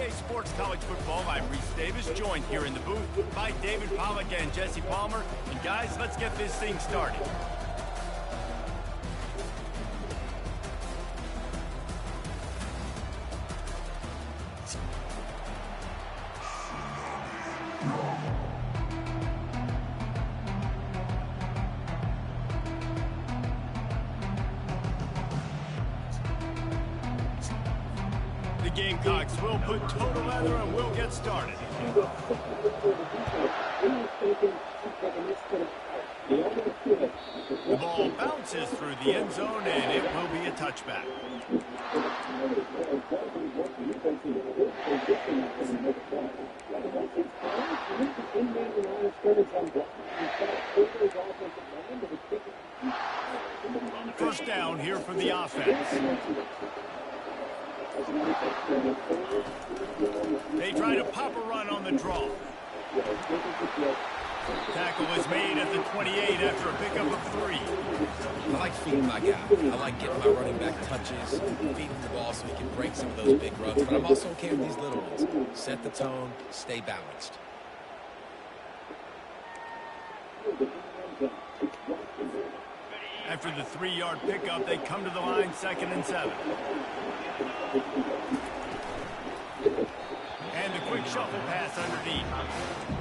EA Sports College Football. I'm Reese Davis, joined here in the booth by David Pollack and Jesse Palmer. And guys, let's get this thing started. The Gamecocks will put total leather and we'll get started. The ball bounces through the end zone and it will be a touchback. First down here for the offense. They try to pop a run on the draw. Tackle is made at the 28 after a pickup of 3. I like feeding my guy. I like getting my running back touches, feeding the ball so he can break some of those big runs. But I'm also okay with these little ones. Set the tone, stay balanced. After the 3-yard pickup, they come to the line, 2nd and 7. And the quick shuffle pass underneath.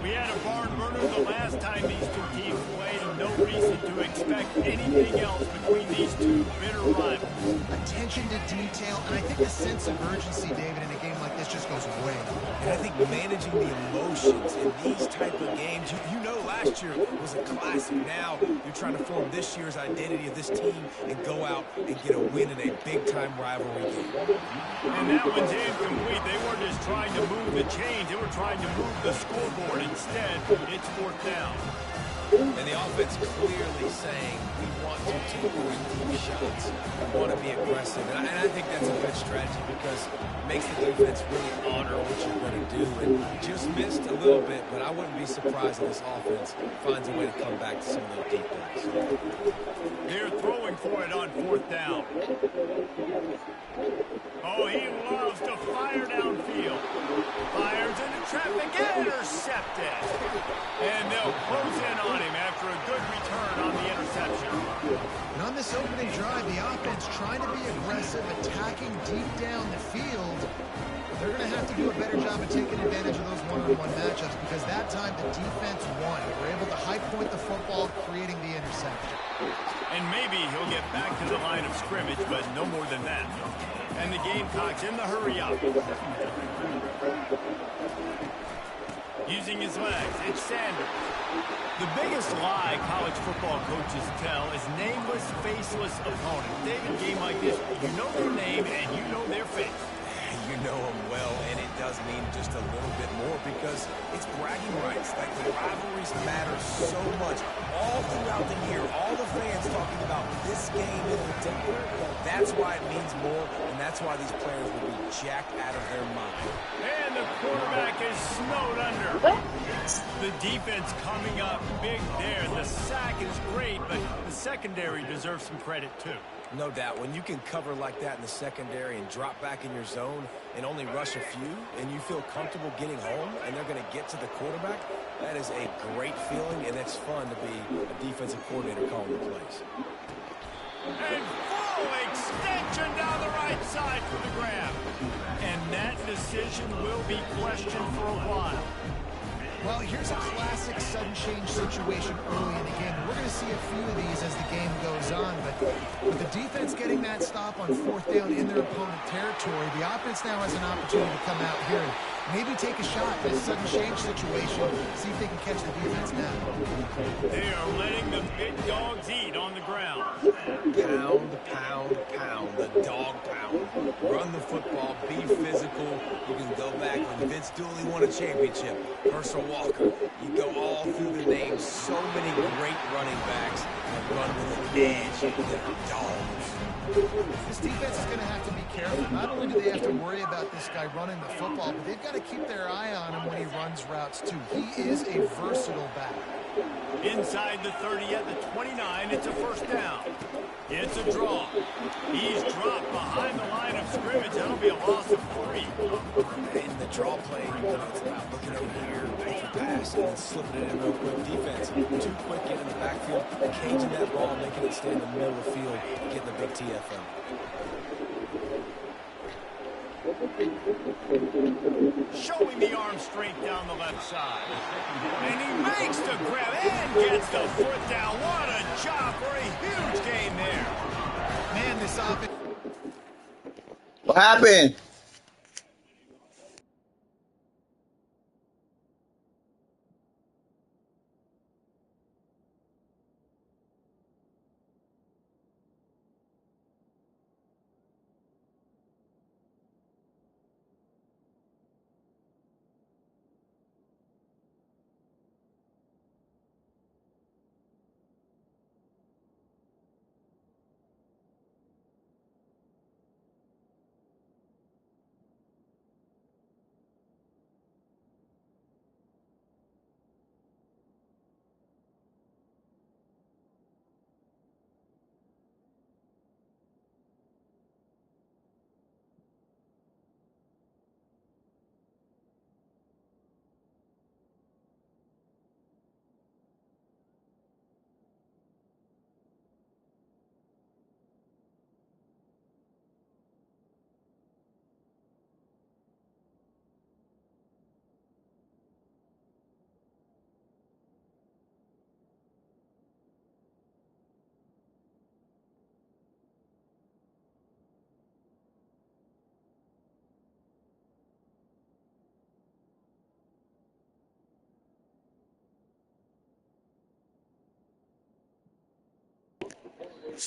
We had a barn burner the last time these two teams played, and no reason to expect anything else between these two bitter rivals. Attention to detail, and I think the sense of urgency, David, in a game like this just goes way. And I think managing the emotions in these type of games, you know last year was a classic. Now you're trying to form this year's identity of this team and go out and get a win in a big-time rivalry game. And that one's incomplete. They weren't just trying to move the chains. They were trying to move the scoreboard. Instead, it's 4th down. And the offense clearly saying we want to take more deep shots. We want to be aggressive. And I think that's a good strategy because it makes the defense really honor what you're going to do. And just missed a little bit, but I wouldn't be surprised if this offense finds a way to come back to some of those deep balls. They're throwing for it on 4th down. Oh, he loves to fire downfield. Fires into traffic, intercepted. And they'll close in on him after a good return on the interception. And on this opening drive, the offense trying to be aggressive, attacking deep down the field. They're going to have to do a better job of taking advantage of those one-on-one matchups because that time the defense won. They were able to high point the football, creating the interception. And maybe he'll get back to the line of scrimmage, but no more than that. And the Gamecocks in the hurry up. Using his legs, it's Sanders. The biggest lie college football coaches tell is nameless, faceless opponents. David, a game like this, you know their name and you know their face. You know them well, and it does mean just a little bit more because it's bragging rights. Like, the rivalries matter so much. All throughout the year, all the fans talking about this game in particular, that's why it means more, and that's why these players will be jacked out of their mind. And the quarterback is snowed under. The defense coming up big there. The sack is great, but the secondary deserves some credit too. No doubt. When you can cover like that in the secondary and drop back in your zone and only rush a few, and you feel comfortable getting home, and they're going to get to the quarterback, that is a great feeling, and it's fun to be a defensive coordinator calling the plays. And full extension down the right side for the grab. And that decision will be questioned for a while. Well, here's a classic sudden change situation early in the game. We're going to see a few of these as the game goes on, but with the defense getting that stop on 4th down in their opponent territory, the offense now has an opportunity to come out here and maybe take a shot at a sudden change situation, see if they can catch the defense now. They are letting the big dogs eat on the ground. Pound, pound, pound, the dog pound. Run the football, be physical. You can go back when Vince Dooley won a championship. Herschel Walker. You go all through the names. So many great running backs that run with an edge. They're dogs. This defense is going to have to be careful. Not only do they have to worry about this guy running the football, but they've got to keep their eye on him when he runs routes too. He is a versatile back. Inside the 30 at the 29, it's a 1st down. It's a draw. He's dropped behind the line of scrimmage. That'll be a loss of 3. In the draw play, it's about looking over here, waiting for pass, and then slipping it in real quick. Defense, too quick getting in the backfield, caging that ball, making it stay in the middle of the field, getting the big TFL. Showing the arm strength down the left side. And he makes the grab and gets the foot down. What a job for a huge gain there. Man, this offense. What happened?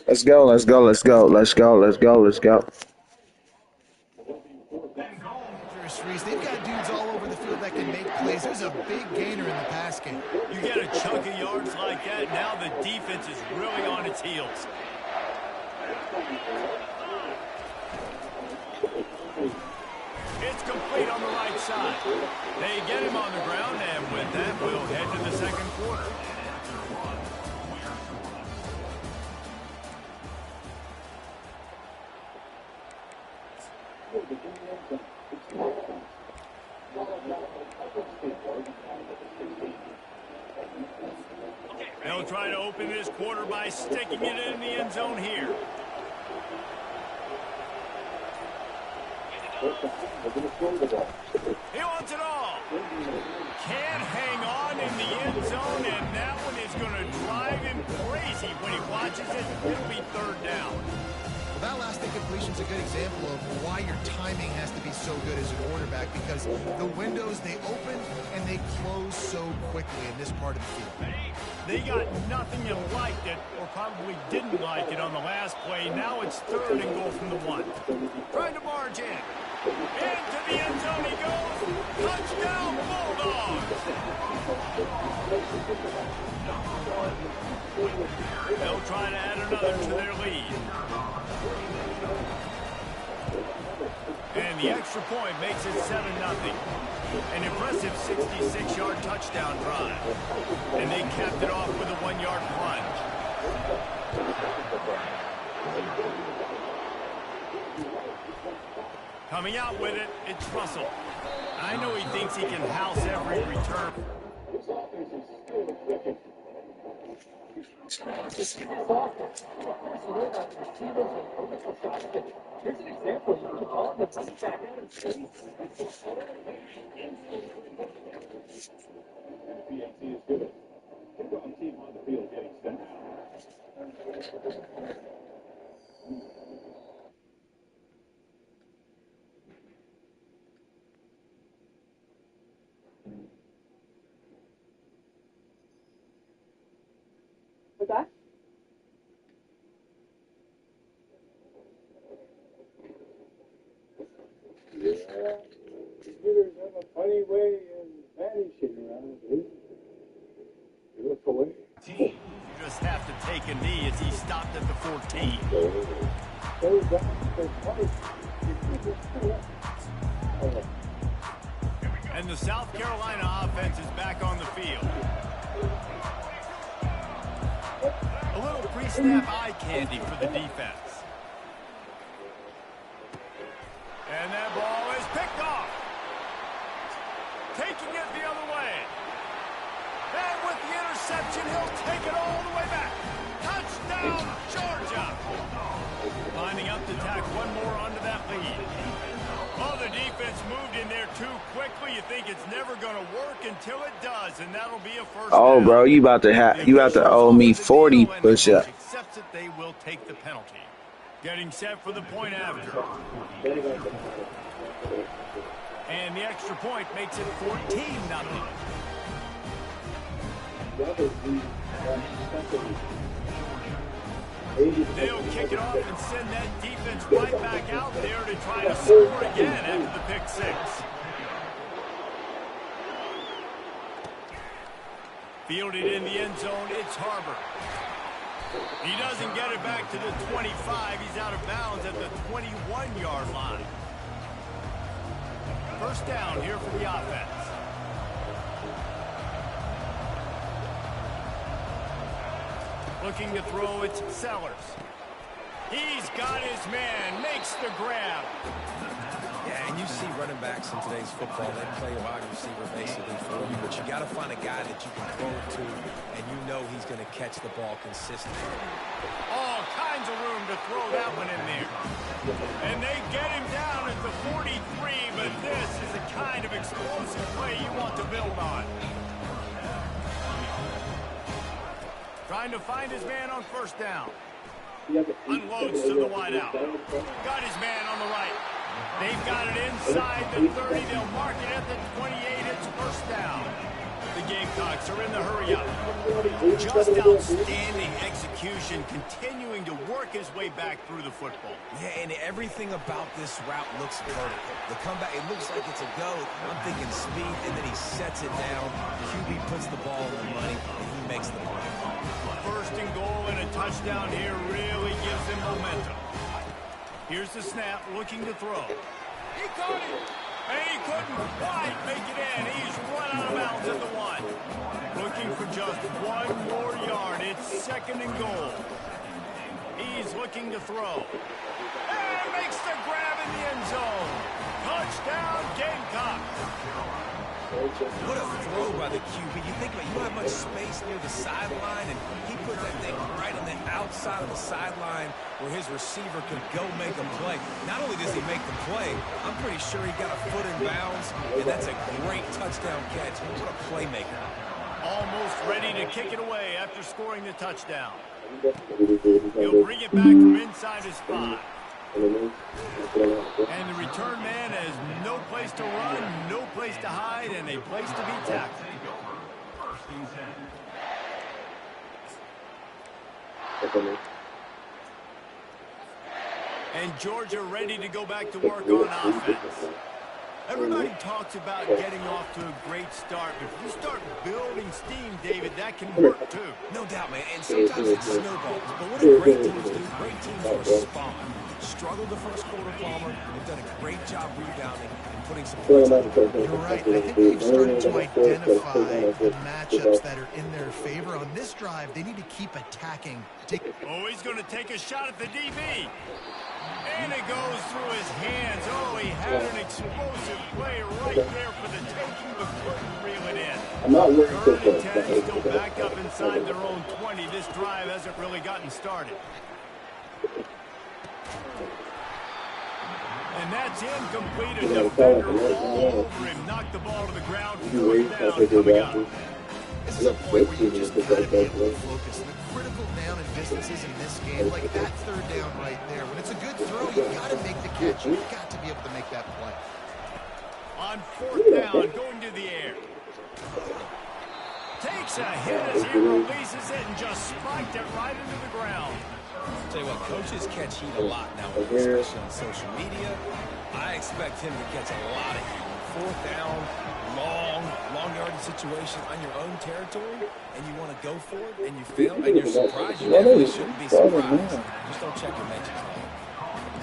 Let's go, let's go, let's go, let's go, let's go, let's go. They've got dudes all over the field that can make plays. There's a big gainer in the pass game. You get a chunk of yards like that, now the defense is really on its heels. It's complete on the right side. They get him on the ground, and with that, we'll head to the second quarter. They'll try to open this quarter by sticking it in the end zone here. He wants it all. Can't hang on in the end zone, and that one is going to drive him crazy when he watches it. It'll be third down. Well, that last incompletion is a good example of why your timing has to be so good as a quarterback, because the windows, they open and they close so quickly in this part of the field. They got nothing and liked it, or probably didn't like it on the last play. Now it's third and goal from the 1. Trying to barge in. Into the end zone he goes. Touchdown, Bulldogs. They'll try to add another to their lead. And the extra point makes it 7-0. An impressive 66-yard touchdown drive. And they capped it off with a 1-yard plunge. Coming out with it, it's Russell. I know he thinks he can house every return. Here's an example. You can call it the back end. PNC is good. The team on the field getting set. What's that? Yeah, computers have a funny way of vanishing around here. You look away. You just have to take a knee as he stopped at the 14. Goes down to 20. And the South Carolina offense is back on the field. A little pre-snap eye candy for the defense. And that ball is picked off. Taking it the other way. And with the interception, he'll take it all the way back. Touchdown, Georgia. Lining up to tack one more onto that lead. Oh, the defense moved in there too quickly. You think it's never going to work until it does, and that'll be a first down. Bro, you about to owe me 40 push-ups. Accepts that they will take the penalty. Getting set for the point after. And the extra point makes it 14-0. They'll kick it off and send that defense right back out there to try to score again after the pick six. Fielded in the end zone, it's Harbor. He doesn't get it back to the 25. He's out of bounds at the 21-yard line. First down here for the offense. Looking to throw, it's Sellers. He's got his man, makes the grab. Yeah, and you see running backs in today's football, they play a wide receiver basically for you, but you got to find a guy that you can throw it to, and you know he's going to catch the ball consistently. All kinds of room to throw that one in there. And they get him down at the 43, but this is the kind of explosive play you want to build on. Trying to find his man on first down. Unloads to the wideout. Got his man on the right. They've got it inside the 30. They'll mark it at the 28. It's first down. The Gamecocks are in the hurry-up. Just outstanding execution, continuing to work his way back through the football. Yeah, and everything about this route looks vertical. The comeback, it looks like it's a go. I'm thinking speed, and then he sets it down. QB puts the ball in the money, and he makes the play. First and goal and a touchdown here really gives him momentum. Here's the snap, looking to throw. He caught it, and he couldn't quite make it in. He's run out of bounds at the one. Looking for just one more yard. It's second and goal. He's looking to throw. And makes the grab in the end zone. Touchdown, Gamecocks. What a throw by the QB. You think about it, you don't have much space near the sideline, and he put that thing right on the outside of the sideline where his receiver could go make a play. Not only does he make the play, I'm pretty sure he got a foot in bounds, and that's a great touchdown catch. What a playmaker. Almost ready to kick it away after scoring the touchdown. He'll bring it back from inside his spot. And the return man has no place to run, no place to hide, and a place to be tackled. And Georgia ready to go back to work on offense. Everybody talks about getting off to a great start, but if you start building steam, David, that can work too. No doubt, man, and sometimes it snowballs. But what do great teams do? Great teams respond. Struggled the first quarter, Palmer. They've done a great job rebounding and putting some points on the board. You're right. I think they've started to identify the matchups that are in their favor. On this drive, they need to keep attacking. Oh, he's going to take a shot at the DB. And it goes through his hands. Oh, he had an explosive play right there for the taking, but couldn't reel it in. Third and 10, still back up inside their own 20. This drive hasn't really gotten started. And that's incomplete. A defender all over him. Knocked the ball to the ground. Fourth down coming up. This is a point where you just got to be able to focus. The critical down and distances in this game, like that third down right there. When it's a good throw, you got to make the catch. You've got to be able to make that play. On fourth down, going to the air. Takes a hit as he releases it and just spiked it right into the ground. I'll tell you what, coaches catch heat a lot now, especially on social media. I expect him to catch a lot of heat. Fourth down, long yardage situation on your own territory, and you want to go for it, and you fail, and you're surprised. You definitely shouldn't be surprised. Just don't check your mentions.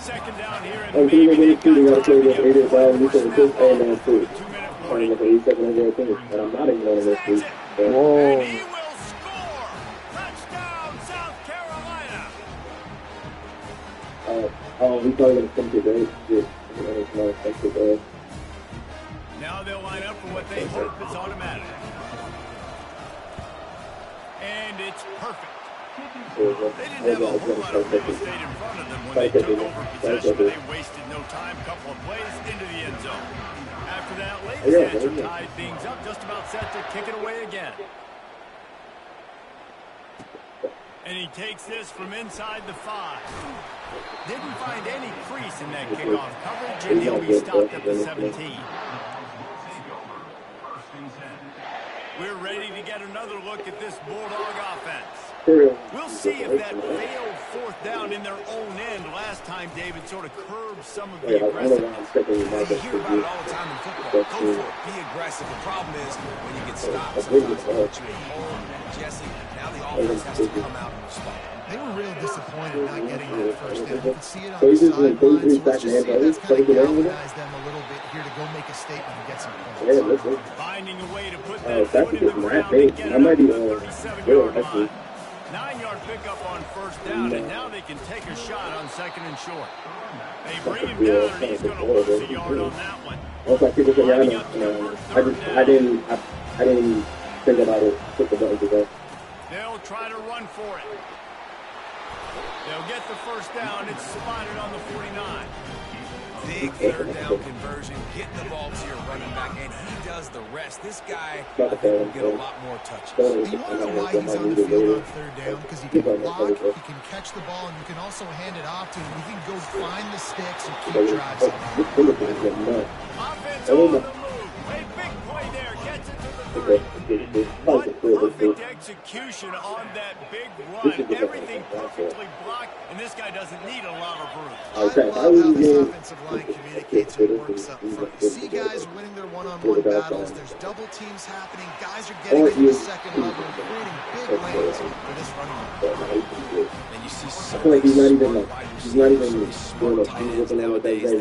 Second down here, and maybe they've got time to get one snap off. 2-minute warning. And he will score! Touchdown, South Carolina! Oh, we probably gonna come to that shit. Now they'll line up for what they hope is automatic. And it's perfect. They didn't have a whole lot of real estate in front of them when they took over possession, but they wasted no time. Couple of plays into the end zone. After that, late answer tied things up, just about set to kick it away again. And he takes this from inside the 5. Didn't find any crease in that kickoff coverage, and he'll be stopped at the 17. We're ready to get another look at this Bulldog offense. We'll see if that failed 4th down in their own end last time, David, sort of curbed some of the aggressiveness. You hear about it all the time in football. Go for it. Be aggressive. The problem is when you get stopped, sometimes they put you in hole. Jesse, now the offense has to come out and respond. They were real disappointed not getting that first down. You can see it on the sidelines. Let's just see if that's kind of galvanized them a little bit here to go make a statement and get some points. Finding a way to put that foot in the ground and get it up to the 37-yard line. 9-yard pickup on 1st down, and now they can take a shot on 2nd and short. They bring him down, and he's going to lose a yard on that one. Lining up for 3rd down. I didn't think about it. Put the button to go. They'll try to run for it. They'll get the 1st down. It's spotted on the 49. Big 3rd down conversion, getting the ball to your running back, and he does the rest. This guy, I think, will get a lot more touches. You want to know why he's on the field on 3rd down? Because he can block, he can catch the ball, and you can also hand it off to him. He can go find the sticks and keep drives alive. Offense on the move. A big play there. Gets it to the 3. What perfect execution on that big run. Everything perfectly blocked, and this guy doesn't need a lot of room. I love how this offensive line communicates and works up front. You see guys winning their one-on-one battles. There's double teams happening. Guys are getting into the second level and creating big lanes for this running back. And you see so I feel like he's not even smart tight ends nowadays.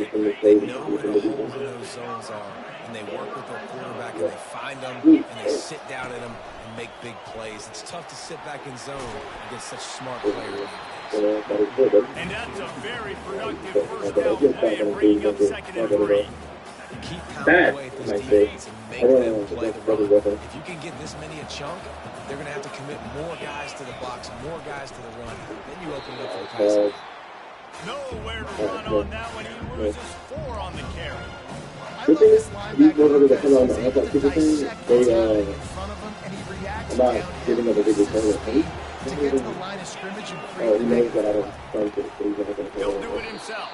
They know where the holes in those zones are, and they work with their quarterback, and they find them, and they sit down in them and make big plays. It's tough to sit back in zone against such smart players. And that's a very productive 1st down play and bringing up 2nd and 3. Keep pounding away at this defense and make them play the run. If you can get this many a chunk, they're going to have to commit more guys to the box, more guys to the run. Then you open it up for the passing. Nowhere to run on that one. He loses 4 on the carry. I love this linebacker because he's able to dissect what's happening in front of him, and he reacts downhill to get to the line of scrimmage and create the big He'll do it himself.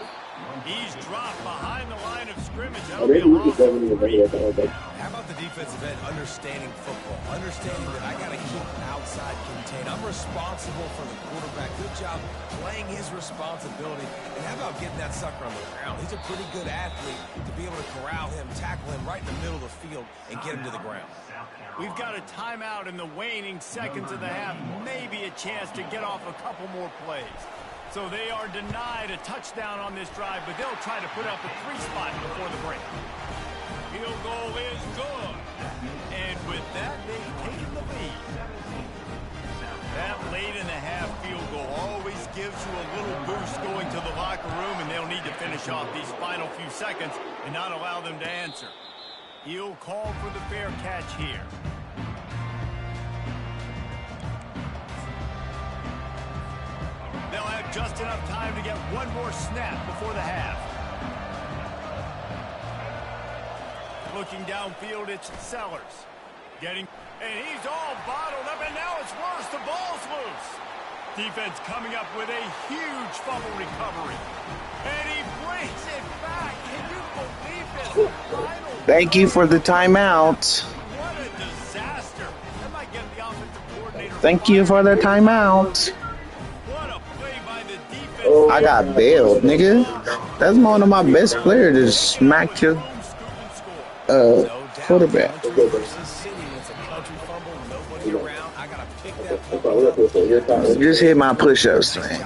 He's dropped behind the line of scrimmage. That'll be a loss of 3. How about the defensive end understanding football, understanding that I got to keep outside contained. I'm responsible for the quarterback. Good job playing his responsibility. And how about getting that sucker on the ground? He's a pretty good athlete to be able to corral him, tackle him right in the middle of the field, and get him to the ground. We've got a timeout in the waning seconds of the half. Maybe a chance to get off a couple more plays. So they are denied a touchdown on this drive, but they'll try to put up a 3 spot before the break. Field goal is good. And with that, they've taken the lead. That late in the half field goal always gives you a little boost going to the locker room, and they'll need to finish off these final few seconds and not allow them to answer. He'll call for the fair catch here. They'll have just enough time to get one more snap before the half. Looking downfield, it's Sellers. And he's all bottled up, and now it's worse. The ball's loose. Defense coming up with a huge fumble recovery. And he brings it back. Can you believe it? Thank you for the timeout. What a disaster. That might get the offensive coordinator. Thank you for the timeout. What a play by the defense. I got bailed, nigga. That's one of my best players to smack your quarterback. Just hit my push-ups, man. And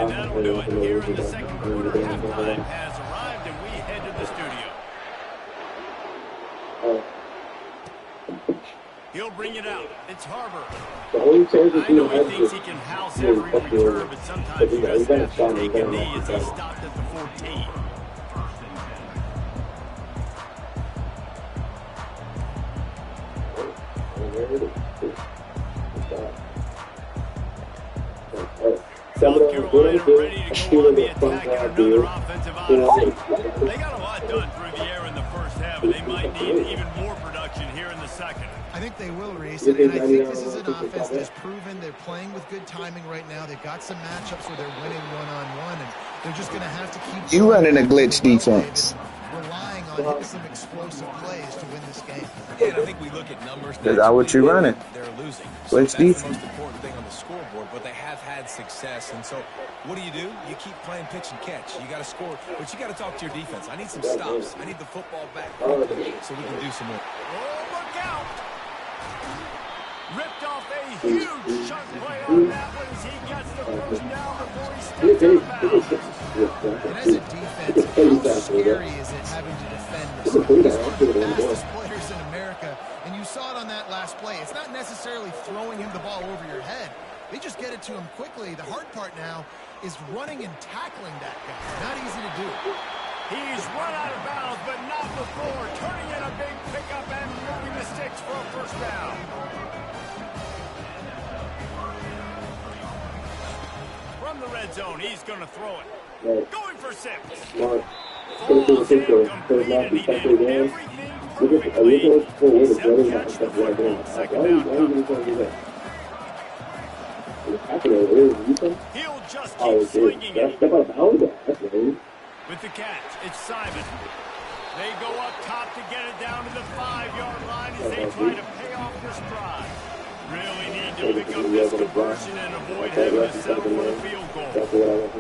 that'll do it here in the second quarter. Halftime has arrived, and we head to the studio. He'll bring it out. It's Harbor. The only chance I know he thinks he can house every return, but sometimes he just has to take a knee as he stopped at the 14. South Carolina ready to go on the attack in another offensive odyssey. They got a lot done through the air in the first half, and they might need even more production here in the second. I think they will, Reese, and I think this is an offense that's proven they're playing with good timing right now. They've got some matchups where they're winning one-on-one, and they're just going to have to keep... You running a glitch defense. Relying on hitting some explosive plays to win this game. Yeah, and I think we look at numbers. Is that what you running? They're losing. So that's the most important thing on the scoreboard, but they have had success. And so what do? You keep playing pitch and catch. You got to score, but you got to talk to your defense. I need some stops. I need the football back quickly so we can do some more. Oh, look out! Ripped off a huge chunk play on that one as he gets the first down before he steps out of bounds. And as a defense, how scary is it having to defend this? He's one of the fastest players in America, and you saw it on that last play. It's not necessarily throwing him the ball over your head. They just get it to him quickly. The hard part now is running and tackling that guy. Not easy to do. He's run out of bounds, but not before turning in a big pickup and moving the sticks for a first down. From the red zone, he's going to throw it. Going for 6. Falls incomplete, and he did everything perfectly except catch the football. Second down comes. He'll just keep swinging it. With the catch, it's Simon. They go up top to get it down to the 5-yard line as they try to pay off their stride. Really need to pick up this conversion and avoid having to settle for the field goal.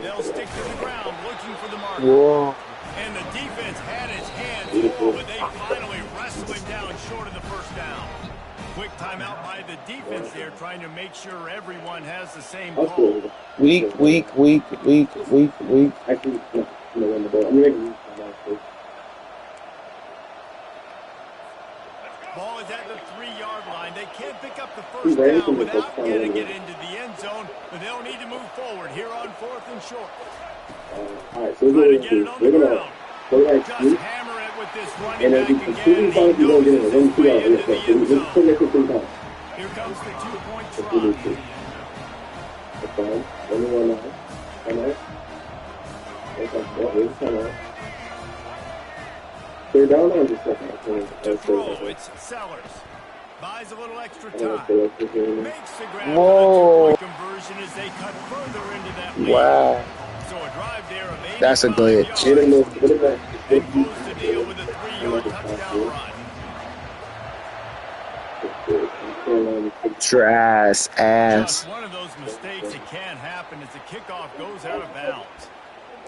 They'll stick to the ground looking for the marker. Whoa. And the defense had its hands full, but they finally wrestled him down short of the first down. Quick timeout by the defense there, trying to make sure everyone has the same call. Weak. Ball is at the 3-yard line. They can't pick up the first down without getting it into the end zone, but they'll need to move forward here on 4th and short. Try to get it on the ground. Just hammer it with this running back again. He noses his way into the end zone. Here comes the 2-point try. They're down on the second. To throw, it's Sellers. Buys a little extra time. Makes the grab Whoa. for the 2-point conversion as they cut further into that lead. Wow. So a drive there of 85 That's a glitch. yards. They close the deal with a 3-yard touchdown run. Trash ass. Just one of those mistakes that can happen as the kickoff goes out of bounds.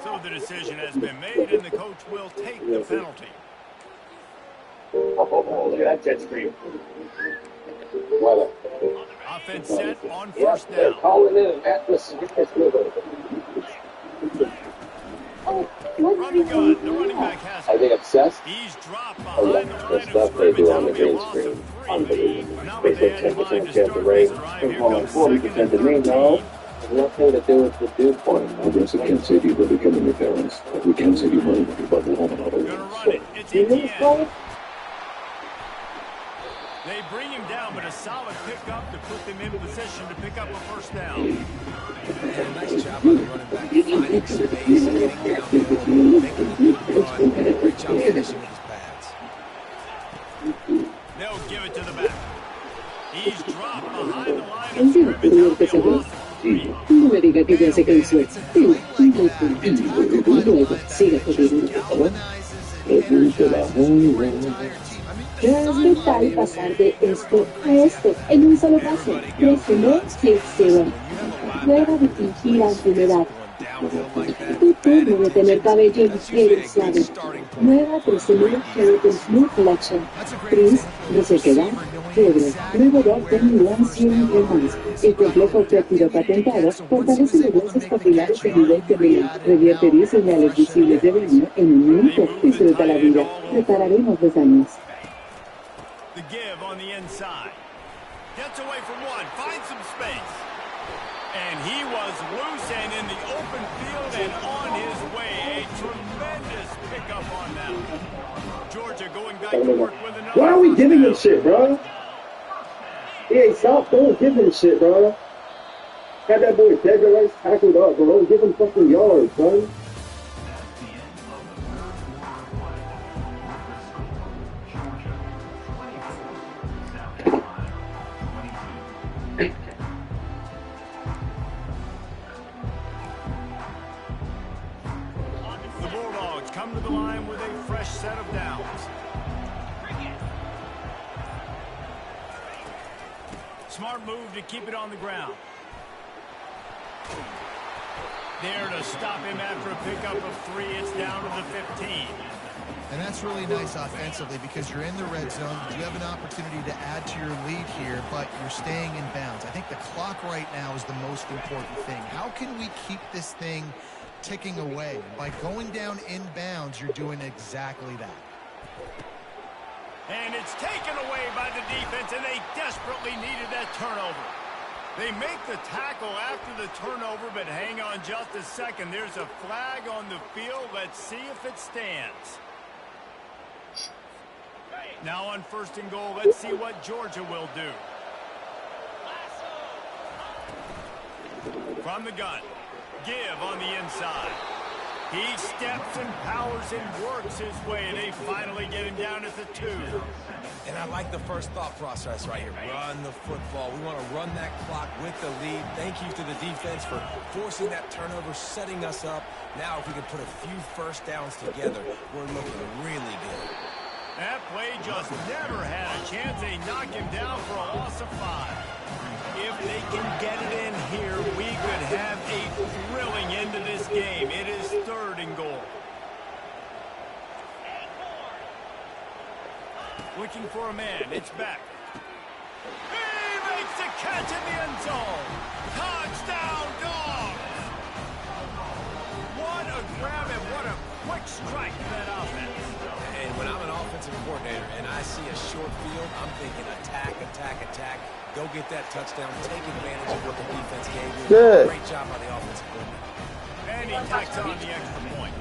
So the decision has been made, and the coach will take the penalty. Oh, look at that jet stream. Offense set on first down. Calling in at this. From the gun, the running back has Are they obsessed? He's dropped behind the line of scrimmage. That'll be a loss of 3. Now with the end in mind to start this drive, here comes 2nd and 13. Nothing to do with the dude point. I guess I can't save you by becoming your parents, but we can save you money when you buy the home and auto Gonna loans. run it. It's Ncaa. They bring him down, but a solid pickup to put them in position to pick up a first down. Yeah, nice job by the running back. Finding space, getting downfield, making the good run, and a great job finishing with his pads. They'll give it to the back. He's dropped behind the line of scrimmage. That'll be a loss of 3. No me diga que ya se cansó. Luego, siga corriendo, por favor. Ya es letal pasar de esto a esto en un solo paso. Presione flexión. Prueba de fingir ansiedad. Tu turno de tener cabello ligero y suave. Nueva Presenor Gelatin Smooth Collection. Prince, resequedad, fiebre, luego de atenuación y más. El complejo péptido patentado fortalece los huesos capilares de nivel femenino. Revierte 10 señales visibles de daño en un minuto. Disfruta la vida. Repararemos los daños. The give on the inside. Gets away from one. Finds some space. And he was loose and in the open field and on his way. A tremendous pickup on that. Georgia going back to work with another. Why are we giving him shit, bro? Yeah, stop throwing, give him shit, bro. Got that boy Dead Rice tackled up, bro. Give him fucking yards, bro. The Bulldogs come to the line with a fresh set of downs. Smart move to keep it on the ground. There to stop him after a pickup of 3. It's down to the 15. And that's really nice offensively because you're in the red zone. You have an opportunity to add to your lead here, but you're staying in bounds. I think the clock right now is the most important thing. How can we keep this thing ticking away? By going down in bounds, you're doing exactly that. And it's taken away by the defense, and they desperately needed that turnover. They make the tackle after the turnover, but hang on just a second. There's a flag on the field. Let's see if it stands. Now on 1st and goal, let's see what Georgia will do. From the gun, give on the inside. He steps and powers and works his way. They finally get him down at the 2. And I like the first thought process right here. Run the football. We want to run that clock with the lead. Thank you to the defense for forcing that turnover, setting us up. Now if we can put a few first downs together, we're looking really good. That play just never had a chance. They knock him down for a loss of 5. If they can get it in here, we could have a thrilling end to this game. It is 3rd and goal. Looking for a man. It's back. He makes the catch in the end zone. Touchdown, Dogs! What a grab and what a quick strike to that offense. And when I'm an offensive coordinator and I see a short field, I'm thinking attack, attack, attack. Go get that touchdown. Take advantage of what the defense gave you. Good. Great job by the offensive coordinator. And he tacks on the extra point.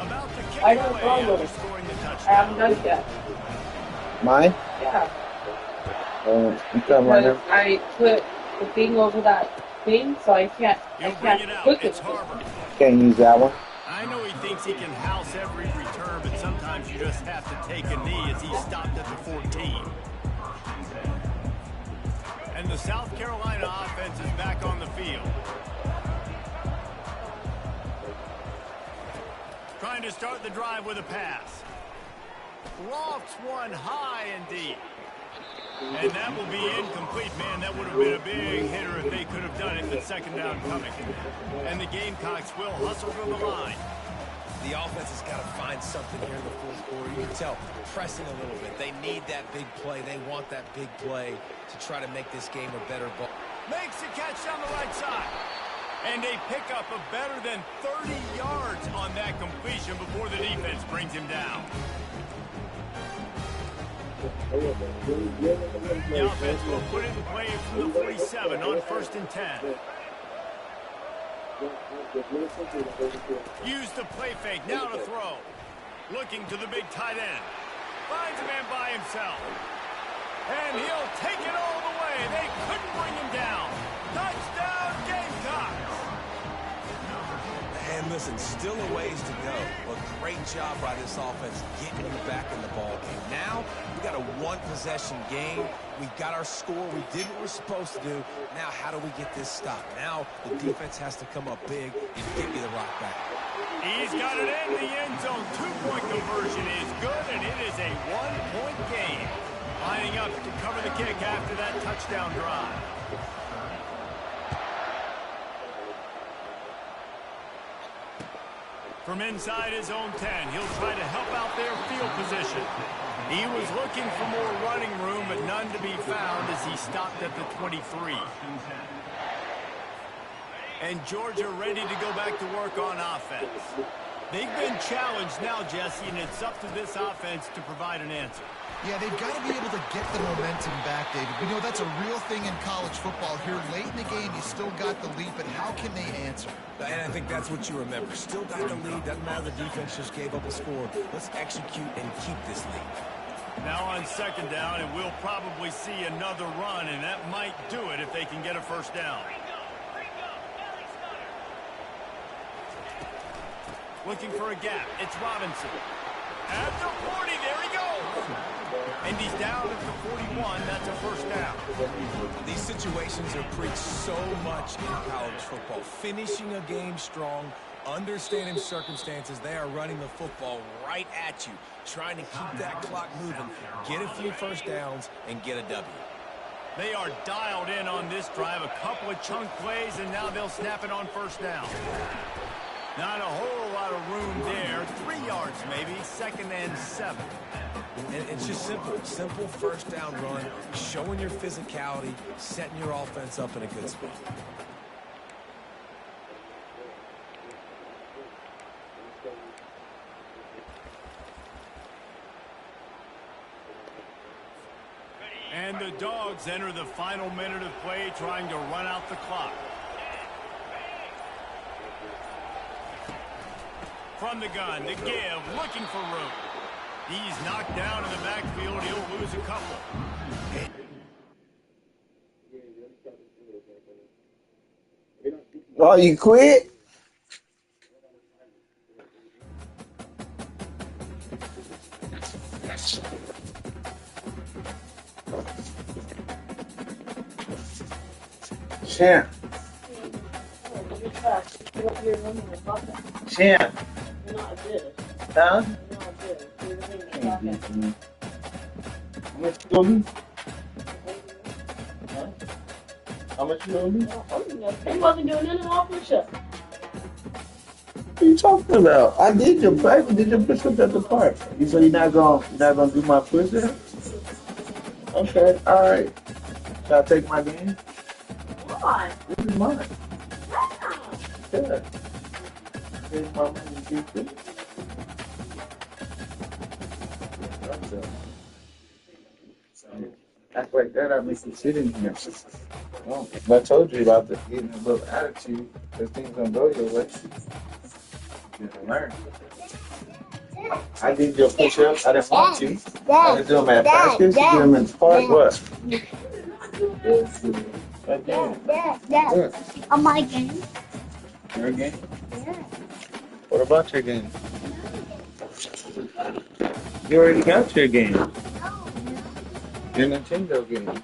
About to kick I don't away know after it. scoring the I touchdown. haven't done it yet. Mine? Yeah. You come right Because now. I put the thing over that thing, so I can't He'll bring it out. click It's it. Harbor. Can't use that one. I know he thinks he can house every return, but sometimes you just have to take a knee as he stopped at the 14. And the South Carolina offense is back on the field. Trying to start the drive with a pass. Lofts one high and deep. And that will be incomplete, man. That would have been a big hitter if they could have done it, but 2nd down coming. And the Gamecocks will hustle to the line. The offense has got to find something here in the 4th quarter. You can tell, pressing a little bit. They need that big play. They want that big play to try to make this game a better ball. Makes the catch down the right side. And a pickup of better than 30 yards on that completion before the defense brings him down. The offense will put it in play from the 47 on 1st and 10. Use the play fake, now to throw. Looking to the big tight end. Finds a man by himself. And he'll take it all the way. They couldn't bring him down. Touchdown, Gamecocks! And listen, still a ways to go. A great job by this offense getting you back in the ball game. Now, we got a 1-possession game. We got our score. We did what we're supposed to do. Now, how do we get this stopped? Now, the defense has to come up big and get you the rock back. He's got it in the end zone. 2-point conversion is good, and it is a 1-point game. Lining up to cover the kick after that touchdown drive. From inside his own 10, he'll try to help out their field position. He was looking for more running room, but none to be found as he stopped at the 23. And Georgia ready to go back to work on offense. They've been challenged now, Jesse, and it's up to this offense to provide an answer. Yeah, they've got to be able to get the momentum back, David. We know that's a real thing in college football. Here late in the game, you still got the lead, but how can they answer? And I think that's what you remember. Still got the lead. Doesn't matter the defense just gave up a score. Let's execute and keep this lead. Now on second down, and we'll probably see another run, and that might do it if they can get a first down. Looking for a gap. It's Robinson. At the 40, there he goes. And he's down at the 41. That's a first down. These situations are preached so much in college football. Finishing a game strong, understanding circumstances. They are running the football right at you, trying to keep that clock moving, get a few first downs, and get a W. They are dialed in on this drive. A couple of chunk plays, and now they'll snap it on first down. Not a whole lot of room there. 3 yards maybe, 2nd and 7. And it's just simple first down run, showing your physicality, setting your offense up in a good spot. And the Dogs enter the final minute of play, trying to run out the clock. From the gun, to give, looking for room. He's knocked down in the backfield. He'll lose a couple. Oh, you quit? Champ. Champ. Huh? How much you owe me? Huh? How much you owe me? He wasn't doing none of my push-ups. What are you talking about? I did your push. Did your push-ups at the park? You say you're not gonna do my push-up? Okay, all right. Shall I take my game? Why? This is mine. Yeah. Here's my money. You keep it. Act like that, I make you sit in here. Oh, if I told you about the getting a little attitude, because things don't go your way, you didn't learn. I did your push-ups. I didn't want to. I didn't do them at practice. You do them in the park. What? Dad. On my game. Your game? Yeah. What about your game? You already got your game. Your Nintendo game.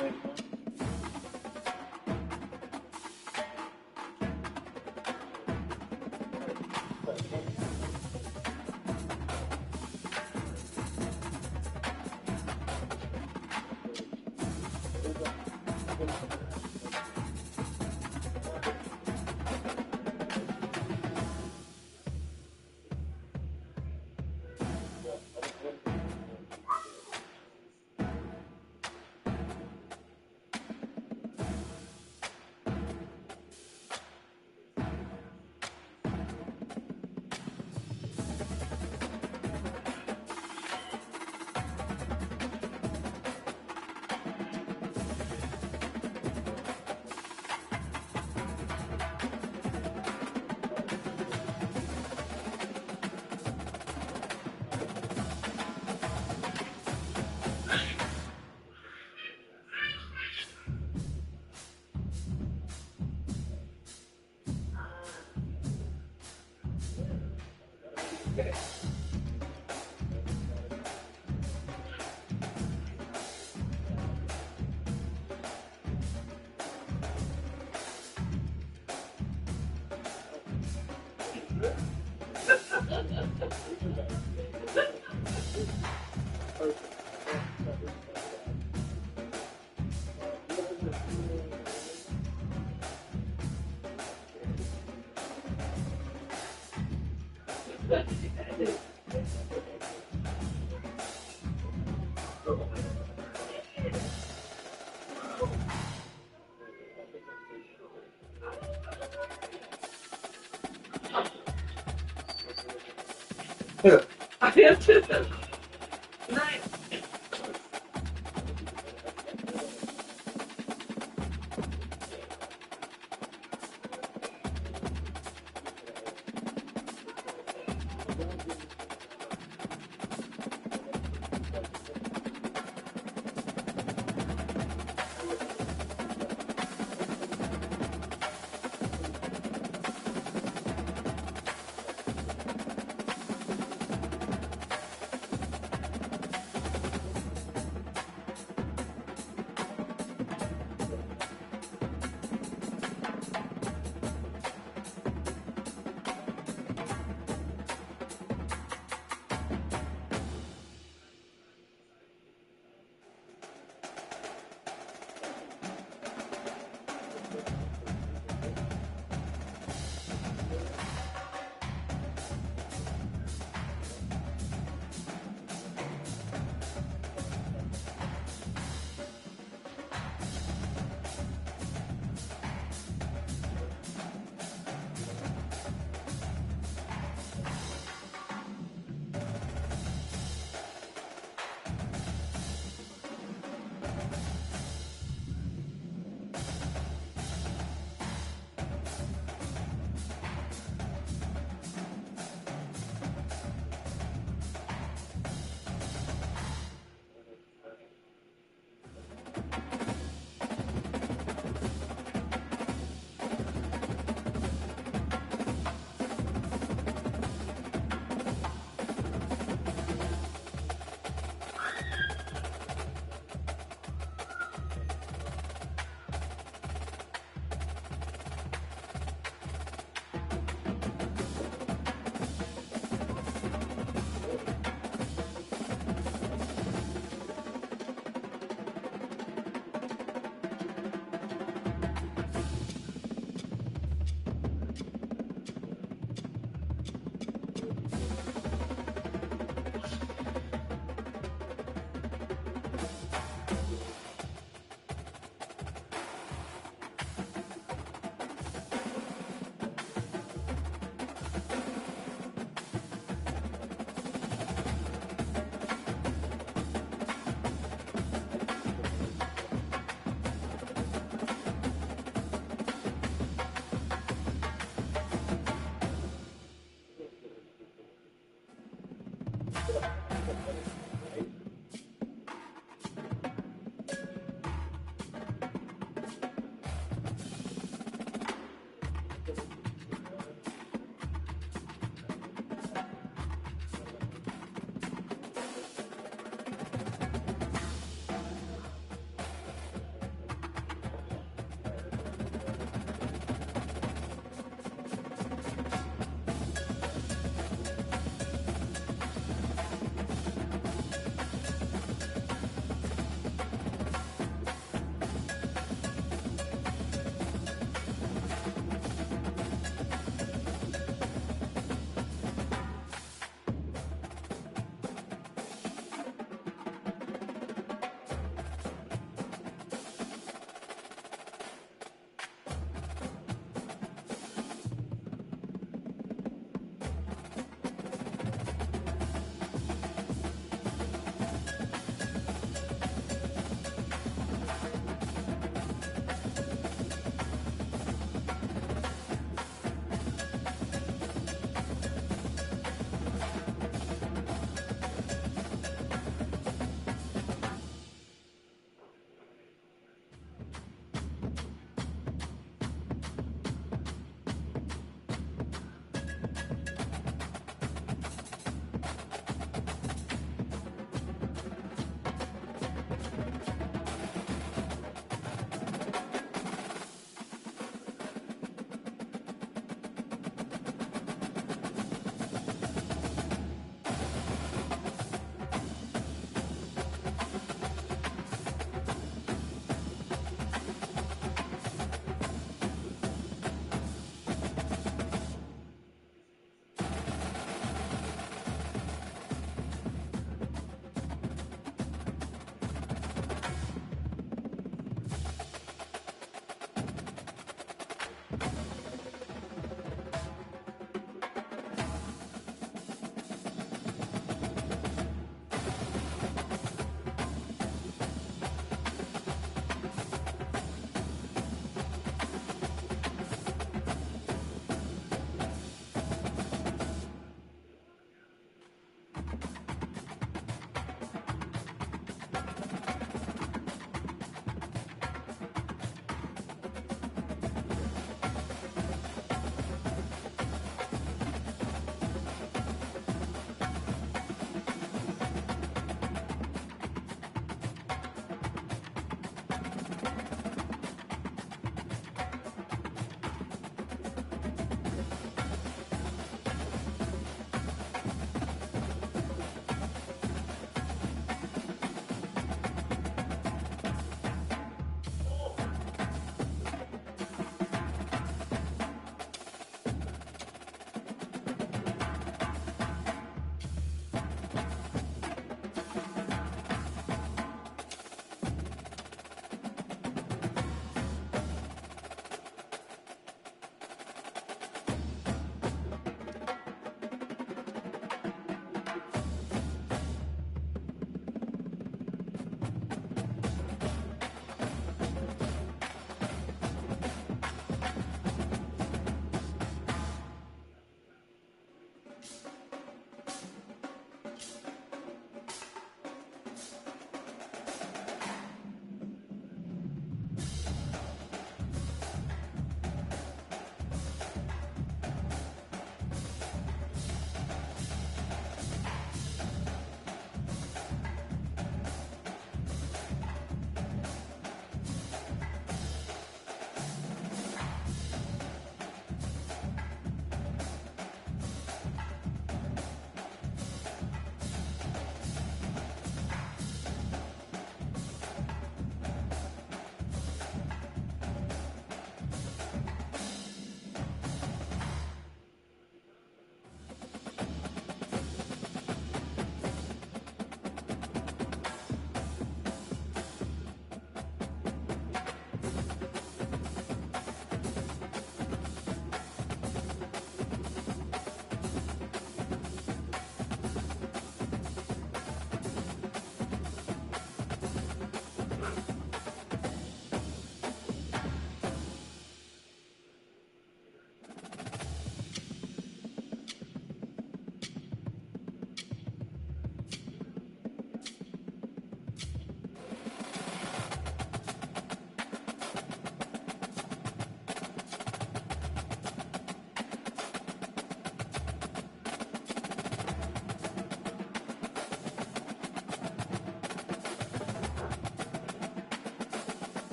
Nice.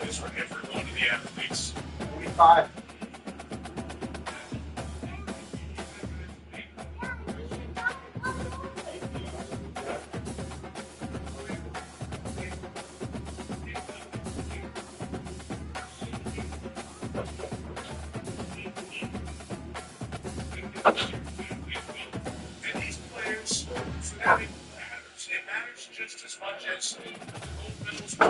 this for every one of the athletes. 45. And these players, for them, it matters. It matters just as much as the gold medals won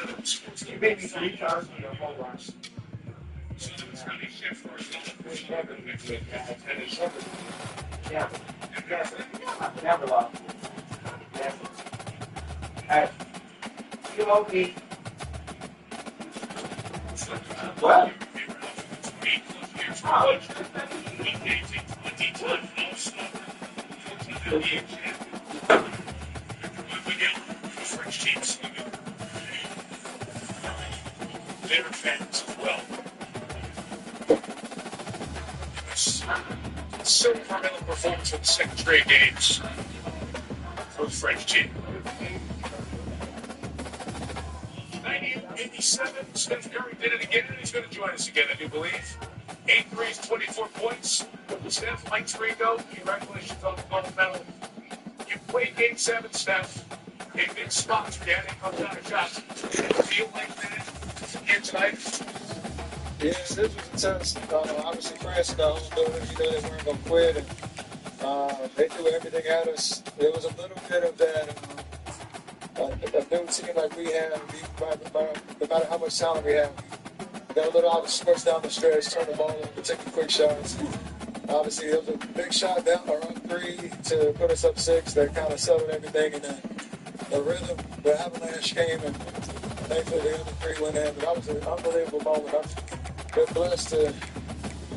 in the sports. You made me 3 times in your whole life. So it's going to shift for us. Yeah. Never lost. Never. Hey, you owe me. What? French teams. They're fans as well. So incremental performance in the second straight games for the French team. 90-87, Steph Curry did it again, and he's going to join us again, I do believe. 8 threes, 24 points. Steph, Mike's Rigo, congratulations on the gold medal. You played Game 7, Steph. A big spot for you. They come down a shot. Feel like that here tonight? Yeah, this was a test. Obviously, France and the whole building, they weren't going to quit, and they threw everything at us. There was a little bit of that. A new team like we have, no matter how much talent we have, we got a little out of sorts down the stretch, turn the ball over, take the quick shots. Obviously, it was a big shot down around 3 to put us up 6. That kind of settled everything, and then the rhythm, the avalanche came, and thankfully the other 3 went in. But that was an unbelievable moment. I've been blessed to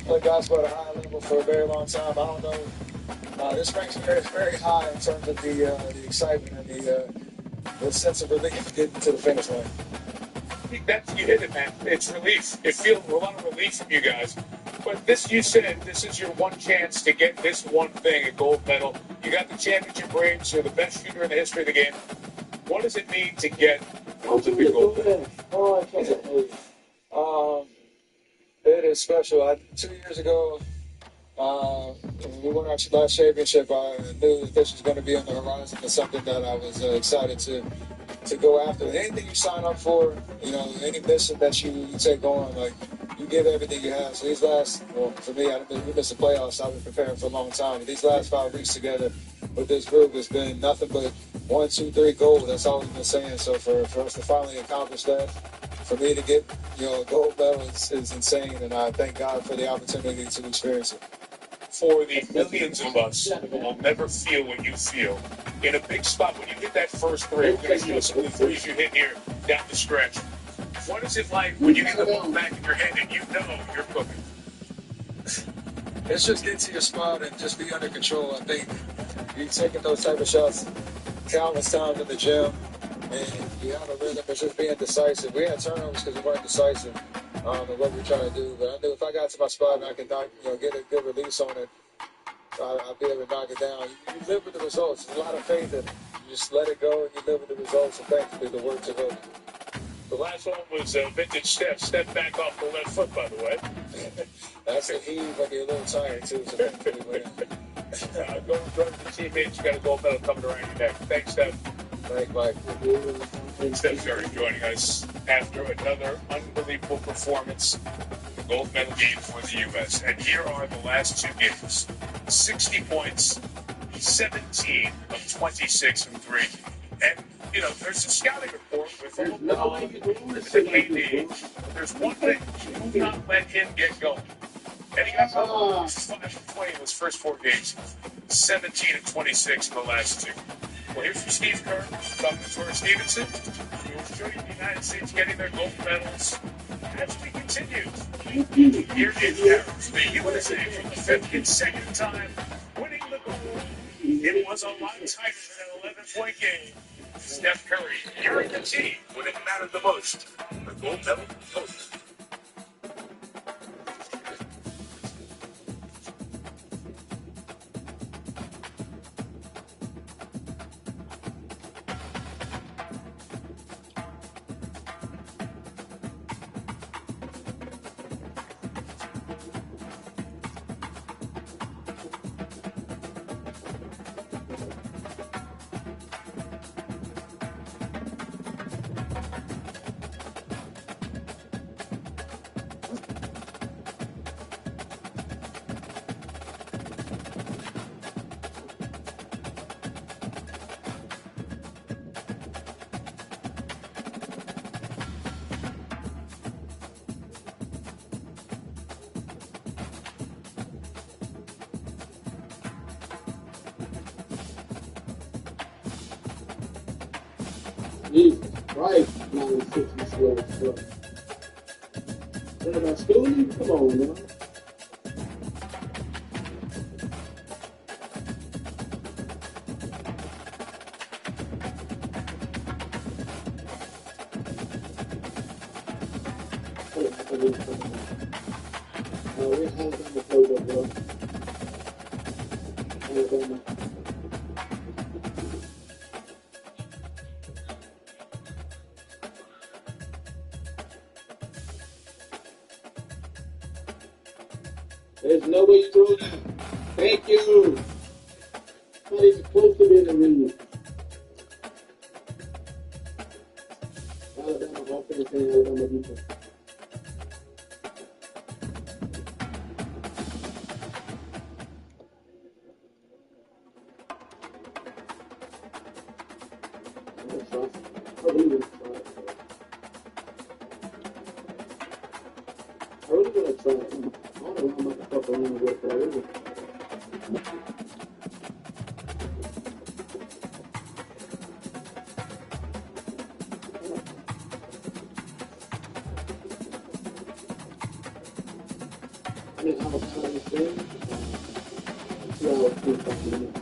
play basketball at a high level for a very long time. I don't know. This ranks very, very high in terms of the excitement and the sense of relief getting to the finish line. I think that's, you hit it, man. It's relief. It feels a lot of relief from you guys. But this, you said, this is your one chance to get this one thing, a gold medal. You got the championship rings. You're the best shooter in the history of the game. What does it mean to get the gold medal? Oh, I can't believe. It is special. 2 years ago, when we won our last championship, I knew that this was going to be on the horizon. It's something that I was excited to go after. Anything you sign up for, any mission that you take on, like, you give everything you have. So these last, for me, we missed the playoffs. I've been preparing for a long time. But these last 5 weeks together with this group has been nothing but 1, 2, 3 gold. That's all we've been saying. So for us to finally accomplish that, for me to get a gold medal is insane, and I thank God for the opportunity to experience it. For the millions of us who will never feel what you feel, in a big spot, when you hit that first 3, we're going to show some of the threes you hit here down the stretch. What is it like when you get the ball back in your hand and you know you're cooking? It's just get to your spot and just be under control. I think you've taken those type of shots countless times in the gym, and you have a rhythm. It's just being decisive. We had turnovers because we weren't decisive in what we were trying to do. But I knew if I got to my spot and I could get a good release on it, I'd be able to knock it down. You live with the results. There's a lot of faith in it. You just let it go and you live with the results. And thankfully, the work took over. The last one was vintage Steph. Step back off the left foot, by the way. That's a heave when you're a little tired, too. So thankfully, win. Going to the teammates, you got a gold medal coming around your neck. Thanks, Steph. Thanks, Mike. Steph Curry joining us after another unbelievable performance. The gold medal game for the U.S. And here are the last 2 games. 60 points, 17 of 26 from 3. And, there's a scouting report with all the KD. There's one thing, do not let him get going. And he got 5 of 20 in his first 4 games, 17 of 26 in the last 2. Well, here's from Steve Kerr, talking to Tori Stevenson. We will show you the United States getting their gold medals as we continue. Here in Paris, the USA for the 5th consecutive time winning the gold. It was a lot tighter than an 11-point game. Steph Curry, you're in the team when it mattered the most. The gold medal post. Jesus Christ, 96 is slow as fuck. What about schooling? Come on, man. There's no way you throw it out. Thank you. Not even close to being a read. Alabama offense and Alabama defense. I really want to try it. I don't know how much the fuck I want to work for it. I mean, I was trying to say, 2 hours, 25 minutes.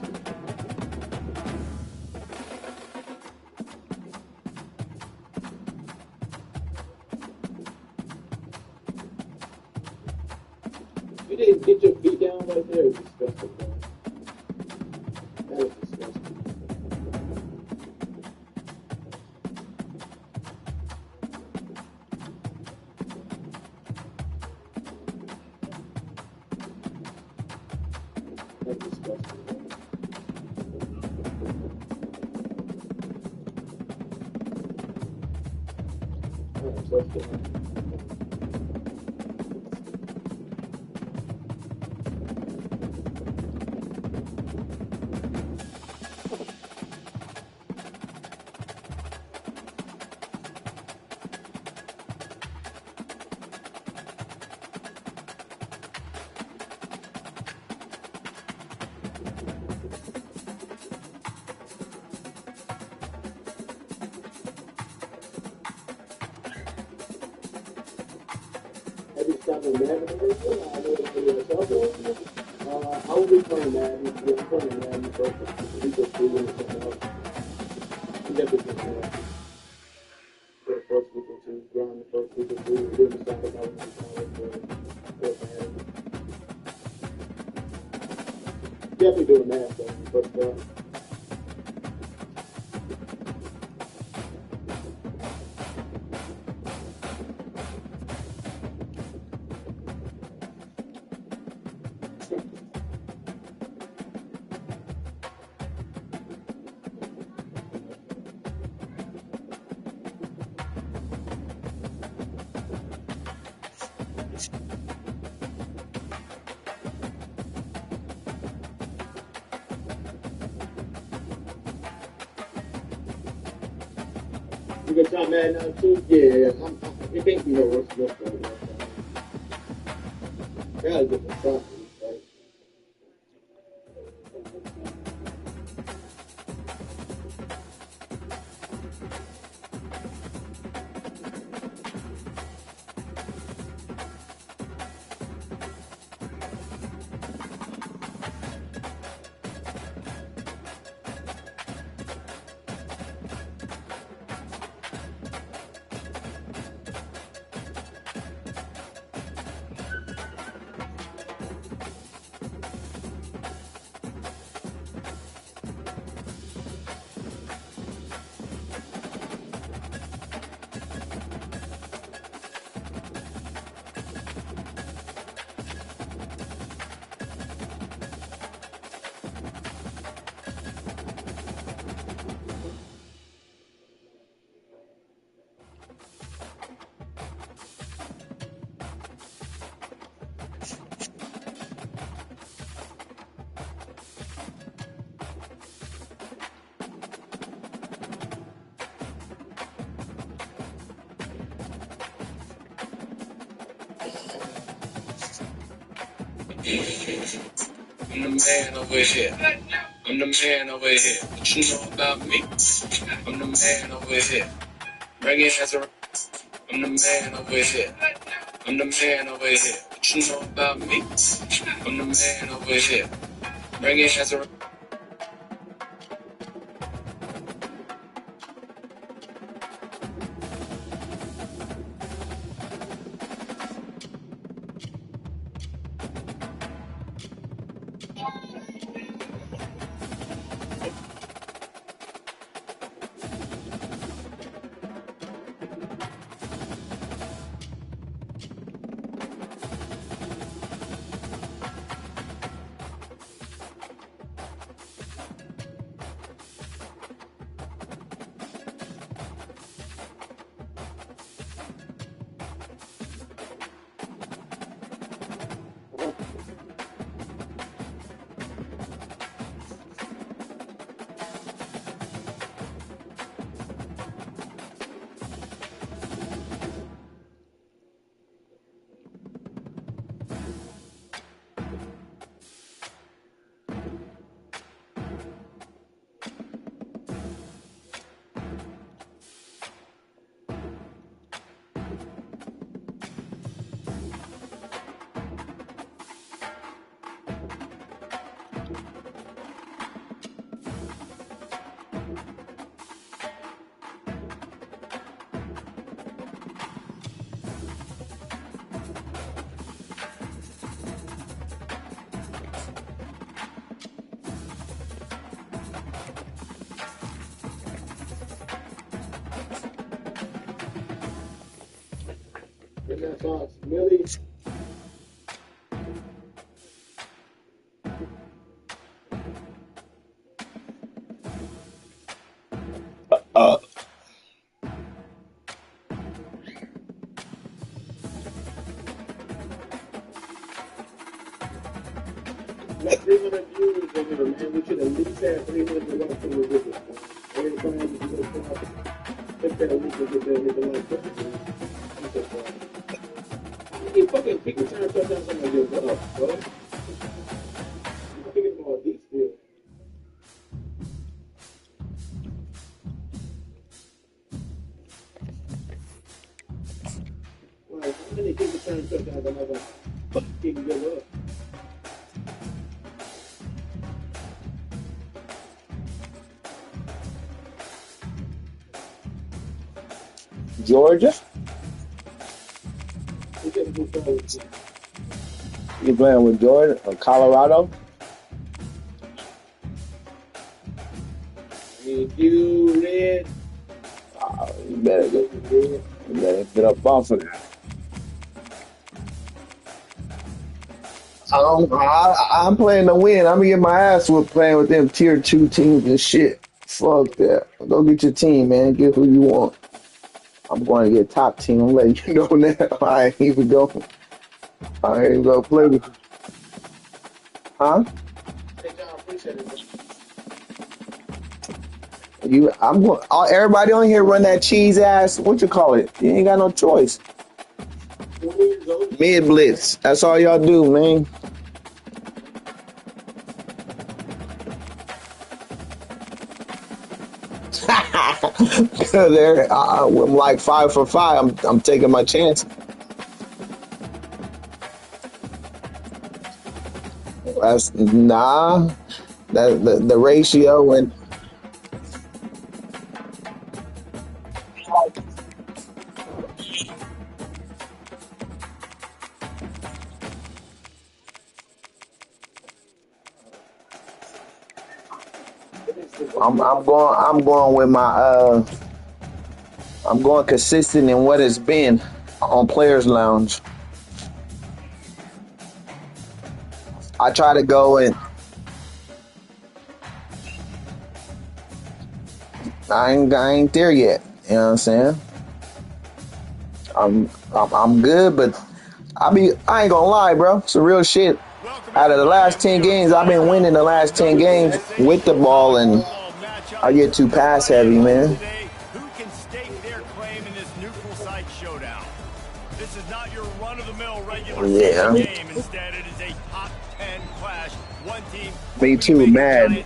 You didn't get your feet down right there. It's disgusting, bro. That is disgusting. That's disgusting, bro. Alright, so let's get on. Have you stopped on Madden or anything? I know it's for yourself or anything. I will be playing Madden. Yeah, I'm playing Madden first. We just do it or something else. We definitely just for the first week or two. Grind the first week or two. We're doing the side of our own for Madden. Definitely doing that though. But you can try Madden now too? Yeah, it can't be no worse than this one. Gotta get the shot, right? I'm the man over here. I'm the man over here. What you know about me? I'm the man over here. Bring it as a. I'm the man over here. I'm the man over here. What you know about me? I'm the man over here. Bring it as a. And that's all. Millie. Like 300 views in here, man. We should at least have 300 likes on the video. Every time we do a hit that link and get the like button. You fucking people trying to shut down some of your stuff, bro. You think it's more deep still. Like, how many people trying to shut down some of fucking give up? Georgia? You playing with Georgia or Colorado? You red. You better get up off of that. I'm playing to win. I'm gonna get my ass whooped playing with them tier 2 teams and shit. Fuck that. Go get your team, man. Get who you want. I'm going to get top team. I'm letting you know now. I ain't even going. I ain't gonna play with you. Huh? Hey, John, appreciate it. I'm going. Everybody on here run that cheese ass. What you call it? You ain't got no choice. Mid blitz. That's all y'all do, man. There, I'm like 5 for 5. I'm taking my chance. That's nah. That the ratio and I'm going with my I'm going consistent in what it's been on Players Lounge. I try to go and I ain't there yet. You know what I'm saying? I'm good, but I ain't gonna lie, bro. It's a real shit. Out of the last 10 games, I've been winning the last 10 games with the ball, and I get too pass heavy, man. Who can stake their claim in this neutral site showdown? This is not your run-of-the-mill regular season game. Instead, it is a top 10 clash. One team. Me too, mad.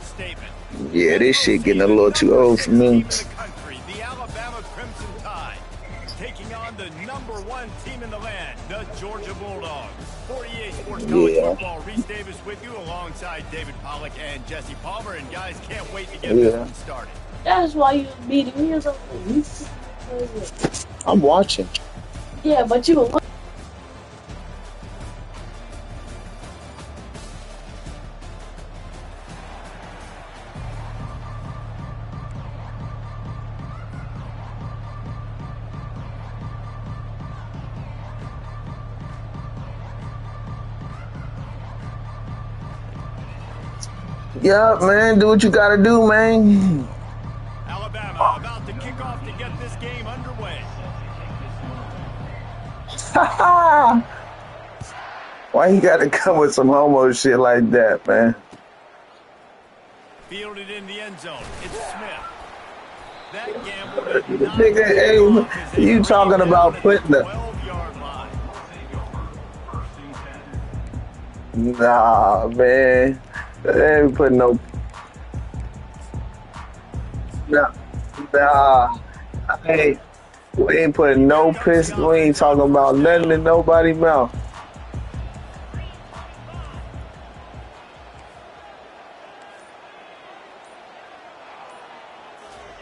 Yeah, this shit getting a little too old for me. It's college football. Reese Davis with you alongside David Pollack and Jesse Palmer. And guys, can't wait to get this one started. That's why you beating me or something. I'm watching. Yeah, but you were. Yeah, man, do what you gotta do, man. Alabama about to kick off to get this game underway. Why you gotta come with some homo shit like that, man? Fielded in the end zone. It's Smith. That gamble did not Nigga, hey, you talking about putting the 12-yard line. Nah, man. They ain't putting no. Nah. Hey, we ain't putting no piss. We ain't talking about nothing in nobody's mouth.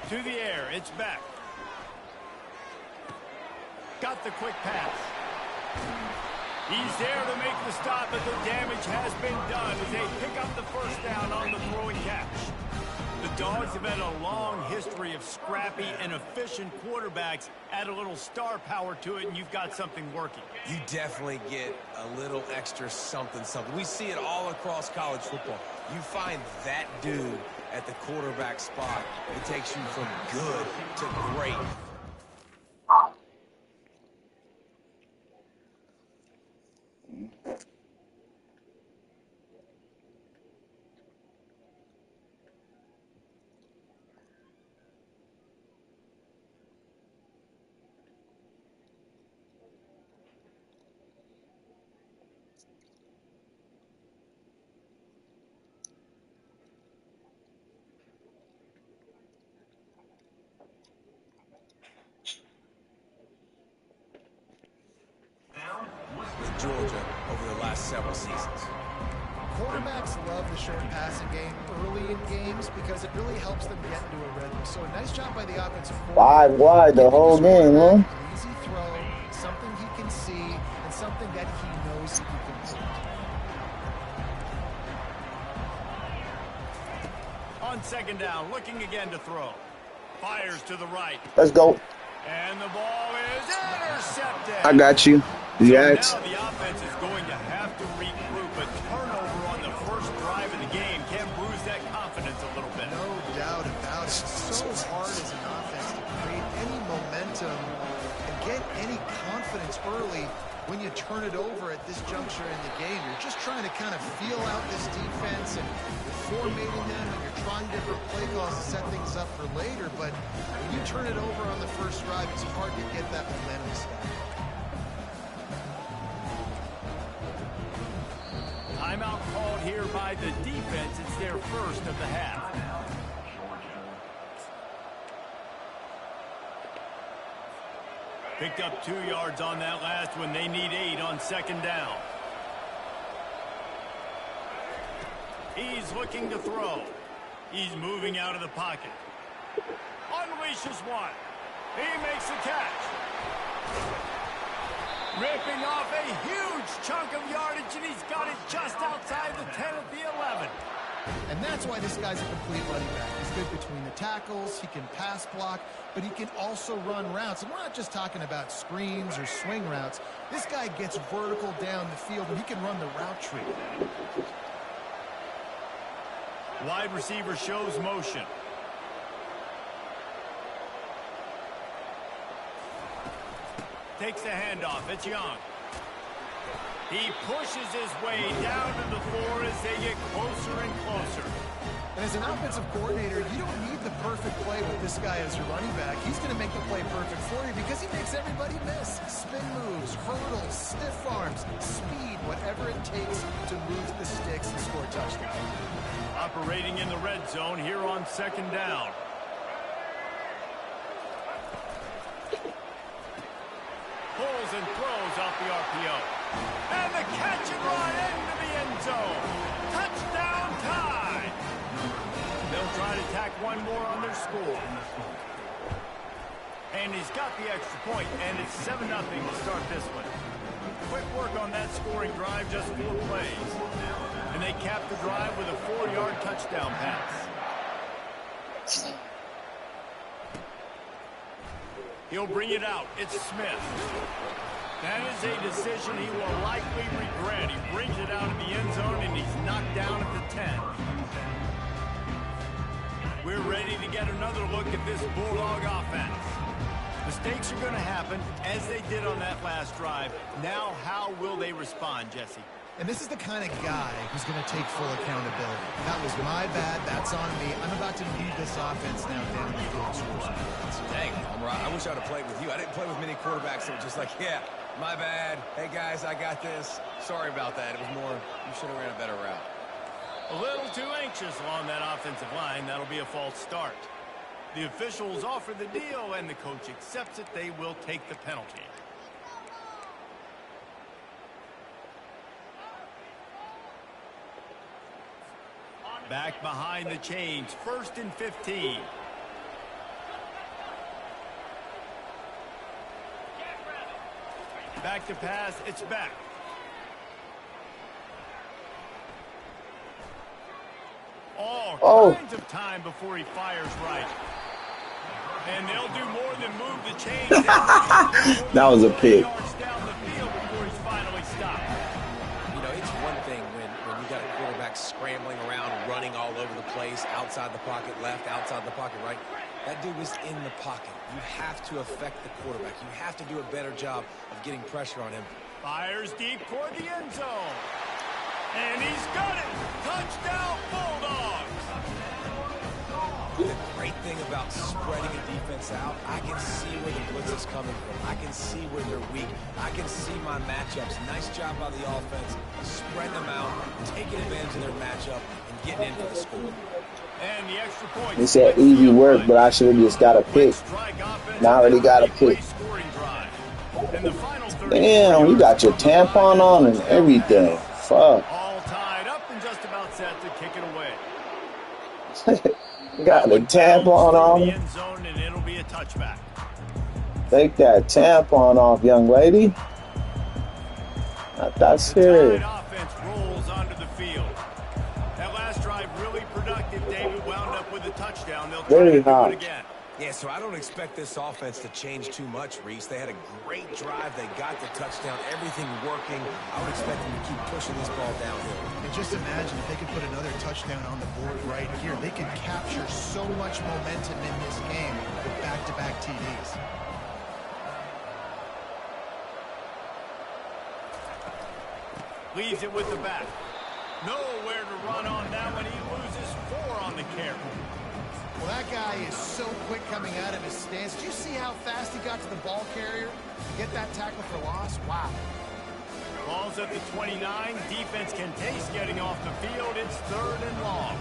To the air, it's back. Got the quick pass. He's there to make the stop, but the damage has been done as they pick up the first down on the throwing catch. The Dogs have had a long history of scrappy and efficient quarterbacks. Add a little star power to it, and you've got something working. You definitely get a little extra something. We see it all across college football. You find that dude at the quarterback spot, it takes you from good to great. With Georgia over the last several seasons. Quarterbacks love the short passing game early in games because it really helps them get into a rhythm. So a nice job by the offensive coordinator. 5 wide the whole game, huh? An easy throw, something he can see, and something that he knows he can complete. On second down, looking again to throw. Fires to the right. Let's go. And the ball is intercepted. I got you. Yes. So now the offense is going to have to regroup. A turnover on the first drive of the game can bruise that confidence a little bit. No doubt about it. It's so hard as an offense to create any momentum and get any confidence early when you turn it over at this juncture in the game. You're just trying to kind of feel out this defense and you're formatting them and you're trying different play calls to set things up for later. But when you turn it over on the first drive, it's hard to get that momentum started. Timeout called here by the defense. It's their first of the half. Picked up 2 yards on that last one. They need 8 on second down. He's looking to throw. He's moving out of the pocket. Unleashes one. He makes the catch. Ripping off a huge chunk of yardage, and he's got it just outside the 10 at the 11. And that's why this guy's a complete running back. He's good between the tackles, he can pass block, but he can also run routes. And we're not just talking about screens or swing routes. This guy gets vertical down the field, and he can run the route tree. Wide receiver shows motion. Takes the handoff. It's Young. He pushes his way down to the floor as they get closer and closer. And as an offensive coordinator, you don't need the perfect play with this guy as your running back. He's going to make the play perfect for you because he makes everybody miss. Spin moves, hurdles, stiff arms, speed, whatever it takes to move the sticks and score touchdowns. Operating in the red zone here on second down. Pulls and throws off the RPO. And the catch and run into the end zone. Touchdown tie. They'll try to tack one more on their score. And he's got the extra point, and it's 7-0 to start this one. Quick work on that scoring drive, just 4 plays. And they cap the drive with a 4-yard touchdown pass. He'll bring it out. It's Smith. That is a decision he will likely regret. He brings it out of the end zone, and he's knocked down at the 10. We're ready to get another look at this Bulldog offense. Mistakes are going to happen, as they did on that last drive. Now, how will they respond, Jesse? And this is the kind of guy who's going to take full accountability. That was my bad. That's on me. I'm about to lead this offense now down the field. Dang, I wish I would have played with you. I didn't play with many quarterbacks that were just like, yeah, my bad. Hey, guys, I got this. Sorry about that. It was more, you should have ran a better route. A little too anxious along that offensive line. That'll be a false start. The officials offer the deal, and the coach accepts it. They will take the penalty. Back behind the chains, 1st and 15. Back to pass, it's back. All kinds of time before he fires right. And they'll do more than move the chains. That was a pick. Down the field before he's finally stopped. You know, it's one thing when you got a quarterback scrambling around, running all over the place, outside the pocket left, outside the pocket right. That dude was in the pocket. You have to affect the quarterback. You have to do a better job of getting pressure on him. Fires deep toward the end zone. And he's got it. Touchdown, Bulldogs. The great thing about spreading a defense out, I can see where the blitz is coming from. I can see where they're weak. I can see my matchups. Nice job by the offense. Spreading them out, taking advantage of their matchup, and getting in for the score. And the extra point. He said easy work, but I should have just got a pick. Now I already got a pick. Damn, you got your tampon on and everything. Fuck. All tied up and just about set to kick it away. Got the tampon on. End zone, and it'll be a touchback. Take that tampon off, young lady. Not that serious. Offense rolls onto the field. That last drive really productive. David wound up with a touchdown. They'll try to do it again. Yeah, so I don't expect this offense to change too much, Reese. They had a great drive. They got the touchdown. Everything working. I would expect them to keep pushing this ball downhill. And just imagine if they could put another touchdown on the board right here. They could capture so much momentum in this game with back-to-back TDs. Leaves it with the back. Nowhere to run on that one. He loses 4 on the carry. Well, that guy is so quick coming out of his stance. Did you see how fast he got to the ball carrier to get that tackle for loss? Wow. Ball's at the 29. Defense can taste getting off the field. It's 3rd and long.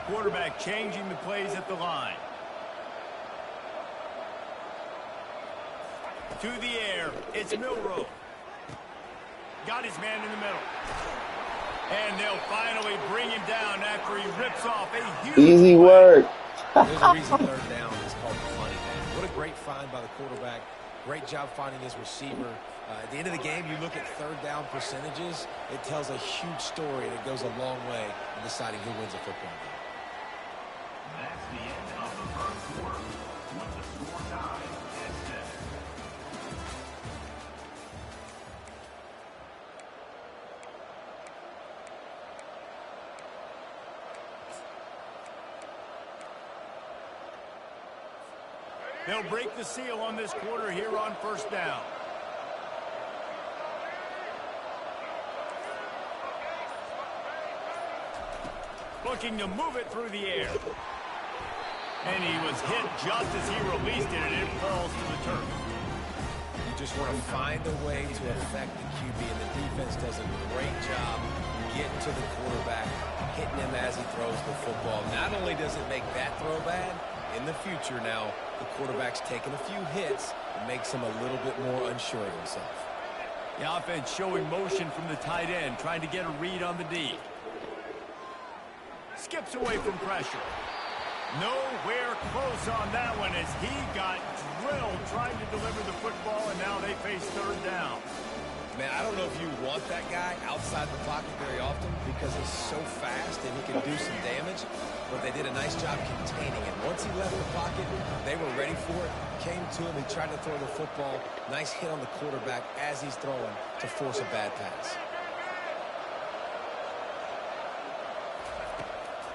Quarterback changing the plays at the line. To the air. It's Milroe. Got his man in the middle. And they'll finally bring him down after he rips off a huge easy work. There's a reason 3rd down is called the money man. What a great find by the quarterback. Great job finding his receiver. At the end of the game, you look at 3rd down percentages. It tells a huge story, and it goes a long way in deciding who wins a football game. That's the end of the first quarter. With the score tied at 7. They'll break the seal on this quarter here on 1st down. Looking to move it through the air. And he was hit just as he released it, and it falls to the turf. You just want to find a way to affect the QB, and the defense does a great job getting to the quarterback, hitting him as he throws the football. Not only does it make that throw bad, In the future now, the quarterback's taking a few hits and makes him a little bit more unsure of himself. The offense showing motion from the tight end, trying to get a read on the D. Skips away from pressure. Nowhere close on that one as he got drilled trying to deliver the football, and now they face third down. Man, I don't know if you want that guy outside the pocket very often because he's so fast and he can do some damage, but they did a nice job containing him. Once he left the pocket, they were ready for it, came to him, he tried to throw the football. Nice hit on the quarterback as he's throwing to force a bad pass.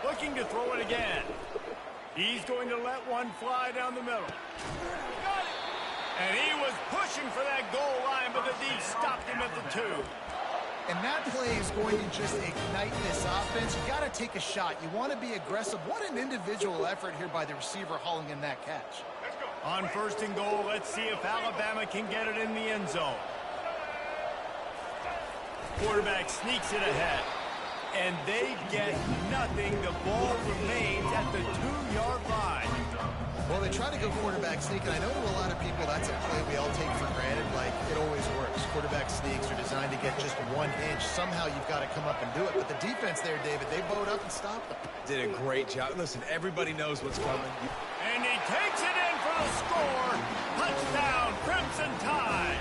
Looking to throw it again. He's going to let one fly down the middle. Got it! And he was pushing for that goal line, but the D stopped him at the 2. And that play is going to just ignite this offense. You got to take a shot. You want to be aggressive. What an individual effort here by the receiver hauling in that catch. On 1st and goal, let's see if Alabama can get it in the end zone. Quarterback sneaks it ahead. And they get nothing. The ball remains at the 2-yard line. Well, they try to go quarterback sneak, and I know to a lot of people that's a play we all take for granted. Like, it always works. Quarterback sneaks are designed to get just 1 inch. Somehow you've got to come up and do it. But the defense there, David, they bowed up and stopped them. Did a great job. Listen, everybody knows what's coming. And he takes it in for the score. Touchdown, Crimson Tide.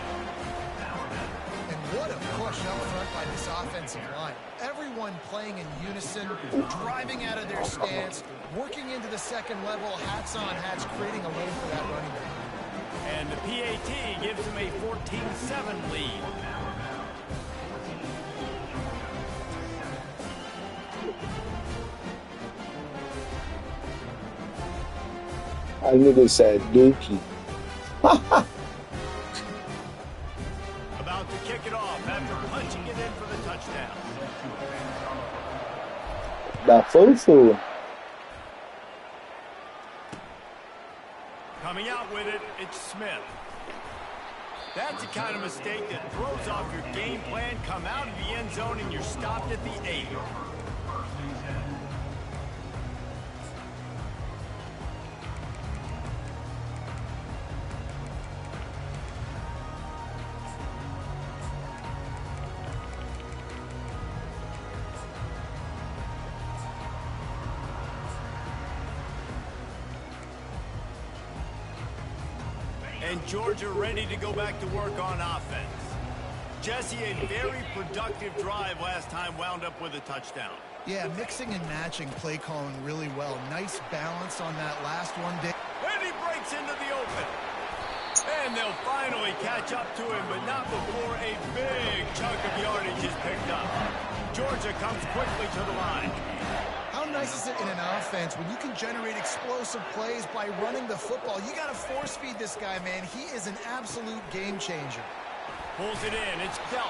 And what a push up front by this offensive line. Everyone playing in unison, driving out of their stance, working into the second level, hats on hats, creating a lane for that running back. And the PAT gives him a 14-7 lead. I nigga said Dookie. About to kick it off after punching it in for the touchdown. The foo-foo. Coming out with it, it's Smith. That's the kind of mistake that throws off your game plan. Come out of the end zone and you're stopped at the 8. And Georgia ready to go back to work on offense. Jesse, a very productive drive last time, wound up with a touchdown. Yeah, mixing and matching play calling really well. Nice balance on that last one. And he breaks into the open. And they'll finally catch up to him, but not before a big chunk of yardage is picked up. Georgia comes quickly to the line. How nice is it in an offense when you can generate explosive plays by running the football? You got to force feed this guy, man. He is an absolute game changer. Pulls it in. It's dealt.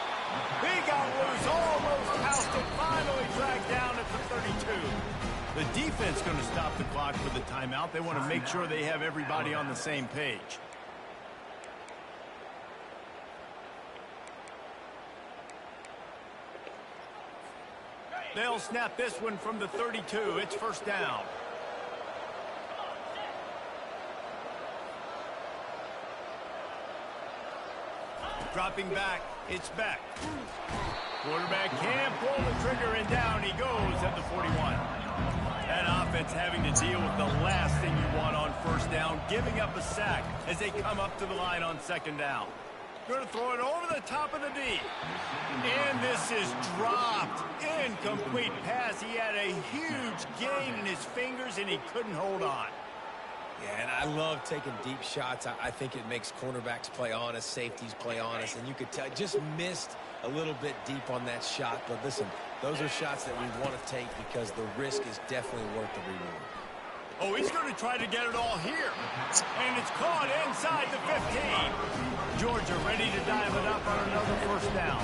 He got loose, almost housed it, finally dragged down at the 32. The defense going to stop the clock for the timeout. They want to make sure they have everybody on the same page. They'll snap this one from the 32. It's first down. Dropping back, it's Beck. Quarterback can't pull the trigger, and down he goes at the 41. That offense having to deal with the last thing you want on first down, giving up a sack as they come up to the line on second down. Going to throw it over the top of the D. And this is dropped. Incomplete pass. He had a huge gain in his fingers, and he couldn't hold on. Yeah, and I love taking deep shots. I think it makes cornerbacks play honest, safeties play honest, and you could tell just missed a little bit deep on that shot. But listen, those are shots that we want to take because the risk is definitely worth the reward. Oh, he's going to try to get it all here. And it's caught inside the 15. Georgia ready to dive it up on another first down.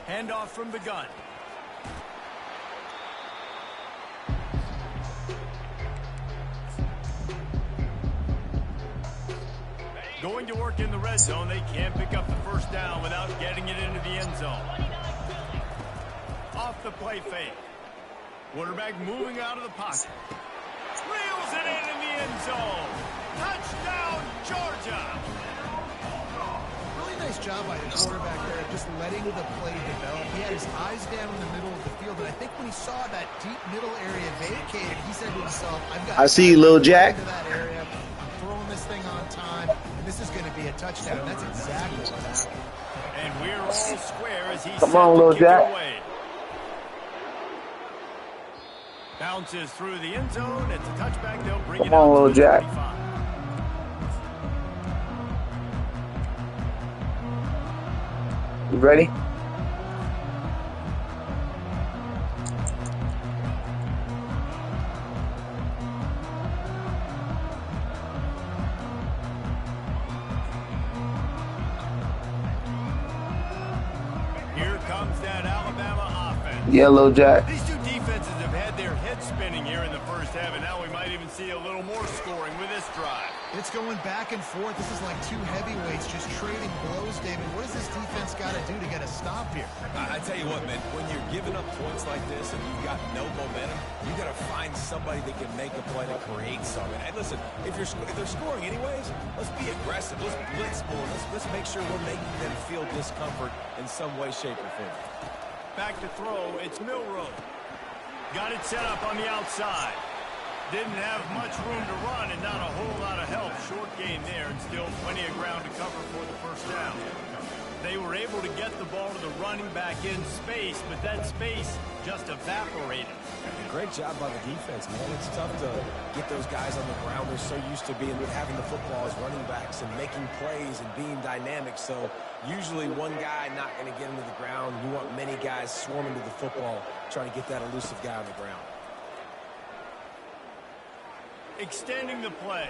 Handoff from the gun. Going to work in the red zone, they can't pick up the first down without getting it into the end zone. Off the play fake. Quarterback moving out of the pocket. Reels it in the end zone. Touchdown, Georgia. Really nice job by the quarterback there, just letting the play develop. He had his eyes down in the middle of the field, and I think when he saw that deep middle area vacated, he said to himself, I've got I see you, Lil Jack. that area. I'm throwing this thing on time, and this is going to be a touchdown. That's exactly what happened. And we're all square as he Come on, Lil Jack. away. Bounces through the end zone. It's a touchback. They'll bring it Come on, out Lil to Jack. 35. You ready? Here comes that Alabama offense. Yeah, Lil Jack. These two defenses have had their heads spinning here in the first half, and now we might even see a little more scoring with this drive. It's going back and forth. This is like two heavyweights just trading blows, David. What does this defense got to do to get a stop here? I tell you what, man, when you're giving up points like this and you've got no momentum, you got to find somebody that can make a play to create something. And listen, if they're scoring anyways, let's be aggressive. Let's blitz more. Let's make sure we're making them feel discomfort in some way, shape, or form. Back to throw. It's Milroe. Got it set up on the outside. Didn't have much room to run and not a whole lot of help. Short gain there and still plenty of ground to cover for the first down. They were able to get the ball to the running back in space, but that space just evaporated. Great job by the defense, man. It's tough to get those guys on the ground. They're so used to having the football as running backs and making plays and being dynamic. So usually one guy not going to get into the ground. You want many guys swarming to the football, trying to get that elusive guy on the ground. Extending the play.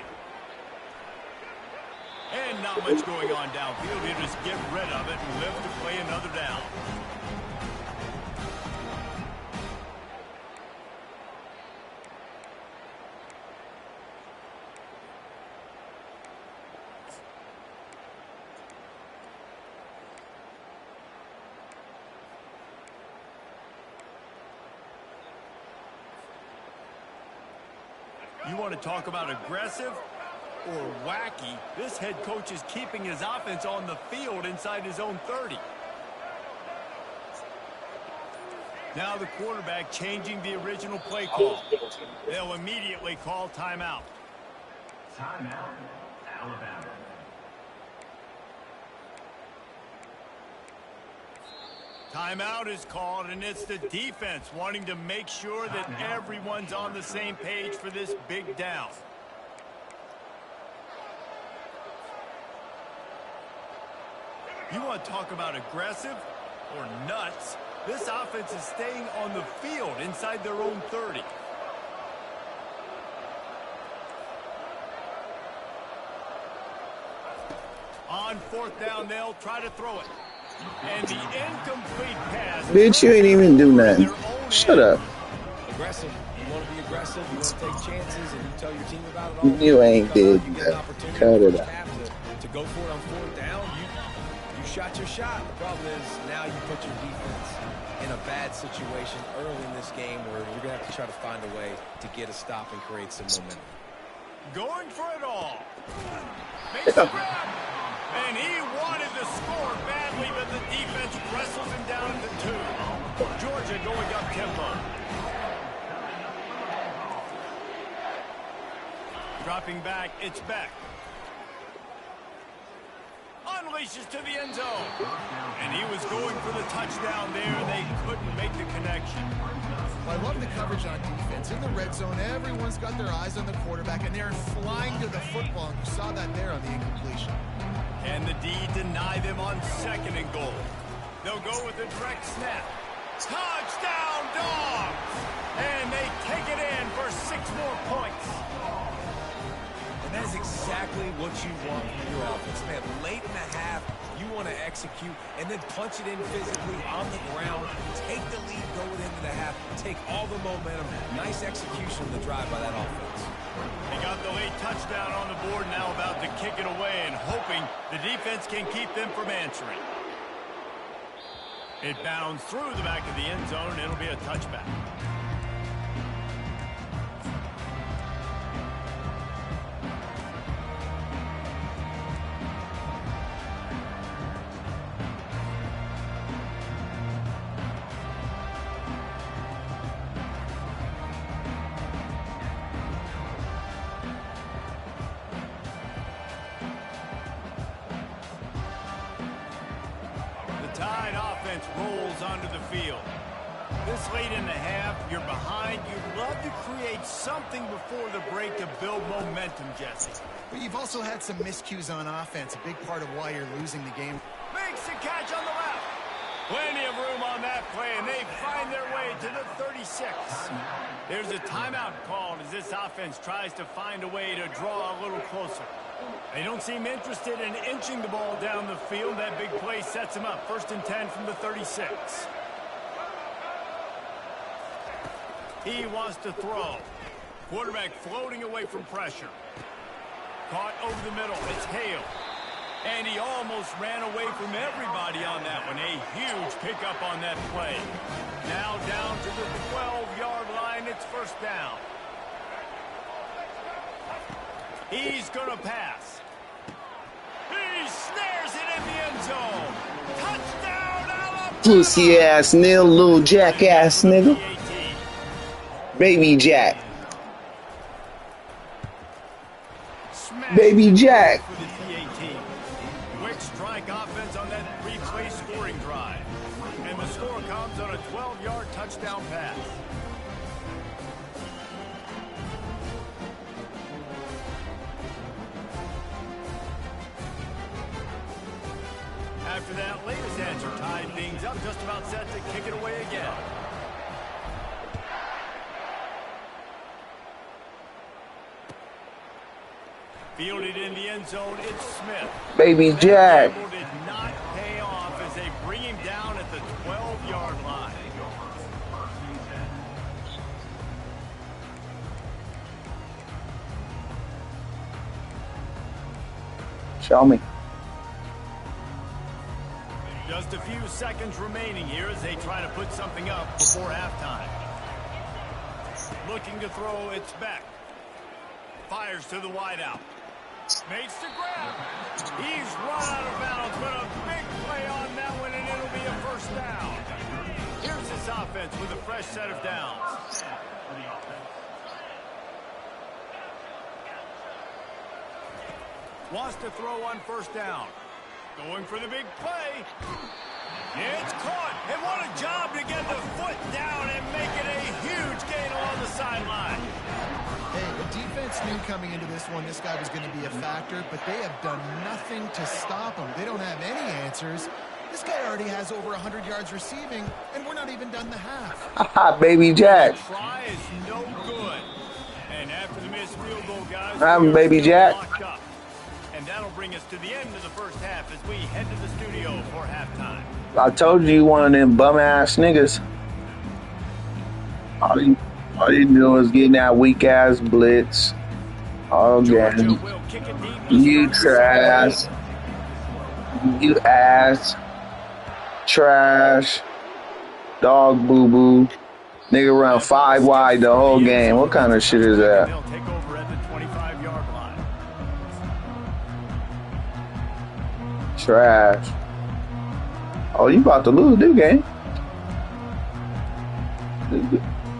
And not much going on downfield. You just get rid of it and live to play another down. You want to talk about aggressive or wacky? This head coach is keeping his offense on the field inside his own 30. Now the quarterback changing the original play call. They'll immediately call timeout. Timeout, Alabama. Timeout is called, and it's the defense wanting to make sure that everyone's on the same page for this big down. You want to talk about aggressive or nuts? This offense is staying on the field inside their own 30. On fourth down, they'll try to throw it. And the incomplete pass. Bitch, you ain't even do nothing. Shut up. Aggressive. You want to be aggressive. You want to take chances, and you tell your team about it all. You ain't did that. Cut it out. To go for it on fourth down, you shot your shot. The problem is now you put your defense in a bad situation early in this game where you're going to have to try to find a way to get a stop and create some momentum. Going for it all. Makes a grab. And he wanted to score badly, but the defense wrestles him down at the 2. Georgia going up tempo. Dropping back, it's Beck. Unleashes to the end zone. And he was going for the touchdown there. They couldn't make the connection. Well, I love the coverage on defense. In the red zone, everyone's got their eyes on the quarterback, and they're flying to the football. And you saw that there on the incompletion. Can the D deny them on 2nd and goal? They'll go with a direct snap. Touchdown, Dogs! And they take it in for 6 more points. And that is exactly what you want from your offense. Man, late in the half, you want to execute and then punch it in physically on the ground, take the lead going into the half, take all the momentum. Nice execution of the drive by that offense. He got the late touchdown on the board, now about to kick it away and hope hoping the defense can keep them from answering. It bounds through the back of the end zone, and it'll be a touchback. Tide offense rolls onto the field. This late in the half, you're behind. You'd love to create something before the break to build momentum, Jesse. But you've also had some miscues on offense, a big part of why you're losing the game. Makes the catch on the left. Plenty of room on that play, and they find their way to the 36. There's a timeout called as this offense tries to find a way to draw a little closer. They don't seem interested in inching the ball down the field. That big play sets them up. 1st and 10 from the 36. He wants to throw. Quarterback floating away from pressure. Caught over the middle. It's Hale. And he almost ran away from everybody on that one. A huge pickup on that play. Now down to the 12-yard line. It's 1st down. He's going to pass. He snares it in the end zone. Touchdown, Alabama! Pussy ass nigga, little jackass nigga. Baby Jack. Baby Jack. Quick strike offense on that replay scoring drive. And the score comes on a 12-yard touchdown pass. After that latest answer tied things up, just about set to kick it away again. Fielded in the end zone, it's Smith. Baby Jack. That did not pay off as they bring him down at the 12-yard line. Show me. Just a few seconds remaining here as they try to put something up before halftime. Looking to throw, it's back. Fires to the wideout. Makes the grab. He's run out of bounds, but a big play on that one, and it'll be a 1st down. Here's this offense with a fresh set of downs. Wants to throw on 1st down. Going for the big play. It's caught. And what a job to get the foot down and make it a huge gain along the sideline. Hey, the defense knew coming into this one this guy was going to be a factor, but they have done nothing to stop him. They don't have any answers. This guy already has over 100 yards receiving, and we're not even done the half. Baby Jack. The try is no good. And after the missed field goal, guys, I'm Baby Jack. And that'll bring us to the end of the 1st half as we head to the studio for halftime. I told you one of them bum ass niggas. All you do is getting that weak ass blitz. Oh game. You trash. You ass. Trash. Dog boo boo. Nigga run 5 wide the whole game. What kind of shit is that? They'll take over at the 25-yard line. Trash. Oh, you about to lose this game.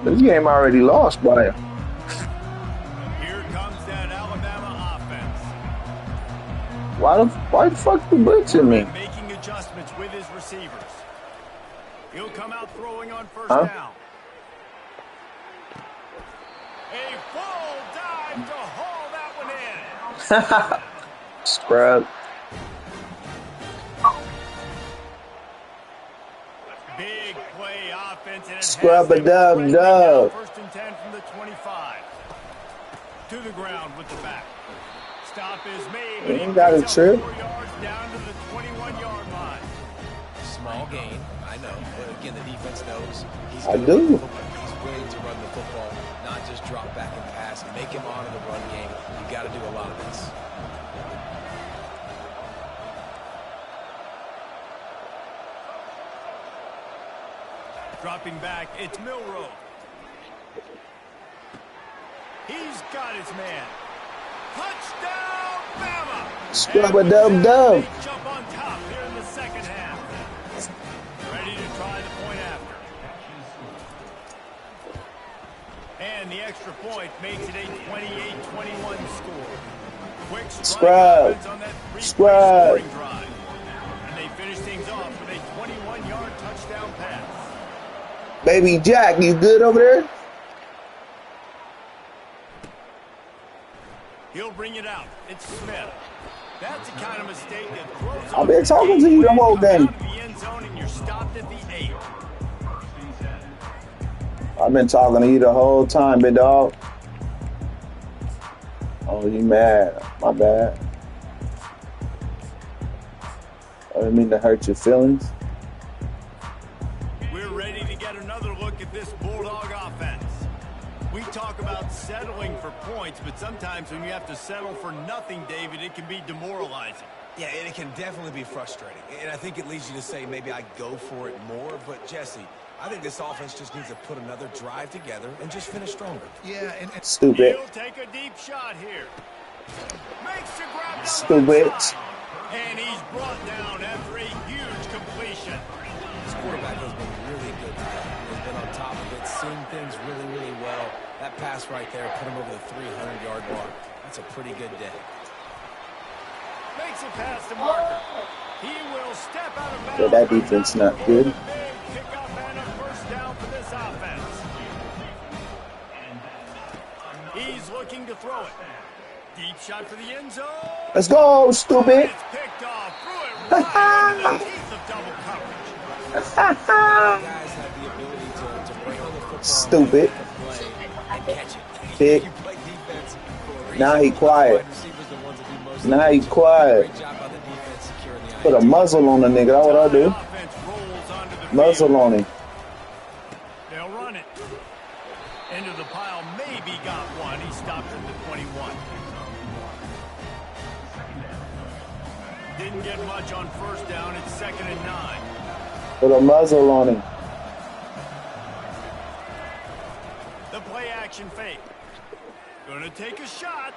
This game already lost by you. Here comes that Alabama offense. Why the fuck you blitzing me? Making adjustments with his receivers. He'll come out throwing on 1st down. A full dive to haul that one in. Scrub. Big play offense. And Scrub-a-dub-dub. 1st and 10 from the 25. To the ground with the back. Stop is made. You ain't got a trip. 4 yards down to the 21-yard line. Small gain, I know. But again, the defense knows he's I do. He's willing to run the football, not just drop back and pass and make him honor the run game. You got to do a lot of this. Dropping back, it's Milrow. He's got his man. Touchdown, Bama! Scrub-a-dub-dub. Jump on top here in the second half. Ready to try the point after. And the extra point makes it a 28-21 score. Quick Scrub. on that Scrub. scoring drive. And they finish things off with a 21-yard touchdown pass. Baby Jack, you good over there? He'll bring it out. It's Smith. That's the kind of mistake that throws I've been talking to you the whole game. the end zone and you're stopped at the 8. I've been talking to you the whole time, big dog. Oh, you mad? My bad. I didn't mean to hurt your feelings. We're ready to get another look at this Bulldog offense. We talk about settling for points, but sometimes when you have to settle for nothing, David, it can be demoralizing. Yeah, and it can definitely be frustrating. And I think it leads you to say maybe I go for it more. But, Jesse, I think this offense just needs to put another drive together and just finish stronger. Yeah, and stupid. He'll take a deep shot here. Makes the grab down Stupid. and he's brought down after a huge completion. This quarterback has been really good today. He's been on top of it, seen things really, really well. That pass right there put him over the 300-yard mark. That's a pretty good day. Makes it past the marker. He will step out of bounds. Yeah, that defense not good. Big pickup and a first down for this offense. He's looking to throw it. Deep shot for the end zone. Let's go, stupid. It's picked off. Threw it right into the teeth of double coverage. Guys have the ability to break on the football Stupid. and catch it. Big. You play defense for a reason. Now he quiet. Wide receivers the ones that do most Now he quiet. Great job by the defense securing the Put a muzzle on the nigga. That's what I do. Offense rolls onto the Muzzle field. on him. They'll run it. Into the pile. Maybe got one. He stopped at the 21. Didn't get much on first down. It's 2nd and 9. Put a muzzle on him. The play action fake. Gonna take a shot.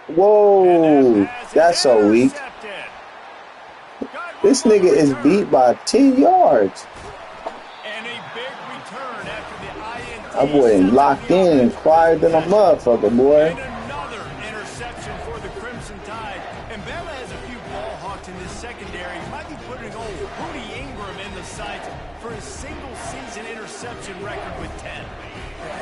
Whoa, that's so weak. This nigga is beat by 10 yards. And a big return after the INT. That boy locked in and quiet than a motherfucker, boy. And another interception for the Crimson Tide. And Bama has a few ball hawks in this secondary. Might be putting old Rudy Ingram in the sights for his single-season interception record with 10.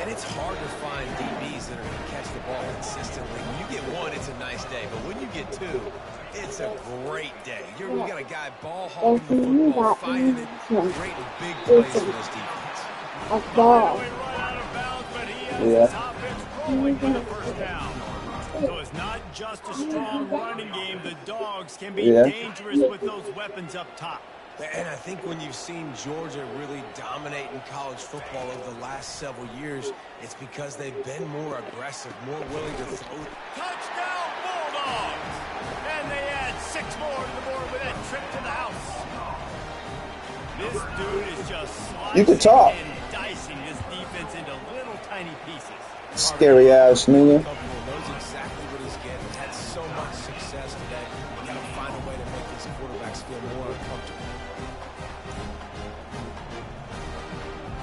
And it's hard to find DBs that are going to catch the ball consistently. When you get one, it's a nice day. But when you get two, it's a great day. You got a guy ball hawking the football, finding it. Great big plays for this defense. Yeah. Rolling for the first down. So it's not just a strong running game. The Dogs can be dangerous with those weapons up top. And I think when you've seen Georgia really dominate in college football over the last several years, it's because they've been more aggressive, more willing to throw. Touchdown Bulldogs! And they add 6 more to the board with that trip to the house. This dude is just You can slicing talk. and dicing this defense into little tiny pieces. Scary ass nigga. Knows exactly what he's getting. Had so much success today. You got to find a way to make these quarterbacks feel more uncomfortable.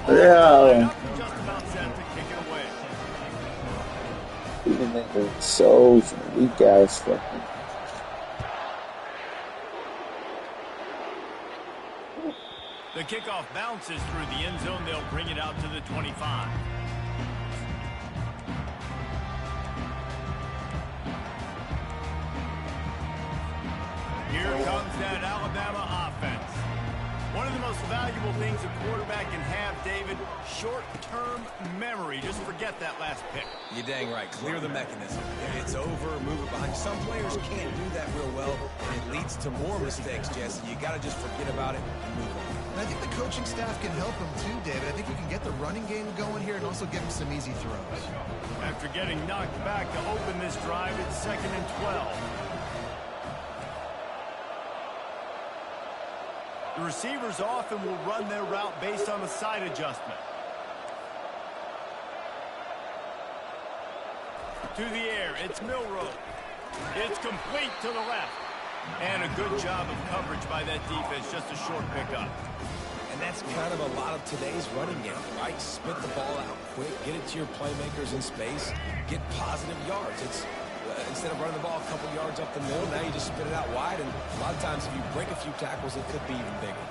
Yeah. Just about set to kick it away. These niggas so weak ass fucking. The kickoff bounces through the end zone. They'll bring it out to the 25. Here comes that Alabama offense. One of the most valuable things a quarterback can have, David, short-term memory. Just forget that last pick. You're dang right. Clear the mechanism. If it's over, move it behind. Some players can't do that real well, and it leads to more mistakes, Jesse. You got to just forget about it and move on. And I think the coaching staff can help him too, David. I think we can get the running game going here and also give him some easy throws. After getting knocked back to open this drive, it's 2nd and 12. The receivers often will run their route based on a side adjustment. To the air, it's Milrow. It's complete to the left. And a good job of coverage by that defense, just a short pickup. And that's kind of a lot of today's running game, right? Spit the ball out quick, get it to your playmakers in space, get positive yards. It's instead of running the ball a couple yards up the middle, now you just spit it out wide, and a lot of times if you break a few tackles, it could be even bigger.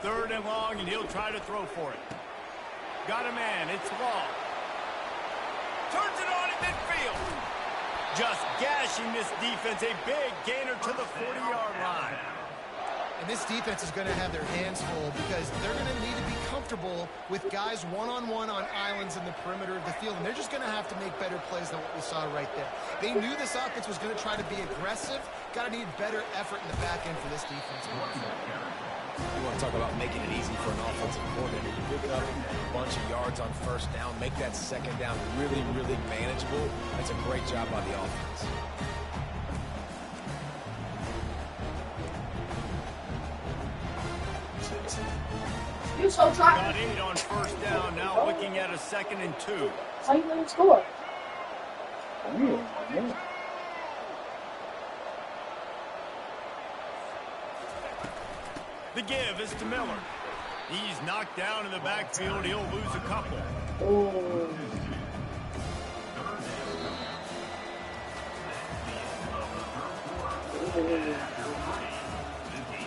Third and long, and he'll try to throw for it. Got a man, it's Long. Turns it on in midfield. Just gashing this defense, a big gainer to the 40-yard line. And this defense is going to have their hands full because they're going to need to be comfortable with guys one-on-one on islands in the perimeter of the field. And they're just going to have to make better plays than what we saw right there. They knew this offense was going to try to be aggressive. Got to need better effort in the back end for this defense. You want to talk about making it easy for an offensive coordinator. You pick up a bunch of yards on first down, make that second down really, really manageable. That's a great job by the offense. You're so tired. Got 8 on first down, now looking at a 2nd and 2. How you going to score? The give is to Miller. He's knocked down in the backfield. He'll lose a couple.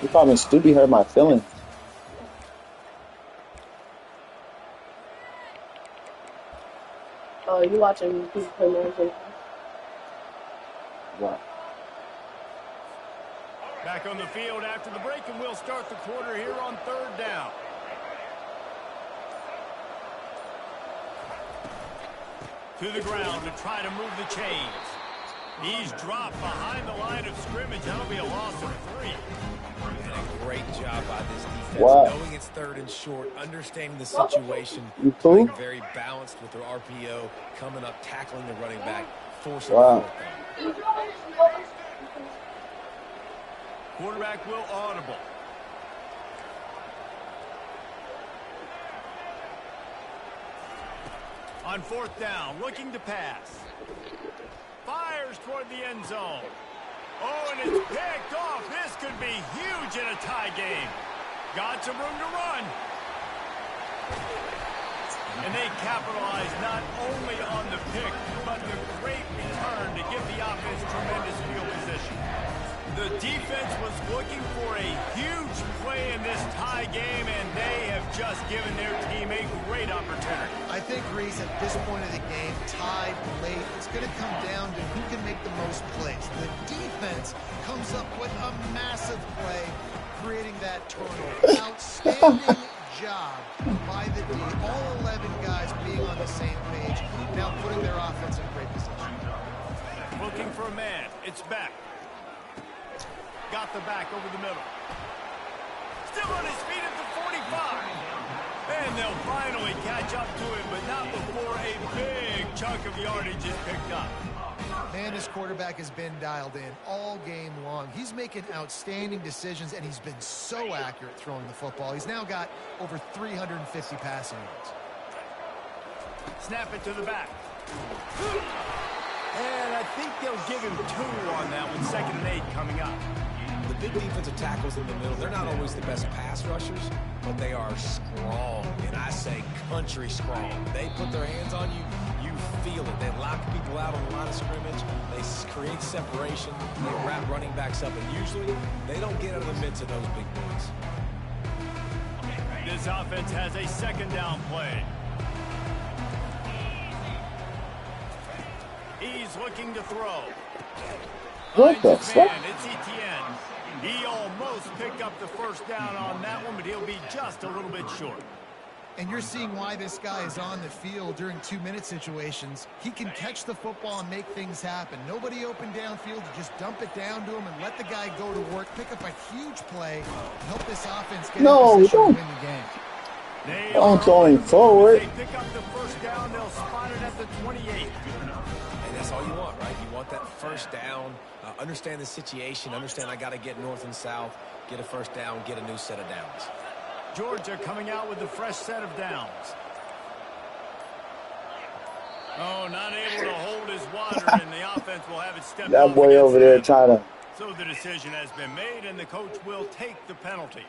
You probably Stubby hurt my feelings. Oh, you watching people play American? What? Back on the field after the break, and we'll start the quarter here on 3rd down. To the ground to try to move the chains. He's dropped behind the line of scrimmage. That'll be a loss of 3. And a great job by this defense. Wow. Knowing it's 3rd and short, understanding the situation, You playing cool? very balanced with their RPO, coming up, tackling the running back, forcing Wow. the fourth down. Quarterback will audible. On 4th down, looking to pass. Fires toward the end zone. Oh, and it's picked off. This could be huge in a tie game. Got some room to run. And they capitalize not only on the pick, but the great return to give the offense tremendous field position. The defense was looking for a huge play in this tie game, and they have just given their team a great opportunity. I think, Reese, at this point of the game, tied late, it's going to come down to who can make the most plays. The defense comes up with a massive play, creating that turnover. Outstanding job by the D. All 11 guys being on the same page, now putting their offense in great position. Looking for a man. It's back. Got the back over the middle. Still on his feet at the 45. And they'll finally catch up to him, but not before a big chunk of yardage is picked up. Man, this quarterback has been dialed in all game long. He's making outstanding decisions, and he's been so accurate throwing the football. He's now got over 350 passing yards. Snap it to the back. And I think they'll give him 2 on that one. 2nd and 8 coming up. The big defensive tackles in the middle, they're not always the best pass rushers, but they are strong, and I say country strong. They put their hands on you, you feel it. They lock people out on the line of scrimmage. They create separation. They wrap running backs up, and usually they don't get out of the midst of those big boys. This offense has a 2nd down play. He's looking to throw. What the fuck? It's Etienne. He almost picked up the first down on that one, but he'll be just a little bit short. And you're seeing why this guy is on the field during 2-minute situations. He can catch the football and make things happen. Nobody open downfield. You just dump it down to him and let the guy go to work, pick up a huge play, and help this offense get in position to win the game. I'm throwing forward. They pick up the first down. They'll spot it at the 28. And that's all you want, right? You want that first down. Understand the situation. Understand I got to get north and south. Get a first down. Get a new set of downs. Georgia coming out with a fresh set of downs. Oh, not able to hold his water, and the offense will have it stepped That off boy against over there them. trying to. So the decision has been made, and the coach will take the penalty.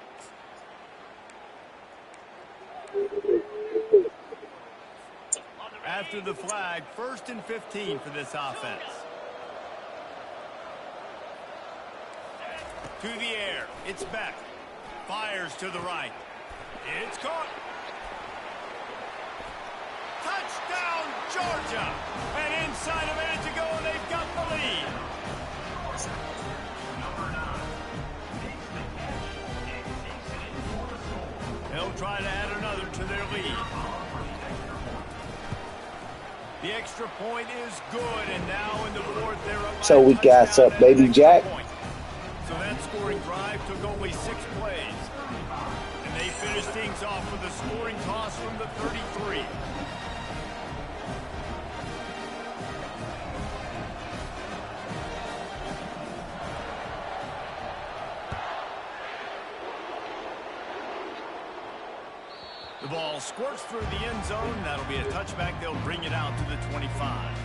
After the flag, 1st and 15 for this offense. To the air. It's Beck. Fires to the right. It's caught. Touchdown, Georgia. And inside a minute to go, and they've got the lead. They'll try to add another to their lead. The extra point is good, and now in the fourth, they're up. So we gas up, baby Jack. So that scoring drive took only 6 plays. And they finished things off with a scoring toss from the 33. The ball squirts through the end zone. That'll be a touchback. They'll bring it out to the 25.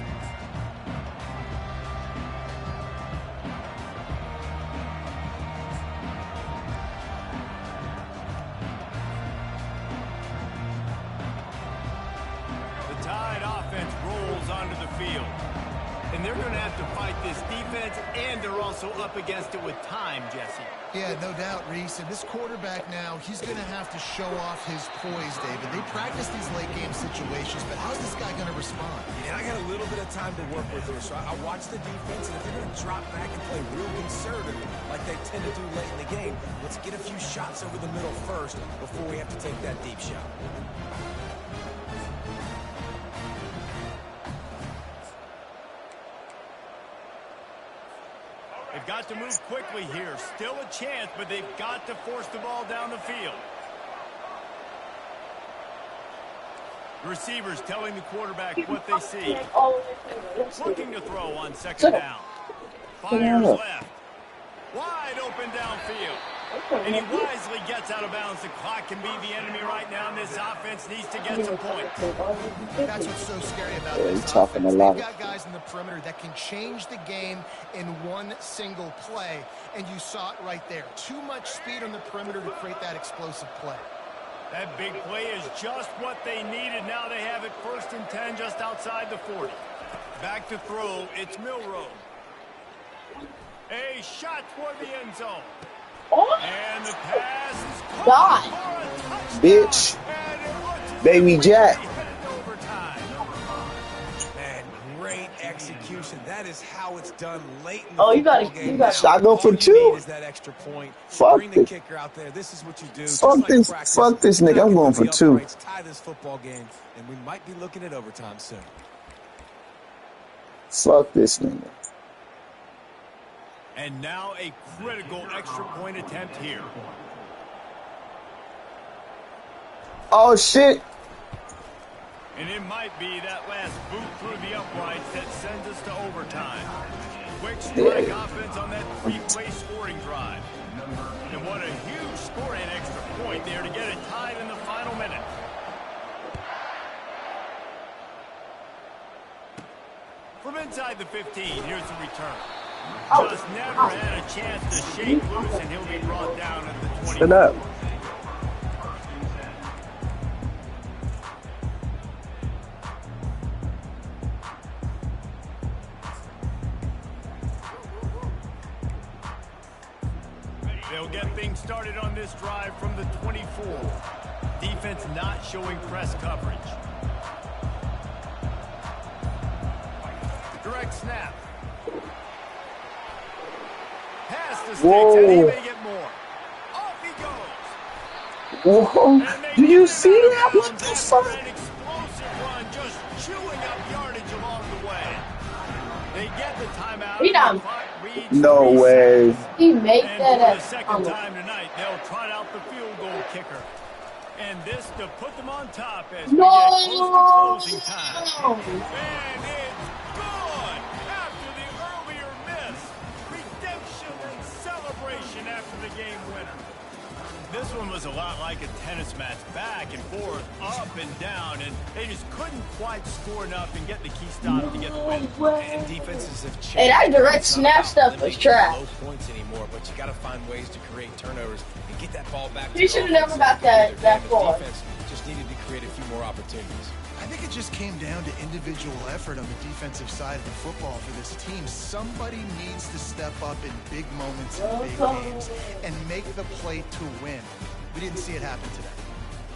The Tide offense rolls onto the field. And they're going to have to fight this defense, and they're also up against it with time, Jesse. Yeah, no doubt, Reese. And this quarterback now, he's going to have to show off his poise, David. They practice these late-game situations, but how's this guy going to respond? Yeah, I got a little bit of time to work with here, so I watch the defense, and if they're going to drop back and play real conservative like they tend to do late in the game, let's get a few shots over the middle first before we have to take that deep shot. They've got to move quickly here. Still a chance, but they've got to force the ball down the field. The receivers telling the quarterback what they see. Looking to throw on 2nd down. Fires left. Wide open downfield. And he wisely gets out of bounds. The clock can be the enemy right now, and this offense needs to get some points. That's what's so scary about this He's talking a offense. lot. They've got guys in the perimeter that can change the game in one single play, and you saw it right there. Too much speed on the perimeter to create that explosive play. That big play is just what they needed. Now they have it 1st and 10 just outside the 40. Back to throw. It's Milroe. A shot toward the end zone. And the pass is caught for a touchdown. Bitch. Baby Jack. Man, great execution. That is how it's done late in the you game. got I go for 2. Is that extra point. Fuck Bring the it. kicker out there. This is what you do. Fuck this. Fuck this nigga. I'm going for 2. Tie this football game, and we might be looking at overtime soon. Fuck this nigga. And now a critical extra point attempt here. Oh shit. And it might be that last boot through the uprights that sends us to overtime. Quick strike offense on that 3-play scoring drive. And what a huge score and extra point there to get it tied in the final minute. From inside the 15, here's the return. Just never had a chance to shake loose, and he'll be brought down at the 20. Shut up. They'll get things started on this drive from the 24. Defense not showing press coverage. Direct snap. Pass the sticks, and he may get more. Off he goes. Whoa. Do you see that? What the fuck? An explosive run, just chewing up yardage along the way. They get the timeout. No way. He made And that for up. the second time tonight, they'll trot out the field goal kicker. And this to put them on top as we No! get close to closing time. And it's gone after the earlier miss. Redemption and celebration after the game winner. This one was a lot like a tennis match, back and forth, up and down, and they just couldn't quite score enough and get the key stop to get the win. And defenses have changed. Hey, that direct snap stuff was trash. Low points anymore, but you got to find ways to create turnovers and get that ball back. He should have never got that far. Defense just needed to create a few more opportunities. I think it just came down to individual effort on the defensive side of the football for this team. Somebody needs to step up in big moments in big games and make the play to win. We didn't see it happen today.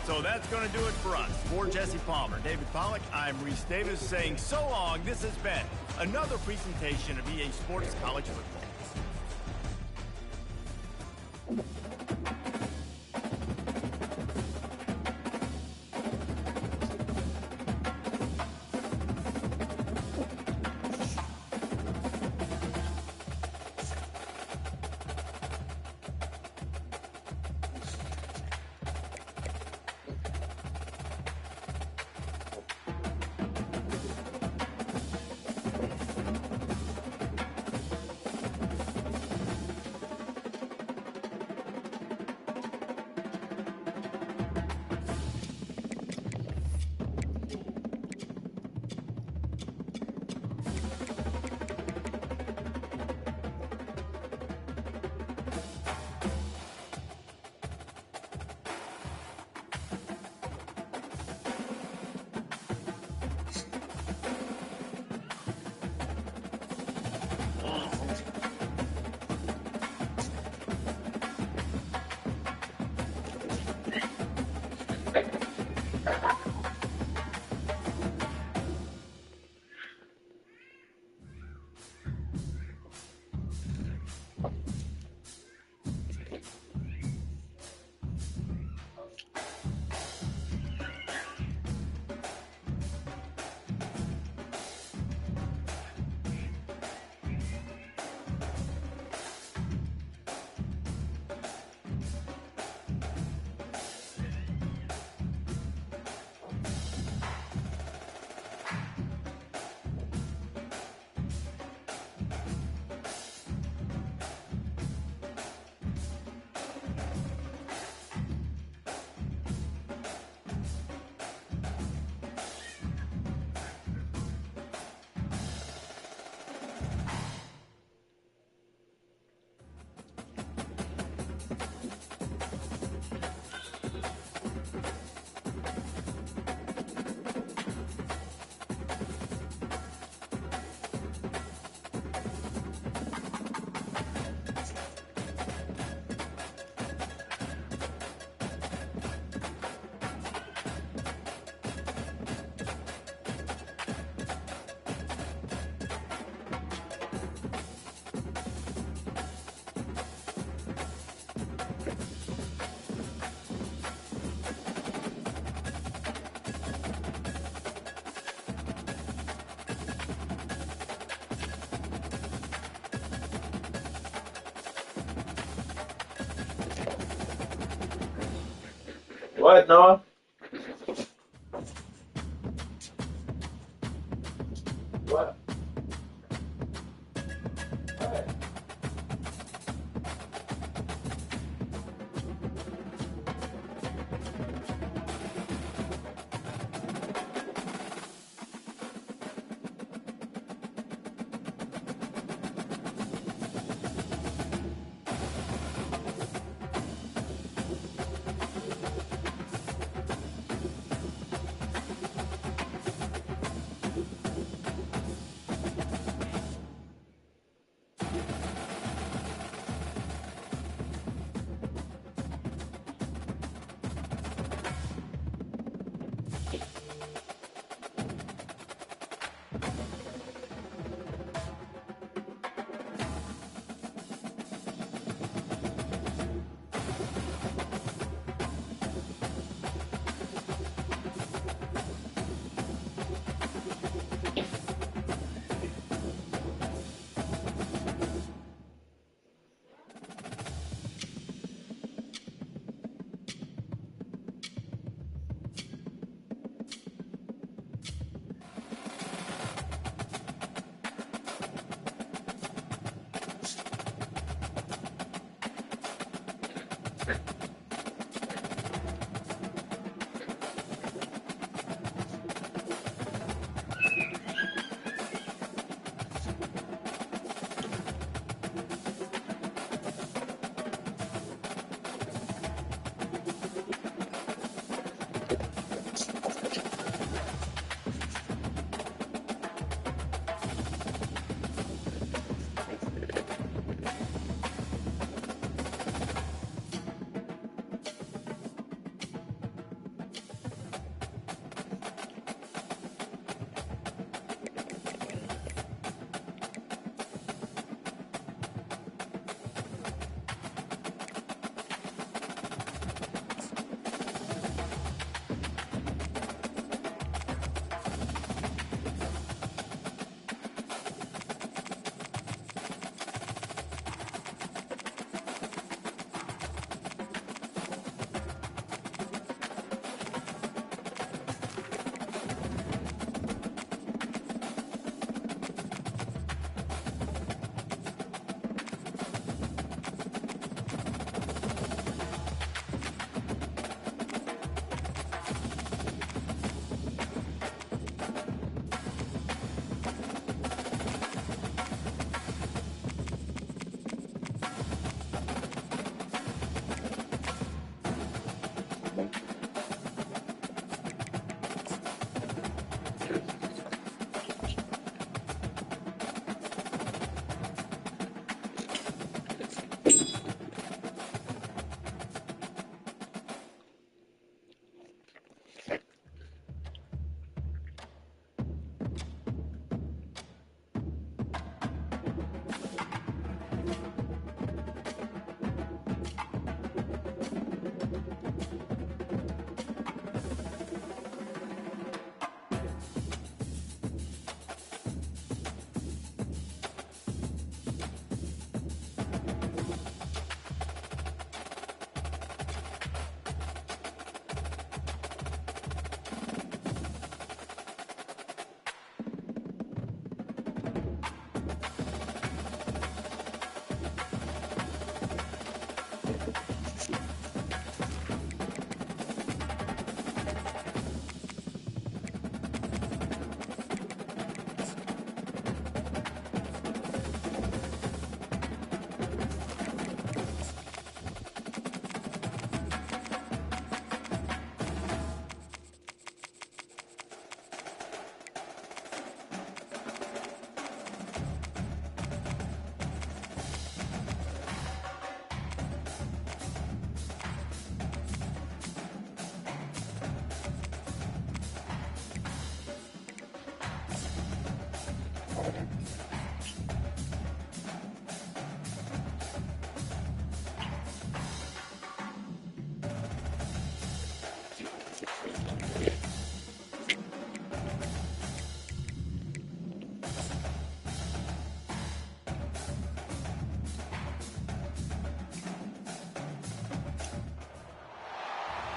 So that's going to do it for us. For Jesse Palmer, David Pollack, I'm Reese Davis saying so long. This has been another presentation of EA Sports College Football. What, Noah? What?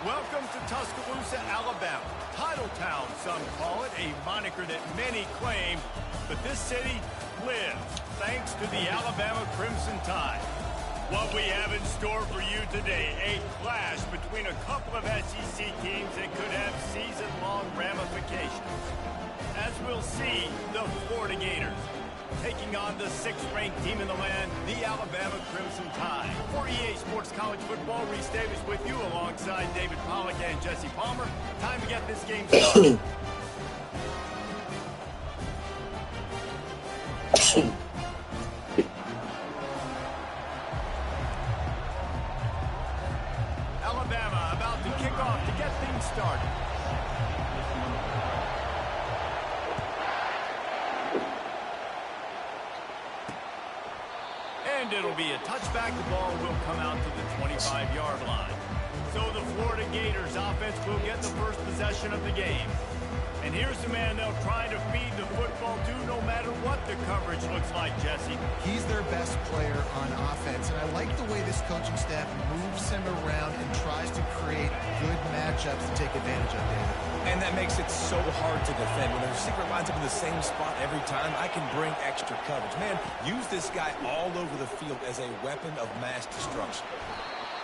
Welcome to Tuscaloosa, Alabama. Title Town, some call it, a moniker that many claim. But this city lives thanks to the Alabama Crimson Tide. What we have in store for you today, a clash between a couple of SEC teams that could have season-long ramifications. As we'll see, the Florida Gators taking on the 6th-ranked team in the land, the Alabama Crimson Tide. For EA Sports College Football, Reese Davis with you alongside David Pollack and Jesse Palmer. Time to get this game started. Alabama about to kick off to get things started. And it'll be a touchback. The ball will come out to the 25-yard line. So the Florida Gators offense will get the first possession of the game. And here's the man they'll try to feed the football to no matter what the coverage looks like, Jesse. He's their best player on offense, and I like the way this coaching staff moves him around and tries to create good matchups to take advantage of, David. And that makes it so hard to defend. When the receiver lines up in the same spot every time, I can bring extra coverage. Man, use this guy all over the field as a weapon of mass destruction.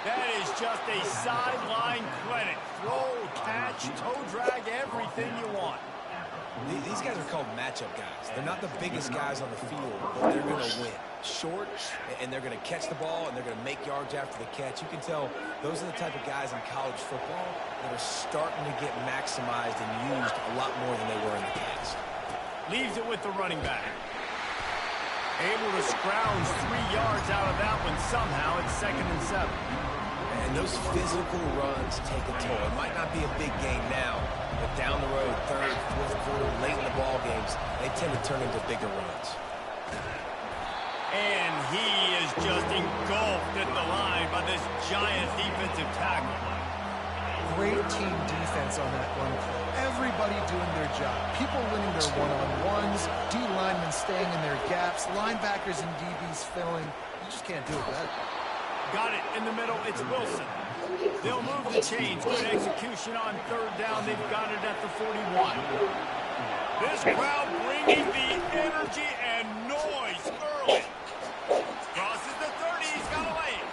That is just a sideline clinic. Throw, catch, toe drag, everything you want. These guys are called matchup guys. They're not the biggest guys on the field, but they're going to win. Short, and they're going to catch the ball, and they're going to make yards after the catch. You can tell those are the type of guys in college football that are starting to get maximized and used a lot more than they were in the past. Leaves it with the running back. Able to scrounge 3 yards out of that one somehow. It's 2nd and 7. And those physical runs take a toll. It might not be a big game now, but down the road, 3rd, 4th quarter, late in the ball games, they tend to turn into bigger runs. And he is just engulfed at the line by this giant defensive tackle. Great team defense on that one. Everybody doing their job. People winning their one-on-ones, D linemen staying in their gaps, linebackers and DBs filling. You just can't do it better. Got it in the middle. It's Wilson. They'll move the chains. Good execution on 3rd down. They've got it at the 41. This crowd bringing the energy and noise early. Crosses the 30. He's got a lane.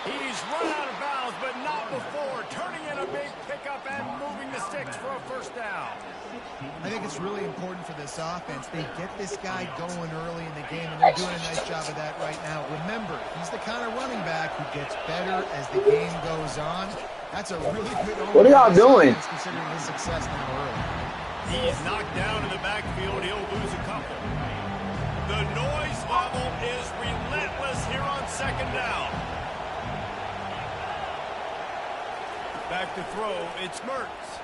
He's run out of bounds, but not before. Turning in a big pickup and moving the sticks for a 1st down. I think it's really important for this offense. They get this guy going early in the game, and they're doing a nice job of that right now. Remember, he's the kind of running back who gets better as the game goes on. That's a really good overall. What are y'all doing? Considering his success now early. He's knocked down in the backfield. He'll lose a couple. The noise level is relentless here on 2nd down. Back to throw. It's Mertz.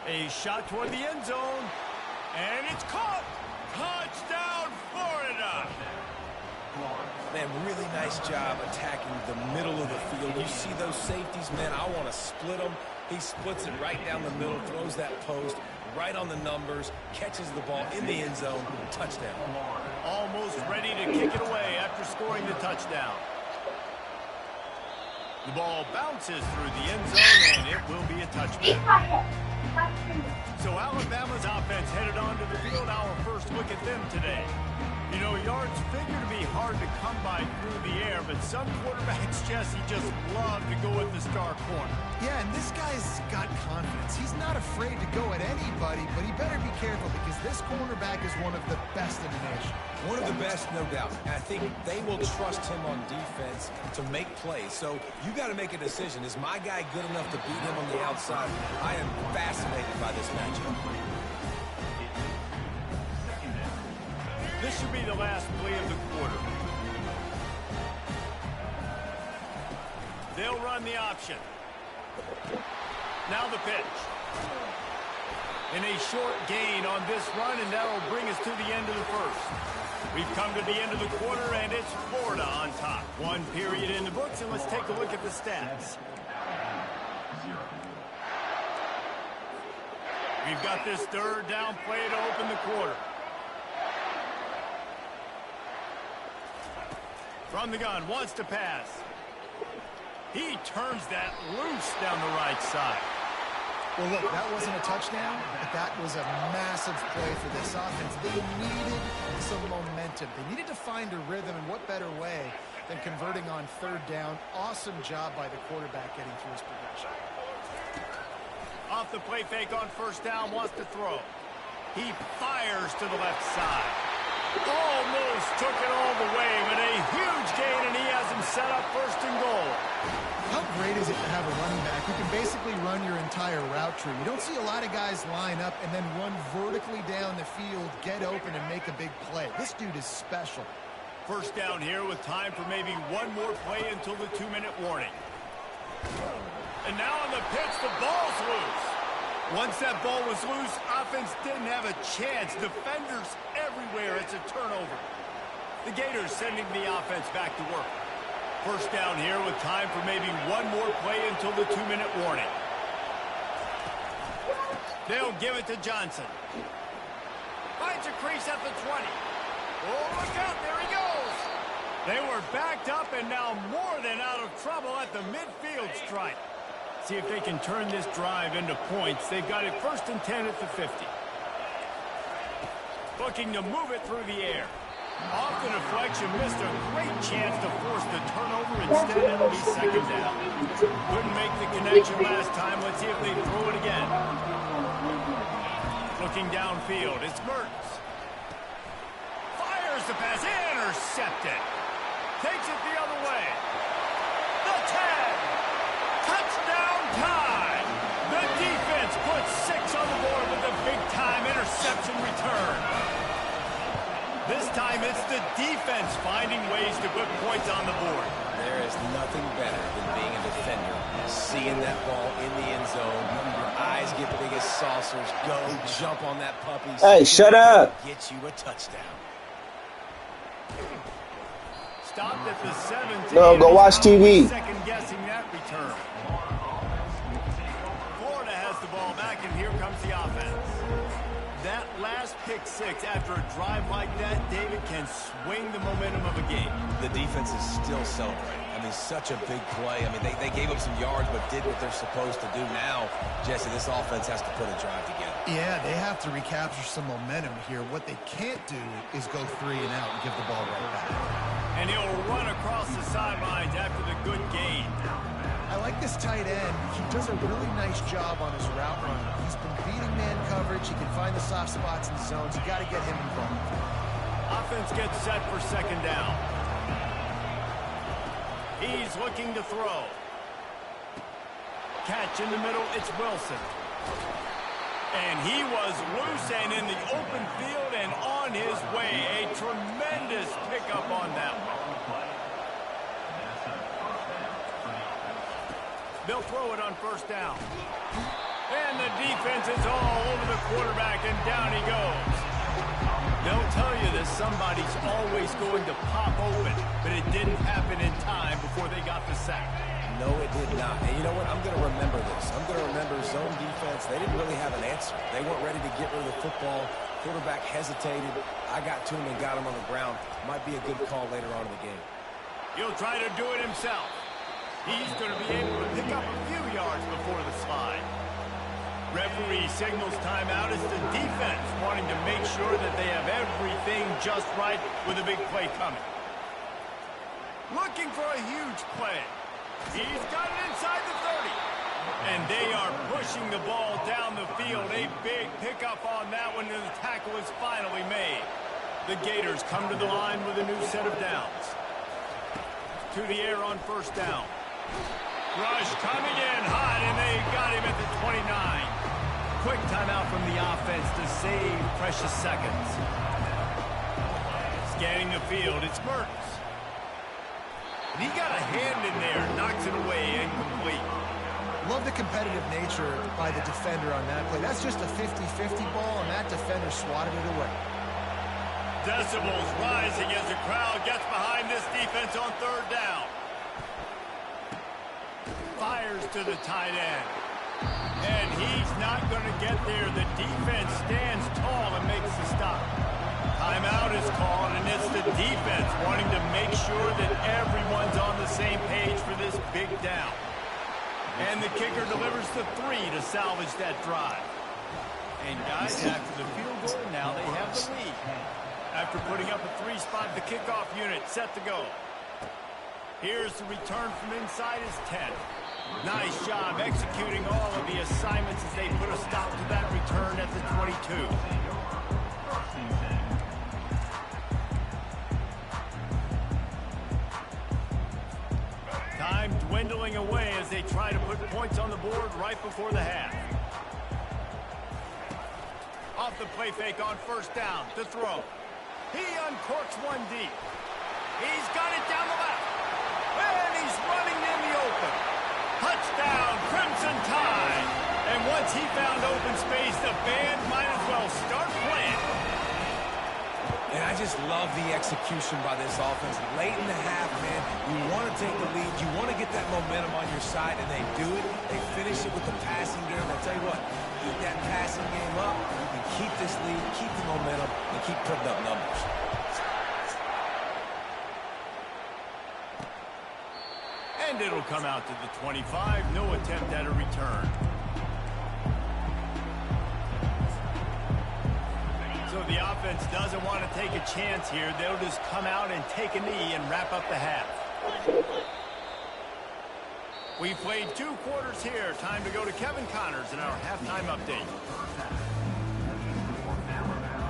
A shot toward the end zone. And it's caught. Touchdown, Florida. Man, really nice job attacking the middle of the field. You see those safeties, man, I want to split them. He splits it right down the middle, throws that post right on the numbers, catches the ball in the end zone, touchdown. Almost ready to kick it away after scoring the touchdown. The ball bounces through the end zone, and it will be a touchdown. So Alabama's offense headed onto the field. Our first look at them today. You know, yards figure to be hard to come by through the air, but some quarterbacks, Jesse, just love to go at the star corner. Yeah, and this guy's got confidence. He's not afraid to go at anybody, but he better be careful because this cornerback is one of the best in the nation. One of the best, no doubt. And I think they will trust him on defense to make plays. So you got to make a decision. Is my guy good enough to beat him on the outside? I am fascinated by this matchup. This should be the last play of the quarter. They'll run the option. Now the pitch. And a short gain on this run, and that'll bring us to the end of the 1st. We've come to the end of the quarter, and it's Florida on top. 1 period in the books, and let's take a look at the stats. We've got this 3rd down play to open the quarter. From the gun, wants to pass. He turns that loose down the right side. Well, look, that wasn't a touchdown, but that was a massive play for this offense. They needed some momentum. They needed to find a rhythm, and what better way than converting on third down. Awesome job by the quarterback getting through his progression. Off the play fake on first down, wants to throw. He fires to the left side. Almost took it all the way, but a huge gain, and he has him set up first and goal. How great is it to have a running back who can basically run your entire route tree? You don't see a lot of guys line up and then run vertically down the field, get open, and make a big play. This dude is special. First down here with time for maybe one more play until the 2-minute warning. And now on the pitch, the ball's loose. Once that ball was loose, offense didn't have a chance. Defenders everywhere. It's a turnover. The Gators sending the offense back to work. First down here with time for maybe one more play until the 2-minute warning. They'll give it to Johnson. Finds a crease at the 20. Oh, look out, there he goes. They were backed up and now more than out of trouble at the midfield stripe. See if they can turn this drive into points. They've got it 1st and 10 at the 50. Looking to move it through the air. Off the deflection, missed a great chance to force the turnover. Instead, it'll be second down. Couldn't make the connection last time. Let's see if they throw it again. Looking downfield, it's Mertens. Fires the pass, intercepted. Takes it the other way. The tag. Touchdown time. The defense puts 6 on the board with a big-time interception return. This time it's the defense finding ways to put points on the board. There is nothing better than being a defender. Seeing that ball in the end zone. Your eyes get big as saucers. Go jump on that puppy. Hey, shut up. Get you a touchdown. Stopped at the 17. No, go watch TV. Second guessing that return. Florida has the ball back, and here comes the offense. That last pick six after a drive like that, David, can swing the momentum of a game. The defense is still celebrating. I mean, such a big play. I mean, they gave up some yards but did what they're supposed to do. Now, Jesse, this offense has to put a drive together. Yeah, they have to recapture some momentum here. What they can't do is go 3 and out and give the ball right back. And he'll run across the sidelines after the good gain. I like this tight end. He does a really nice job on his route run. He's been beating man coverage. He can find the soft spots in the zones. You got to get him involved. Offense gets set for second down. He's looking to throw. Catch in the middle, it's Wilson. And he was loose and in the open field and on his way. A tremendous pickup on that one. They'll throw it on first down. And the defense is all over the quarterback, and down he goes. They'll tell you that somebody's always going to pop open, but it didn't happen in time before they got the sack. No, it did not. And you know what? I'm going to remember this. I'm going to remember zone defense. They didn't really have an answer. They weren't ready to get rid of the football. Quarterback hesitated. I got to him and got him on the ground. Might be a good call later on in the game. He'll try to do it himself. He's going to be able to pick up a few yards before the slide. Referee signals timeout as the defense wanting to make sure that they have everything just right with a big play coming. Looking for a huge play. He's got it inside the 30. And they are pushing the ball down the field. A big pickup on that one, and the tackle is finally made. The Gators come to the line with a new set of downs. To the air on first down. Rush coming in hot, and they got him at the 29. Quick timeout from the offense to save precious seconds. Scanning the field, it's Mertens. And he got a hand in there, knocks it away, incomplete. Love the competitive nature by the defender on that play. That's just a 50-50 ball, and that defender swatted it away. Decibels rising as the crowd gets behind this defense on third down. Fires to the tight end. And he's not going to get there. The defense stands tall and makes the stop. Timeout is called, and it's the defense wanting to make sure that everyone's on the same page for this big down. And the kicker delivers the 3 to salvage that drive. And guys, after the field goal, now they have the lead. After putting up a 3 spot, the kickoff unit set to go. Here's the return from inside his 10. Nice job executing all of the assignments as they put a stop to that return at the 22. Time dwindling away as they try to put points on the board right before the half. Off the play fake on first down to throw. He uncorks one deep. He's got it down the left. And he's running in the open. Touchdown, Crimson Tide. And once he found open space, the band might as well start playing. And I just love the execution by this offense. Late in the half, man, you want to take the lead. You want to get that momentum on your side, and they do it. They finish it with the passing game. I'll tell you what, keep that passing game up. You can keep this lead, keep the momentum, and keep putting up numbers. And it'll come out to the 25. No attempt at a return. So the offense doesn't want to take a chance here. They'll just come out and take a knee and wrap up the half. We played 2 quarters here. Time to go to Kevin Connors in our halftime update.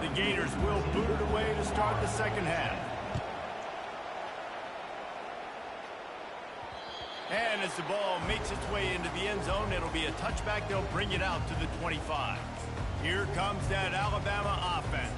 The Gators will boot it away to start the second half. And as the ball makes its way into the end zone, it'll be a touchback. They'll bring it out to the 25. Here comes that Alabama offense.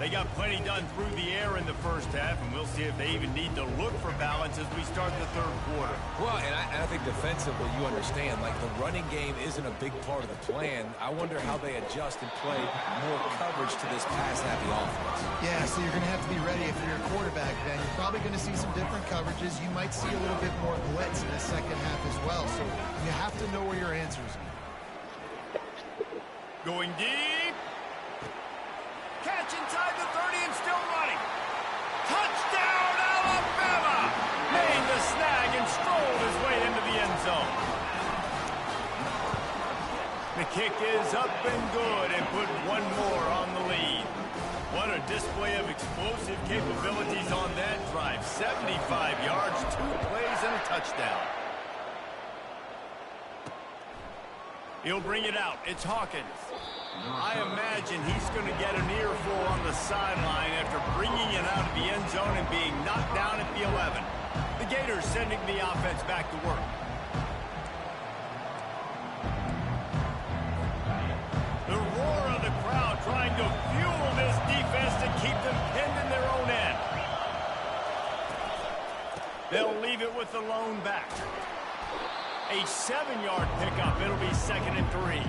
They got plenty done through the air in the first half, and we'll see if they even need to look for balance as we start the third quarter. Well, and I think defensively, you understand, like the running game isn't a big part of the plan. I wonder how they adjust and play more coverage to this pass-happy offense. Yeah, so you're going to have to be ready if you're a quarterback, Ben. You're probably going to see some different coverages. You might see a little bit more blitz in the second half as well, so you have to know where your answers are. Going deep. Catch inside the 30 and still running. Touchdown, Alabama! Made the snag and strolled his way into the end zone. The kick is up and good and put one more on the lead. What a display of explosive capabilities on that drive. 75 yards, 2 plays, and a touchdown. He'll bring it out. It's Hawkins. I imagine he's going to get an earful on the sideline after bringing it out of the end zone and being knocked down at the 11. The Gators sending the offense back to work. The roar of the crowd trying to fuel this defense to keep them pinned in their own end. They'll leave it with the lone back. A 7-yard pickup. It'll be 2nd and 3.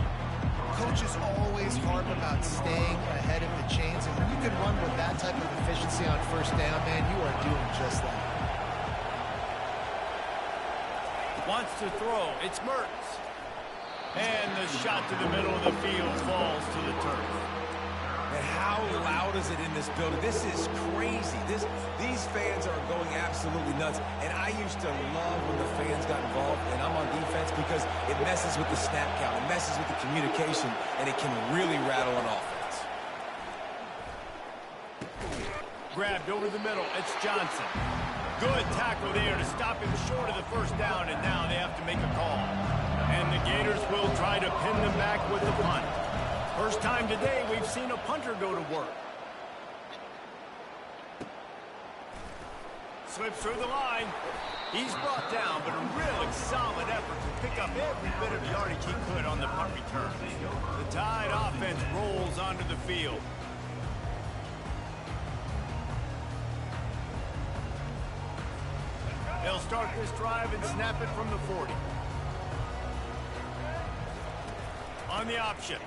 Coaches always harp about staying ahead of the chains, and when you can run with that type of efficiency on first down, man, you are doing just that. Wants to throw. It's Mertz. And the shot to the middle of the field falls to the turf. And how loud is it in this building? This is crazy. These fans are going absolutely nuts. And I used to love when the fans got involved, and I'm on defense, because it messes with the snap count. It messes with the communication, and it can really rattle an offense. Grabbed over the middle. It's Johnson. Good tackle there to stop him short of the first down, and now they have to make a call. And the Gators will try to pin them back with the punt. First time today we've seen a punter go to work. Slips through the line. He's brought down, but a really solid effort to pick up every bit of yardage he could on the punt return. The Tide offense rolls onto the field. They'll start this drive and snap it from the 40. On the option.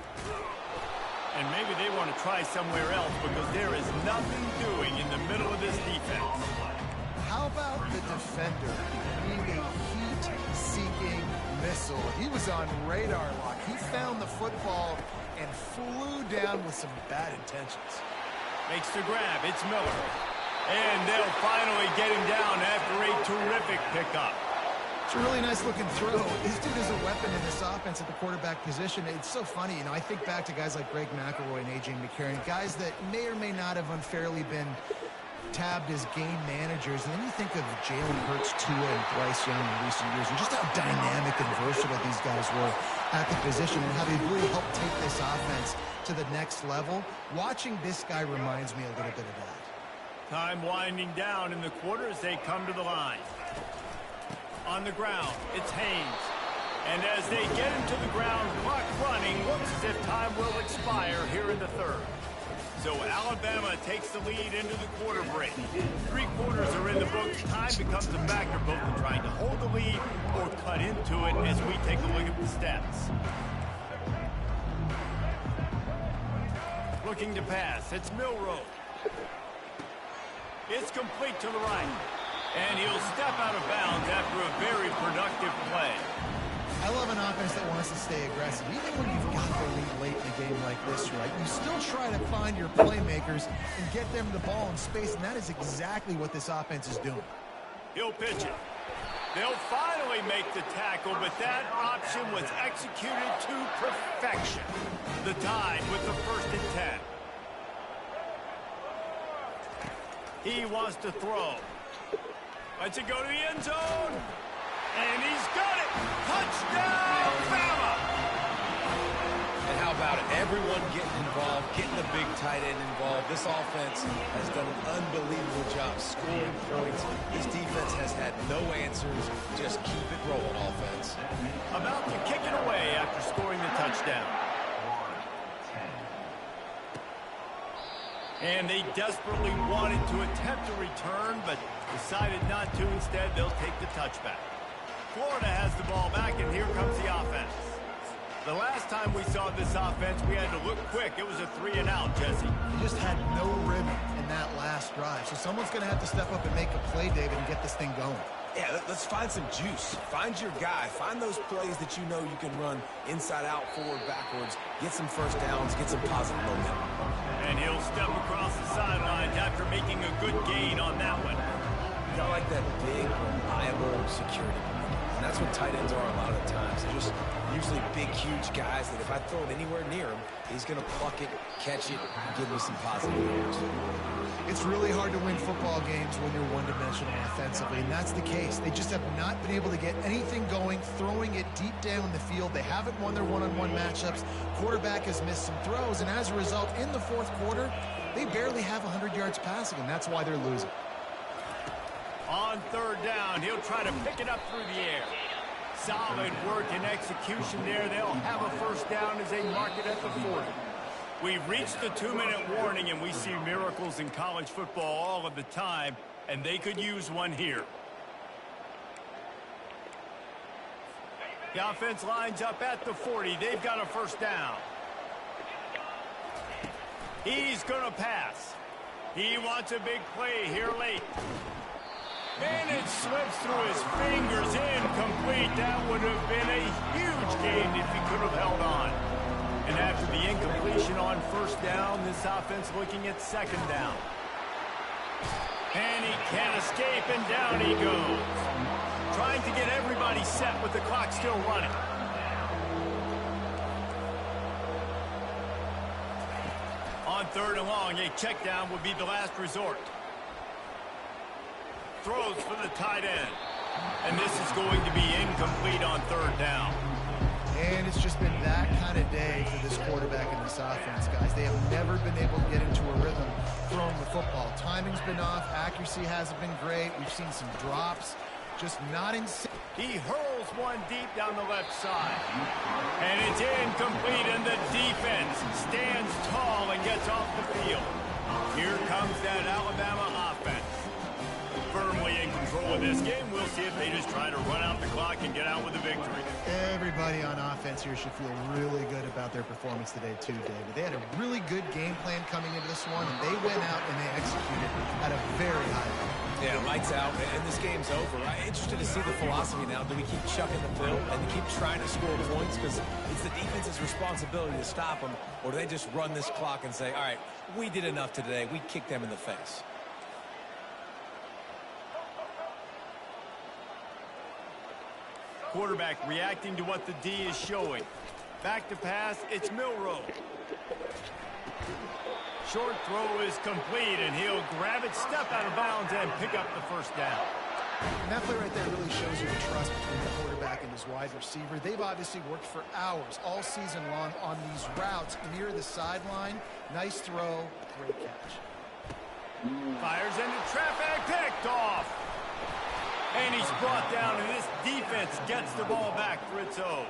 And maybe they want to try somewhere else because there is nothing doing in the middle of this defense. How about the defender being a heat-seeking missile? He was on radar lock. He found the football and flew down with some bad intentions. Makes the grab. It's Miller. And they'll finally get him down after a terrific pickup. It's a really nice looking throw. This dude is a weapon in this offense at the quarterback position. It's so funny, you know, I think back to guys like Greg McElroy and A.J. McCarron, guys that may or may not have unfairly been tabbed as game managers. And then you think of Jalen Hurts, Tua, and Bryce Young in recent years, and just how dynamic and versatile these guys were at the position and how they really helped take this offense to the next level. Watching this guy reminds me a little bit of that. Time winding down in the quarter as they come to the line. On the ground, it's Haynes. And as they get him to the ground, clock running, looks as if time will expire here in the third. So Alabama takes the lead into the quarter break. 3 quarters are in the books. Time becomes a factor both in trying to hold the lead or cut into it as we take a look at the stats. Looking to pass, it's Milroe. It's complete to the right. And he'll step out of bounds after a very productive play. I love an offense that wants to stay aggressive. Even when you've got the lead late in a game like this, right, you still try to find your playmakers and get them the ball in space, and that is exactly what this offense is doing. He'll pitch it. They'll finally make the tackle, but that option was executed to perfection. The Tide with the 1st and 10. He wants to throw. Lets it go to the end zone. And he's got it. Touchdown, Bama. And how about it? Everyone getting involved, getting the big tight end involved. This offense has done an unbelievable job scoring points. This defense has had no answers. Just keep it rolling, offense. About to kick it away after scoring the touchdown. And they desperately wanted to attempt a return, but decided not to. Instead, they'll take the touchback. Florida has the ball back, and here comes the offense. The last time we saw this offense, we had to look quick. It was a 3-and-out, Jesse. You just had no rhythm in that last drive. So someone's going to have to step up and make a play, David, and get this thing going. Yeah, let's find some juice. Find your guy. Find those plays that you know you can run inside out, forward, backwards. Get some first downs. Get some positive momentum. And he'll step across the sidelines after making a good gain on that one. I like that big, reliable security. And that's what tight ends are a lot of the times. They're just usually big, huge guys that if I throw it anywhere near him, he's going to pluck it, catch it, and give me some positive yards. It's really hard to win football games when you're one-dimensional offensively, and that's the case. They just have not been able to get anything going, throwing it deep down the field. They haven't won their one-on-one matchups. Quarterback has missed some throws, and as a result, in the 4th quarter, they barely have 100 yards passing, and that's why they're losing. On 3rd down, he'll try to pick it up through the air. Solid work and execution there. They'll have a first down as they mark it at the 40. We've reached the 2-minute warning, and we see miracles in college football all of the time, and they could use one here. The offense lines up at the 40. They've got a first down. He's going to pass. He wants a big play here late. And it slips through his fingers, incomplete. That would have been a huge gain if he could have held on. And after the incompletion on first down, this offense looking at 2nd down. And he can't escape, and down he goes. Trying to get everybody set with the clock still running. On 3rd and long, a check down would be the last resort. Throws for the tight end. And this is going to be incomplete on 3rd down. And it's just been that kind of day for this quarterback and this offense, guys. They have never been able to get into a rhythm throwing the football. Timing's been off. Accuracy hasn't been great. We've seen some drops. Just not in sync. He hurls one deep down the left side. And it's incomplete, and the defense stands tall and gets off the field. Here comes that Alabama offense. Firmly in control of this game. We'll see if they just try to run out the clock and get out with a victory. Everybody on offense here should feel really good about their performance today too, David. They had a really good game plan coming into this one, and they went out and they executed at a very high level. Yeah, lights out, and this game's over. I'm interested to see the philosophy now. Do we keep chucking the pill and keep trying to score points because it's the defense's responsibility to stop them, or do they just run this clock and say, all right, we did enough today. We kicked them in the face. Quarterback reacting to what the D is showing. Back to pass, it's Milrow. Short throw is complete, and he'll grab it, step out of bounds, and pick up the first down. And that play right there really shows you the trust between the quarterback and his wide receiver. They've obviously worked for hours all season long on these routes near the sideline. Nice throw, great catch. Fires into traffic, picked off. And he's brought down, and this defense gets the ball back for its own.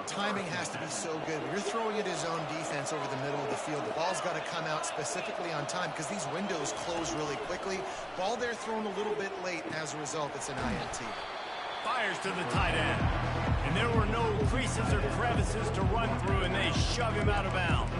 Timing has to be so good. When you're throwing at his own defense over the middle of the field, the ball's got to come out specifically on time because these windows close really quickly. Ball there thrown a little bit late, and as a result, it's an INT. Fires to the tight end. And there were no creases or crevices to run through, and they shove him out of bounds.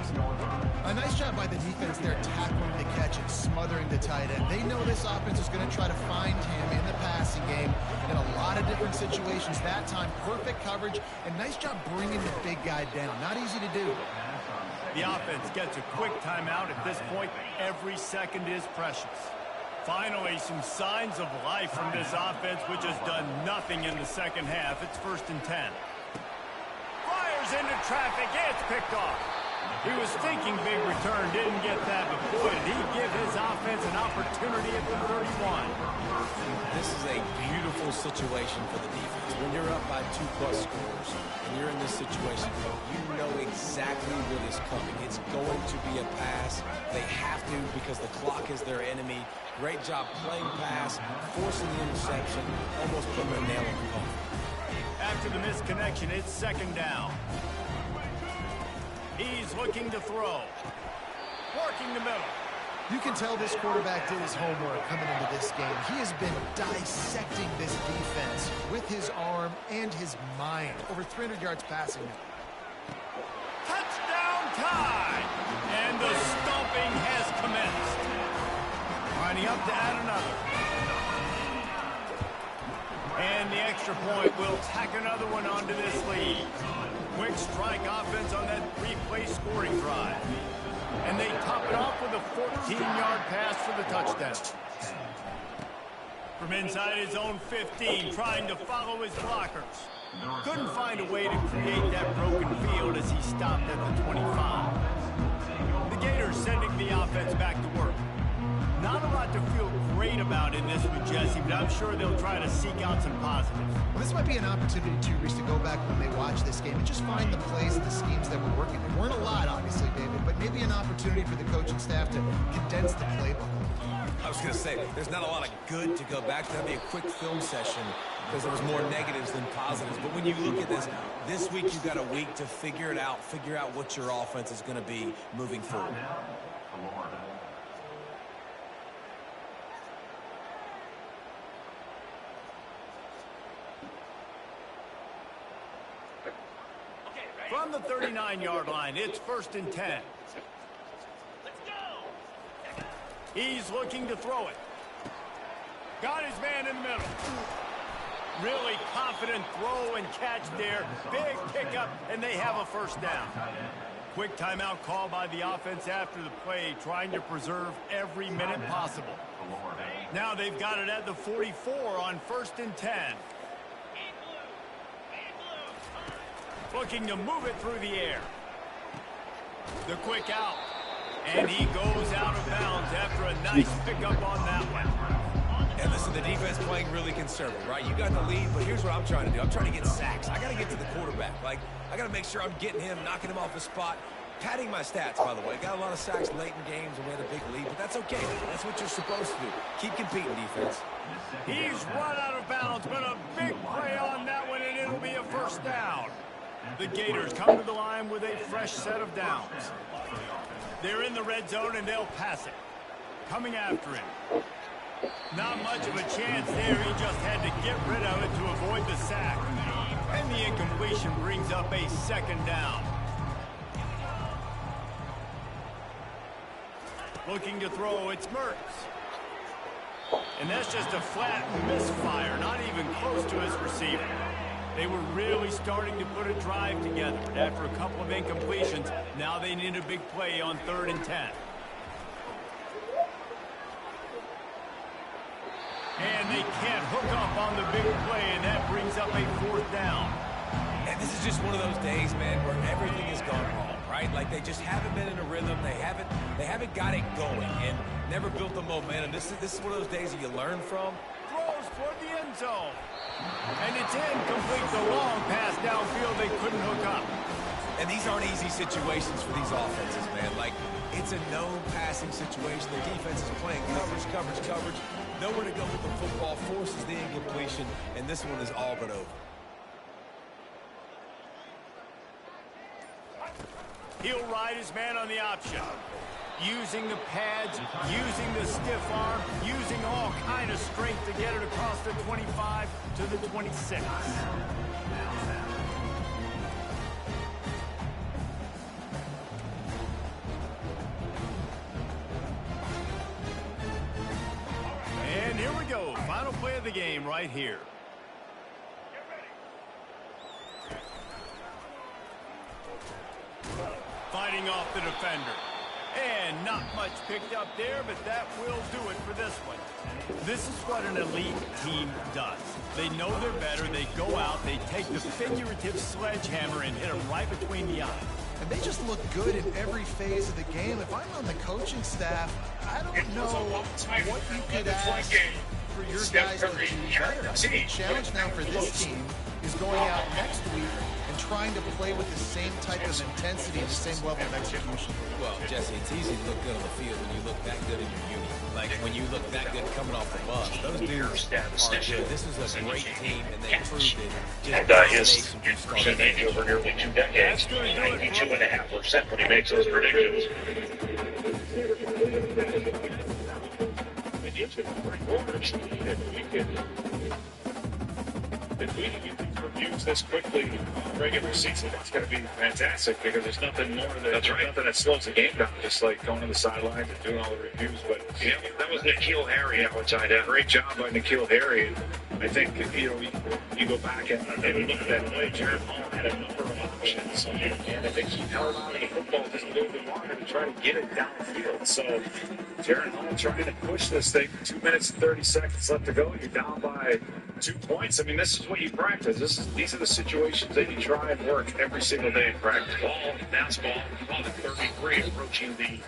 A nice job by the defense there, tackling the catch and smothering the tight end. They know this offense is going to try to find him in the passing game in a lot of different situations. That time, perfect coverage, and nice job bringing the big guy down. Not easy to do. The offense gets a quick timeout. At this point, every second is precious. Finally, some signs of life from this offense, which has done nothing in the second half. It's 1st and 10. Fires into traffic. It's picked off. He was thinking big return, didn't get that, but boy, did he give his offense an opportunity at the 31. This is a beautiful situation for the defense. When you're up by 2+ scores and you're in this situation, you know exactly what is coming. It's going to be a pass. They have to because the clock is their enemy. Great job playing pass, forcing the interception, almost putting a nail in the coffin. After the misconnection, it's 2nd down. He's looking to throw. Working the middle. You can tell this quarterback did his homework coming into this game. He has been dissecting this defense with his arm and his mind. Over 300 yards passing now. Touchdown time! And the stomping has commenced. Lining up to add another. And the extra point will tack another one onto this lead. Quick strike offense on that 3-play scoring drive. And they top it off with a 14-yard pass for the touchdown. From inside his own 15, trying to follow his blockers. Couldn't find a way to create that broken field as he stopped at the 25. The Gators sending the offense back to work. Not a lot to feel great about in this one, Jesse, but I'm sure they'll try to seek out some positives. Well, this might be an opportunity, too, Reese, to go back when they watch this game and just find the plays and the schemes that were working. There weren't a lot, obviously, David, but maybe an opportunity for the coaching staff to condense the playbook. I was going to say, there's not a lot of good to go back to. That'd be a quick film session because there was more negatives than positives. But when you look at this week you've got a week to figure it out, figure out what your offense is going to be moving forward. From the 39-yard line, it's 1st and 10. He's looking to throw it. Got his man in the middle. Really confident throw and catch there. Big pickup, and they have a 1st down. Quick timeout call by the offense after the play, trying to preserve every minute possible. Now they've got it at the 44 on 1st and 10. Looking to move it through the air. The quick out. And he goes out of bounds after a nice pickup on that one. And listen, the defense playing really conservative, right? You got the lead, but here's what I'm trying to do. I'm trying to get sacks. I got to get to the quarterback. Like, I got to make sure I'm getting him, knocking him off the spot. Padding my stats, by the way. Got a lot of sacks late in games and we had a big lead, but that's okay. That's what you're supposed to do. Keep competing, defense. He's run out of bounds, but a big play on that one, and it'll be a 1st down. The Gators come to the line with a fresh set of downs. They're in the red zone, and they'll pass it. Coming after him. Not much of a chance there. He just had to get rid of it to avoid the sack. And the incompletion brings up a 2nd down. Looking to throw, it's Mertz. And that's just a flat misfire, not even close to his receiver. They were really starting to put a drive together. After a couple of incompletions, now they need a big play on 3rd and 10. And they can't hook up on the big play, and that brings up a 4th down. And this is just one of those days, man, where everything has gone wrong, right? Like they just haven't been in a rhythm. They haven't got it going and never built the momentum. This is one of those days that you learn from. Throws toward the end zone. And it's incomplete. The long pass downfield, they couldn't hook up. And these aren't easy situations for these offenses, man. Like, it's a known passing situation. The defense is playing coverage. Nowhere to go with the football, forces the incompletion, and this one is all but over. He'll ride his man on the option. Using the pads, using the stiff arm, using all kind of strength to get it across the 25 to the 26. And here we go. Final play of the game right here. Fighting off the defender. And not much picked up there, but that will do it for this one. This is what an elite team does. They know they're better. They go out. They take the figurative sledgehammer and hit them right between the eyes. And they just look good in every phase of the game. If I'm on the coaching staff, I don't know what you could ask for your guys to do better. I think the challenge now for this team is going out next week and trying to play with the same type of intensity and the same level of execution. Well, Jesse, it's easy to look good on the field when you look that good in your unit. Like, when you look that good coming off the bus. Those dudes are good. This is a great team, and they proved it. And his percentage over nearly 2 decades, 92.5% when he makes those predictions. And each of the 3 quarters, if we can get these reviews this quickly in the regular season, it's going to be fantastic because there's nothing more nothing that slows the game down, just like going to the sidelines and doing all the reviews. But yeah, that was Ncaa Harry outside. Great job by Ncaa Harry. I think you go back and look at that play. Jared Hall had a number of options, and I think he held on to the football just a little bit longer to try to get it downfield. So Jared Hall trying to push this thing. 2 minutes and 30 seconds left to go. You're down by 2 points. I mean, this is what you practice. These are the situations that you try and work every single day in practice. Bounce ball, on the 33, approaching the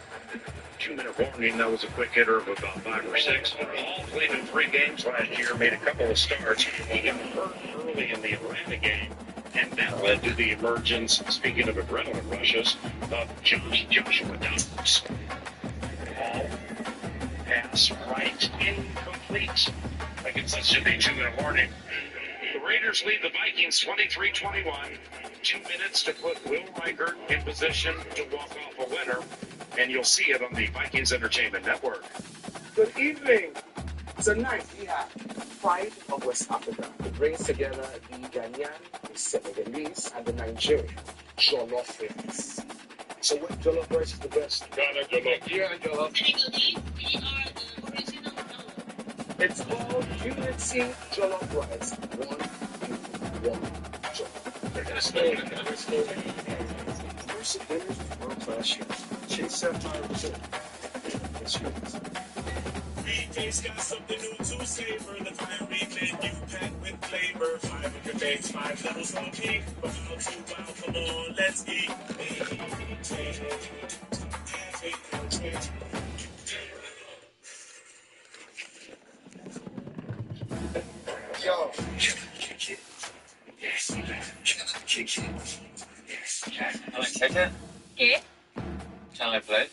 2-minute warning. That was a quick hitter of about 5 or 6. Hall played in 3 games last year, made a couple of starts. He got hurt early in the Atlanta game, and that led to the emergence, speaking of adrenaline rushes, of Joshua Dobbs. Hall, pass right, incomplete. I guess that should be 2-minute warning. The Raiders lead the Vikings 23-21. 2 minutes to put Will Reichert in position to walk off a winner. And you'll see it on the Vikings Entertainment Network. Good evening. Tonight we have Pride of West Africa. It brings together the Ghanaian, the Senegalese, and the Nigerian Jollof rice. So what Jollof rice is the best? Ghana Jollof. Yeah, Jollof. It's called Unity Jollof Rice. 1, 2, 1, Jollof. First dinners with world-class chefs. Chase that 5%. It's yours. BK's got something new to savor. The fiery menu packed with flavor. 500 bakes, 5 levels on cake. But how to wow, come on, let's eat. Yo. Alexa, ¿Qué? channel play.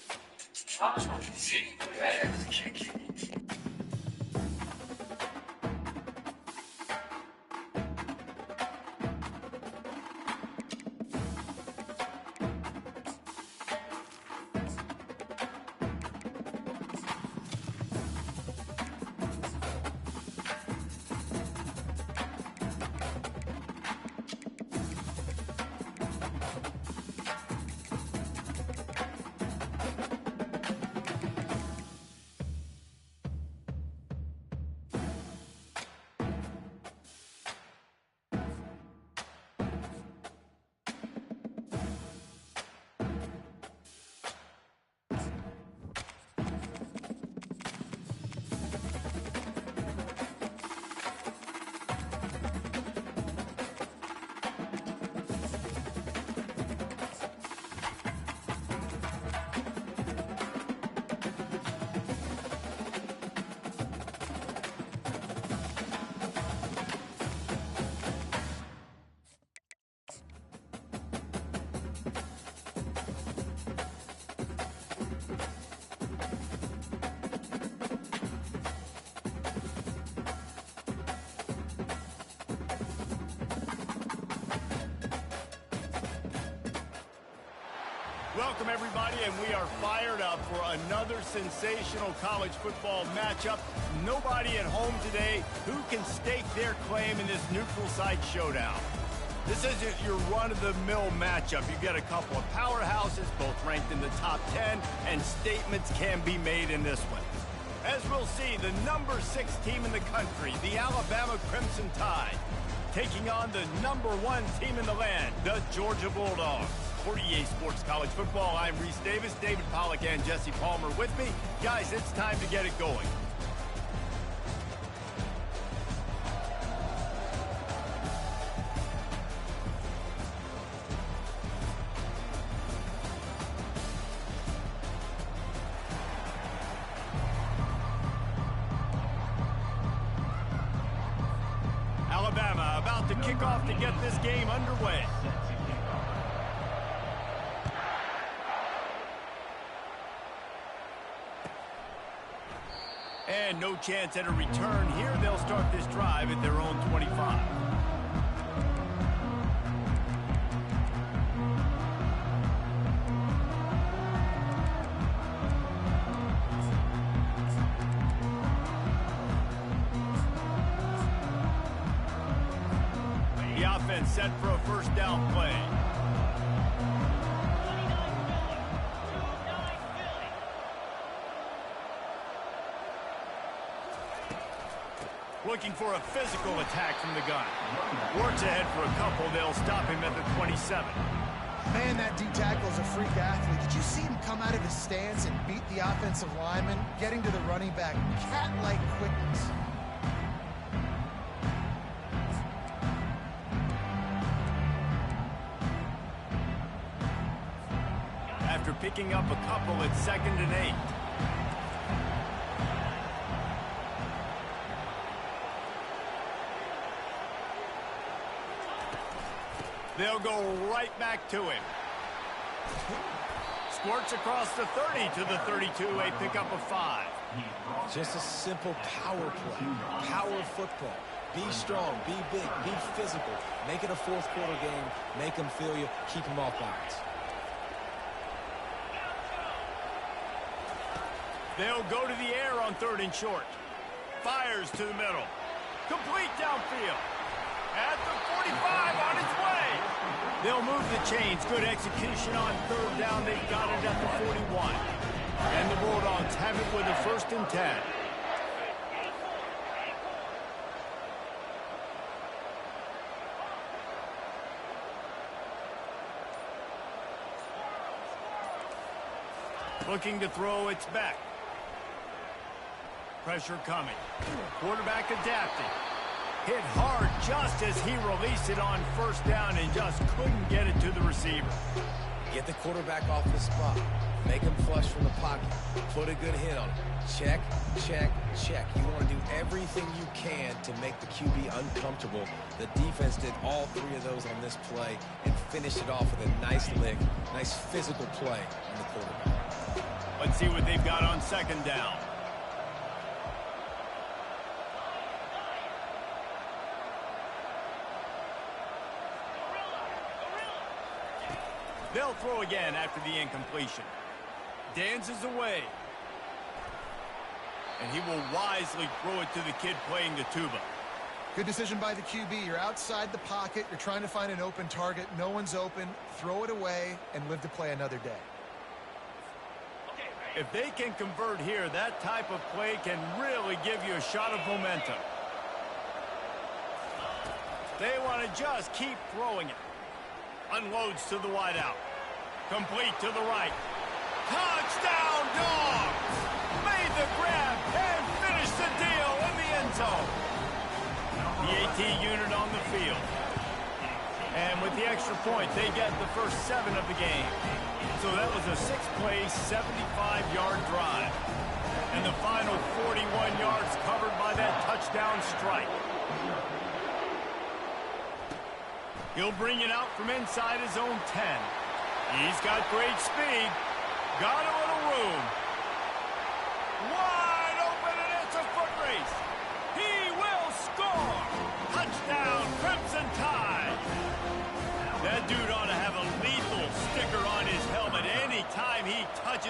Welcome, everybody, and we are fired up for another sensational college football matchup. Nobody at home today who can stake their claim in this neutral site showdown. This isn't your run-of-the-mill matchup. You've got a couple of powerhouses, both ranked in the top 10, and statements can be made in this one. As we'll see, the number 6 team in the country, the Alabama Crimson Tide, taking on the number 1 team in the land, the Georgia Bulldogs. For EA Sports College Football, I'm Reese Davis, David Pollack, and Jesse Palmer with me. Guys, it's time to get it going. Alabama about to kick off to get this game underway. And no chance at a return here. They'll start this drive at their own 25. The offense set for a first down play. Looking for a physical attack from the gun. Works ahead for a couple. They'll stop him at the 27. Man, that D-tackle is a freak athlete. Did you see him come out of his stance and beat the offensive lineman, getting to the running back? Cat-like quickness. After picking up a couple, it's 2nd and 8. They'll go right back to him. Squirts across the 30 to the 32, a pickup of 5. Just a simple power play, power football. Be strong, be big, be physical. Make it a fourth quarter game. Make them feel you, keep them off balance. They'll go to the air on 3rd and short. Fires to the middle. Complete downfield. At the 45, on its way. They'll move the chains. Good execution on 3rd down. They've got it at the 41. And the Bulldogs have it with a 1st and 10. Looking to throw, it's back. Pressure coming. Quarterback adapting. Hit hard just as he released it on 1st down and just couldn't get it to the receiver. Get the quarterback off the spot. Make him flush from the pocket. Put a good hit on him. Check, check, check. You want to do everything you can to make the QB uncomfortable. The defense did all 3 of those on this play and finished it off with a nice lick, nice physical play on the quarterback. Let's see what they've got on 2nd down. They'll throw again after the incompletion. Dances away. And he will wisely throw it to the kid playing the tuba. Good decision by the QB. You're outside the pocket. You're trying to find an open target. No one's open. Throw it away and live to play another day. If they can convert here, that type of play can really give you a shot of momentum. They want to just keep throwing it. Unloads to the wideout. Complete to the right. Touchdown, Dogs! Made the grab and finished the deal in the end zone. The AT unit on the field. And with the extra point, they get the first 7 of the game. So that was a 6-play, 75-yard drive. And the final 41 yards covered by that touchdown strike. He'll bring it out from inside his own 10. He's got great speed. Got a little room. Wide open, and it's a foot race. He will score. Touchdown, Crimson Tide. That dude ought to have a lethal sticker on his helmet, and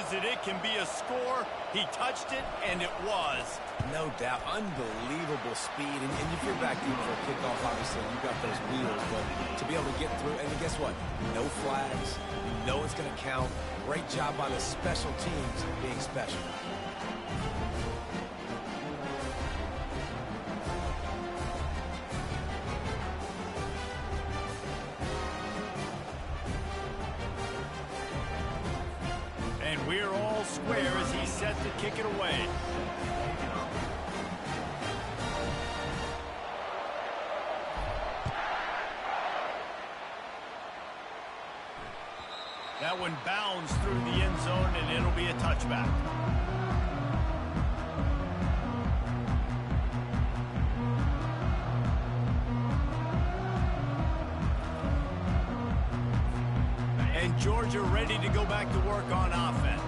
shows that it can be a score. He touched it, and it was. No doubt. Unbelievable speed. And if you're back deep for a kickoff, obviously, you've got those wheels. But to be able to get through, and guess what? No flags. You know it's going to count. Great job by the special teams being special. And we're all square as he's set to kick it away. That one bounds through the end zone, and it'll be a touchback. And Georgia ready to go back to work on offense.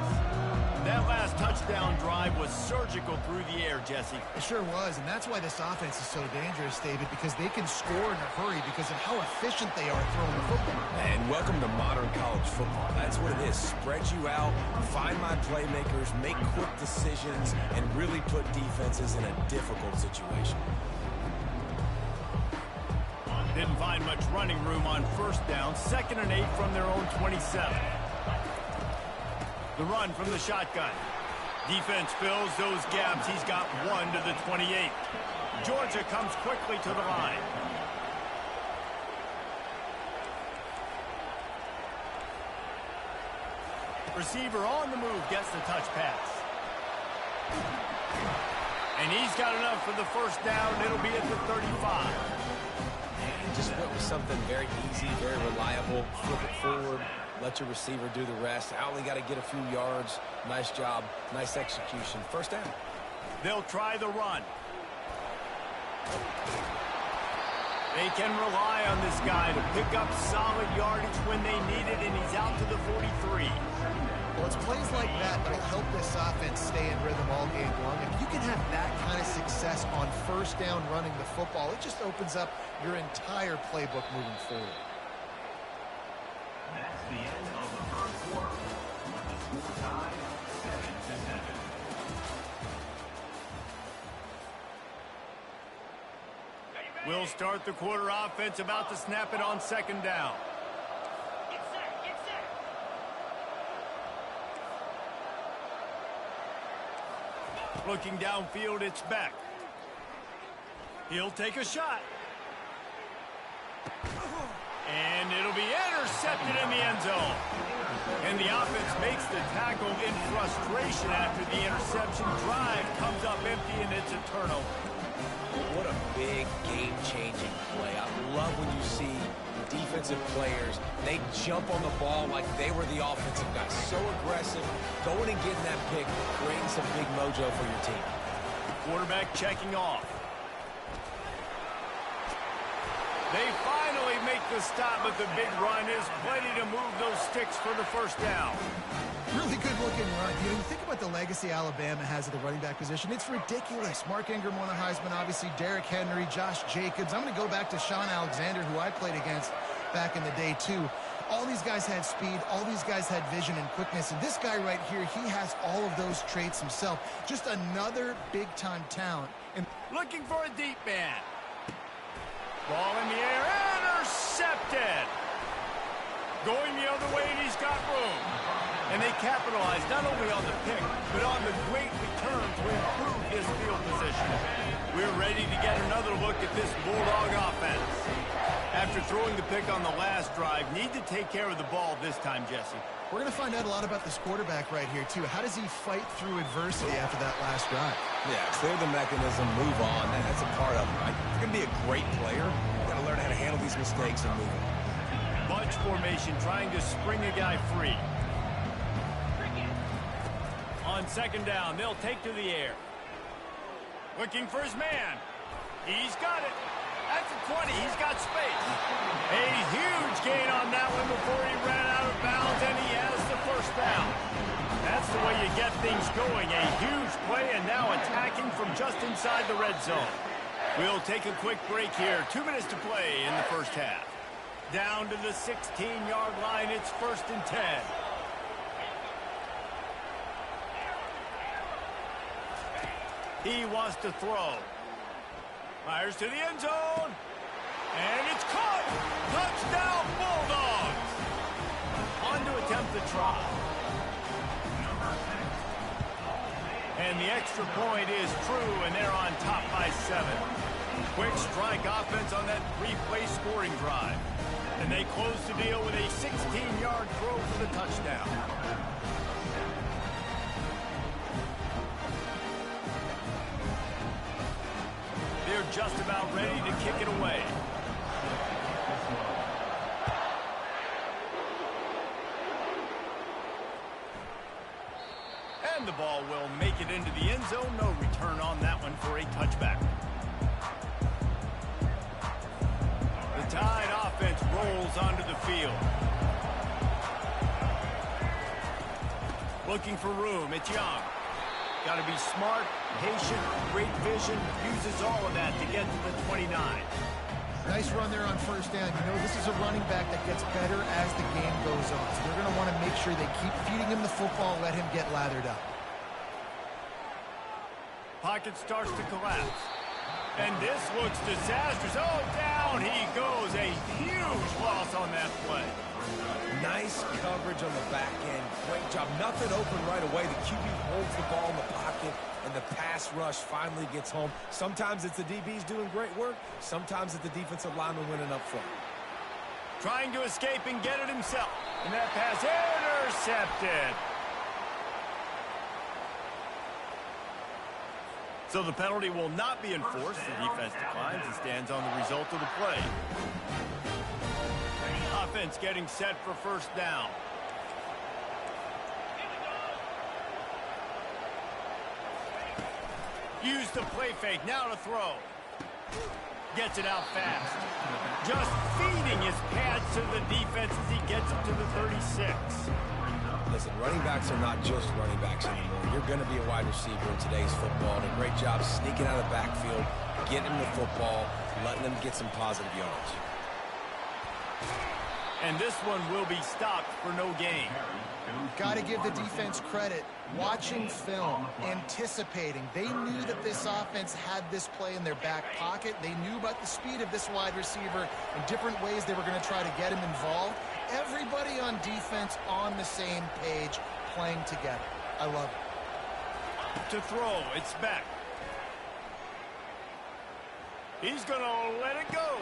That last touchdown drive was surgical through the air, Jesse. It sure was, and that's why this offense is so dangerous, David, because they can score in a hurry because of how efficient they are throwing the football. And welcome to modern college football. That's what it is. Spread you out, find my playmakers, make quick decisions, and really put defenses in a difficult situation. Didn't find much running room on first down. 2nd and 8 from their own 27. The run from the shotgun. Defense fills those gaps. He's got one to the 28. Georgia comes quickly to the line. Receiver on the move gets the touch pass. And he's got enough for the first down. It'll be at the 35. And just went with something very easy, very reliable. Flip it forward. Let your receiver do the rest. I only got to get a few yards. Nice job. Nice execution. First down. They'll try the run. They can rely on this guy to pick up solid yardage when they need it, and he's out to the 43. Well, it's plays like that that'll help this offense stay in rhythm all game long. If you can have that kind of success on first down running the football, it just opens up your entire playbook moving forward. That's the end of the first quarter. With the score tied 7-7. We'll start the quarter offense, about to snap it on 2nd down. Looking downfield, it's Beck. He'll take a shot. And it'll be intercepted in the end zone. And the offense makes the tackle in frustration after the interception. Drive comes up empty, and it's a turnover. What a big game-changing play. I love when you see defensive players, they jump on the ball like they were the offensive guys. So aggressive, going and getting that pick, creating some big mojo for your team. Quarterback checking off. They finally make the stop, but the big run is plenty to move those sticks for the first down. Really good-looking run. You know, you think about the legacy Alabama has at the running back position. It's ridiculous. Mark Ingram won a Heisman, obviously. Derrick Henry, Josh Jacobs. I'm going to go back to Sean Alexander, who I played against back in the day, too. All these guys had speed. All these guys had vision and quickness. And this guy right here, he has all of those traits himself. Just another big-time talent. And looking for a deep man. Ball in the air. Intercepted. Going the other way, and he's got room. And they capitalize not only on the pick, but on the great return to improve his field position. We're ready to get another look at this Bulldog offense. After throwing the pick on the last drive, need to take care of the ball this time, Jesse. We're going to find out a lot about this quarterback right here, too. How does he fight through adversity after that last drive? Yeah, clear the mechanism, move on. That's a part of it, right? If you're going to be a great player, you've got to learn how to handle these mistakes and move on. Bunch formation, trying to spring a guy free. On 2nd down, they'll take to the air. Looking for his man. He's got it. That's a 20. He's got space. A huge gain on that one before he ran out of bounds, and he has the first down. That's the way you get things going. A huge play, and now attacking from just inside the red zone. We'll take a quick break here. 2 minutes to play in the first half. Down to the 16-yard line. It's 1st and 10. He wants to throw. Fires to the end zone. And it's caught. Touchdown, Bulldogs. On to attempt the try. And the extra point is true, and they're on top by 7. Quick strike offense on that 3-play scoring drive. And they close the deal with a 16-yard throw for the touchdown. They're just about ready to kick it away. And the ball will make it into the end zone. No return on that one for a touchback. The Tide offense rolls onto the field. Looking for room. It's Young. Got to be smart, patient, great vision. Uses all of that to get to the 29. Nice run there on first down. You know, this is a running back that gets better as the game goes on. So they're going to want to make sure they keep feeding him the football and let him get lathered up. Pocket starts to collapse. And this looks disastrous. Oh, down he goes. A huge loss on that play. Nice coverage on the back end. Great job. Nothing open right away. The QB holds the ball in the pocket, and the pass rush finally gets home. Sometimes it's the DBs doing great work. Sometimes it's the defensive lineman winning up front. Trying to escape and get it himself. And that pass intercepted. So the penalty will not be enforced. The defense declines and stands on the result of the play. Offense getting set for first down. Use the play fake. Now to throw. Gets it out fast. Just feeding his pads to the defense as he gets it to the 36. Listen, running backs are not just running backs anymore. You're going to be a wide receiver in today's football. And a great job sneaking out of the backfield, getting the football, letting them get some positive yards. And this one will be stopped for no gain. Got to give the defense credit. Watching film, anticipating. They knew that this offense had this play in their back pocket. They knew about the speed of this wide receiver and different ways they were going to try to get him involved. Everybody on defense on the same page, playing together. I love it. To throw, it's back. He's going to let it go.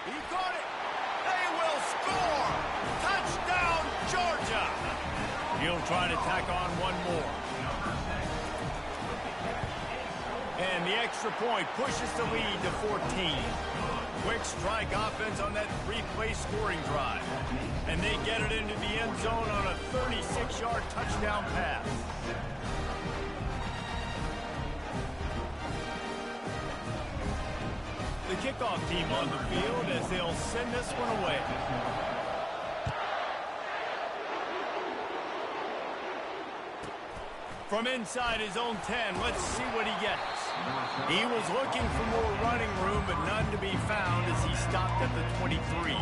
He caught it. They will score! Touchdown, Georgia! He'll try to tack on one more. And the extra point pushes the lead to 14. Quick strike offense on that 3-play scoring drive. And they get it into the end zone on a 36-yard touchdown pass. The kickoff team on the field as they'll send this one away. From inside his own 10, let's see what he gets. He was looking for more running room, but none to be found as he stopped at the 23.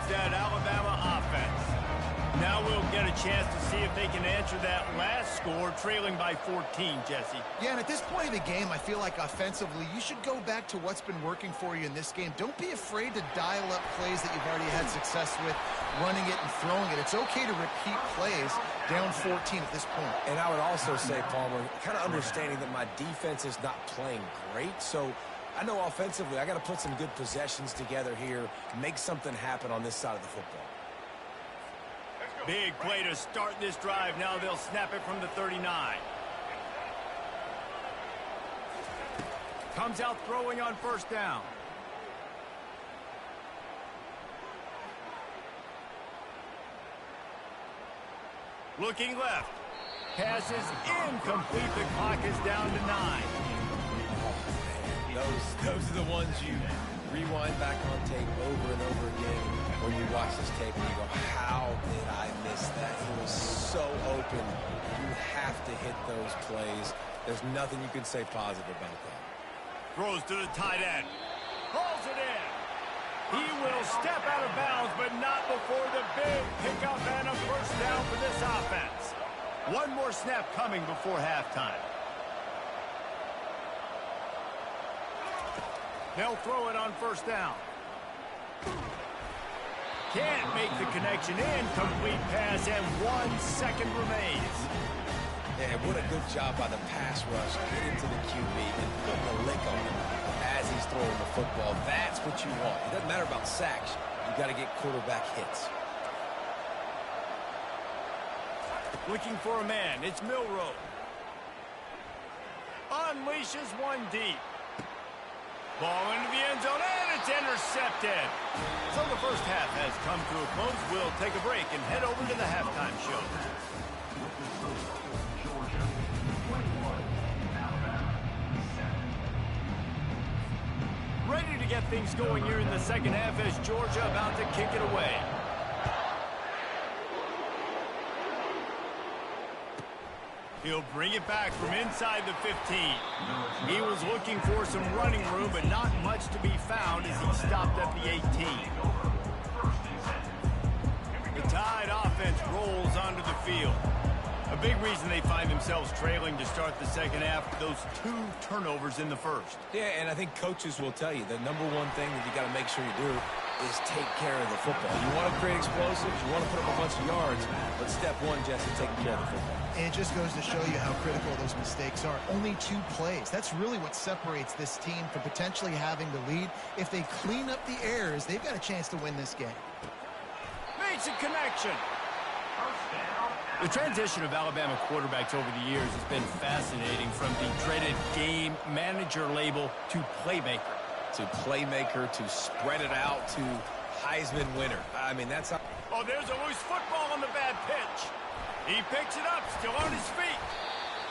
That Alabama offense. Now we'll get a chance to see if they can answer that last score, trailing by 14, Jesse. Yeah, and at this point of the game, I feel like offensively, you should go back to what's been working for you in this game. Don't be afraid to dial up plays that you've already had success with, running it and throwing it. It's okay to repeat plays down 14 at this point. And I would also say, Palmer, kind of understanding that my defense is not playing great, so I know offensively I got to put some good possessions together here, make something happen on this side of the football. Big play to start this drive. Now they'll snap it from the 39. Comes out throwing on first down. Looking left. Pass is incomplete. The clock is down to 9. Those are the ones you rewind back on tape over and over again when you watch this tape and you go, how did I miss that? He was so open. You have to hit those plays. There's nothing you can say positive about that. Throws to the tight end. Hauls it in. He will step out of bounds, but not before the big pickup and a first down for this offense. One more snap coming before halftime. They'll throw it on first down. Can't make the connection. Incomplete pass, and 1 second remains. Yeah, what a good job by the pass rush. Get into the QB and put the lick on him as he's throwing the football. That's what you want. It doesn't matter about sacks. You got to get quarterback hits. Looking for a man. It's Milroe. Unleashes one deep. Ball into the end zone, and it's intercepted. So the first half has come to a close. We'll take a break and head over to the halftime show. Ready to get things going here in the second half as Georgia about to kick it away. He'll bring it back from inside the 15. He was looking for some running room, but not much to be found as he stopped at the 18. The Tide offense rolls onto the field. A big reason they find themselves trailing to start the second half, those 2 turnovers in the first. Yeah, and I think coaches will tell you the number one thing that you got to make sure you do is take care of the football. You want to create explosives, you want to put up a bunch of yards, but step one, Jesse, taking care of the football. And it just goes to show you how critical those mistakes are. Only 2 plays. That's really what separates this team from potentially having the lead. If they clean up the errors, they've got a chance to win this game. Makes a connection. The transition of Alabama quarterbacks over the years has been fascinating, from the dreaded game manager label to playmaker. To playmaker, to spread it out, to Heisman winner. I mean, that's how... Oh, there's a loose football on the bad pitch. He picks it up, still on his feet.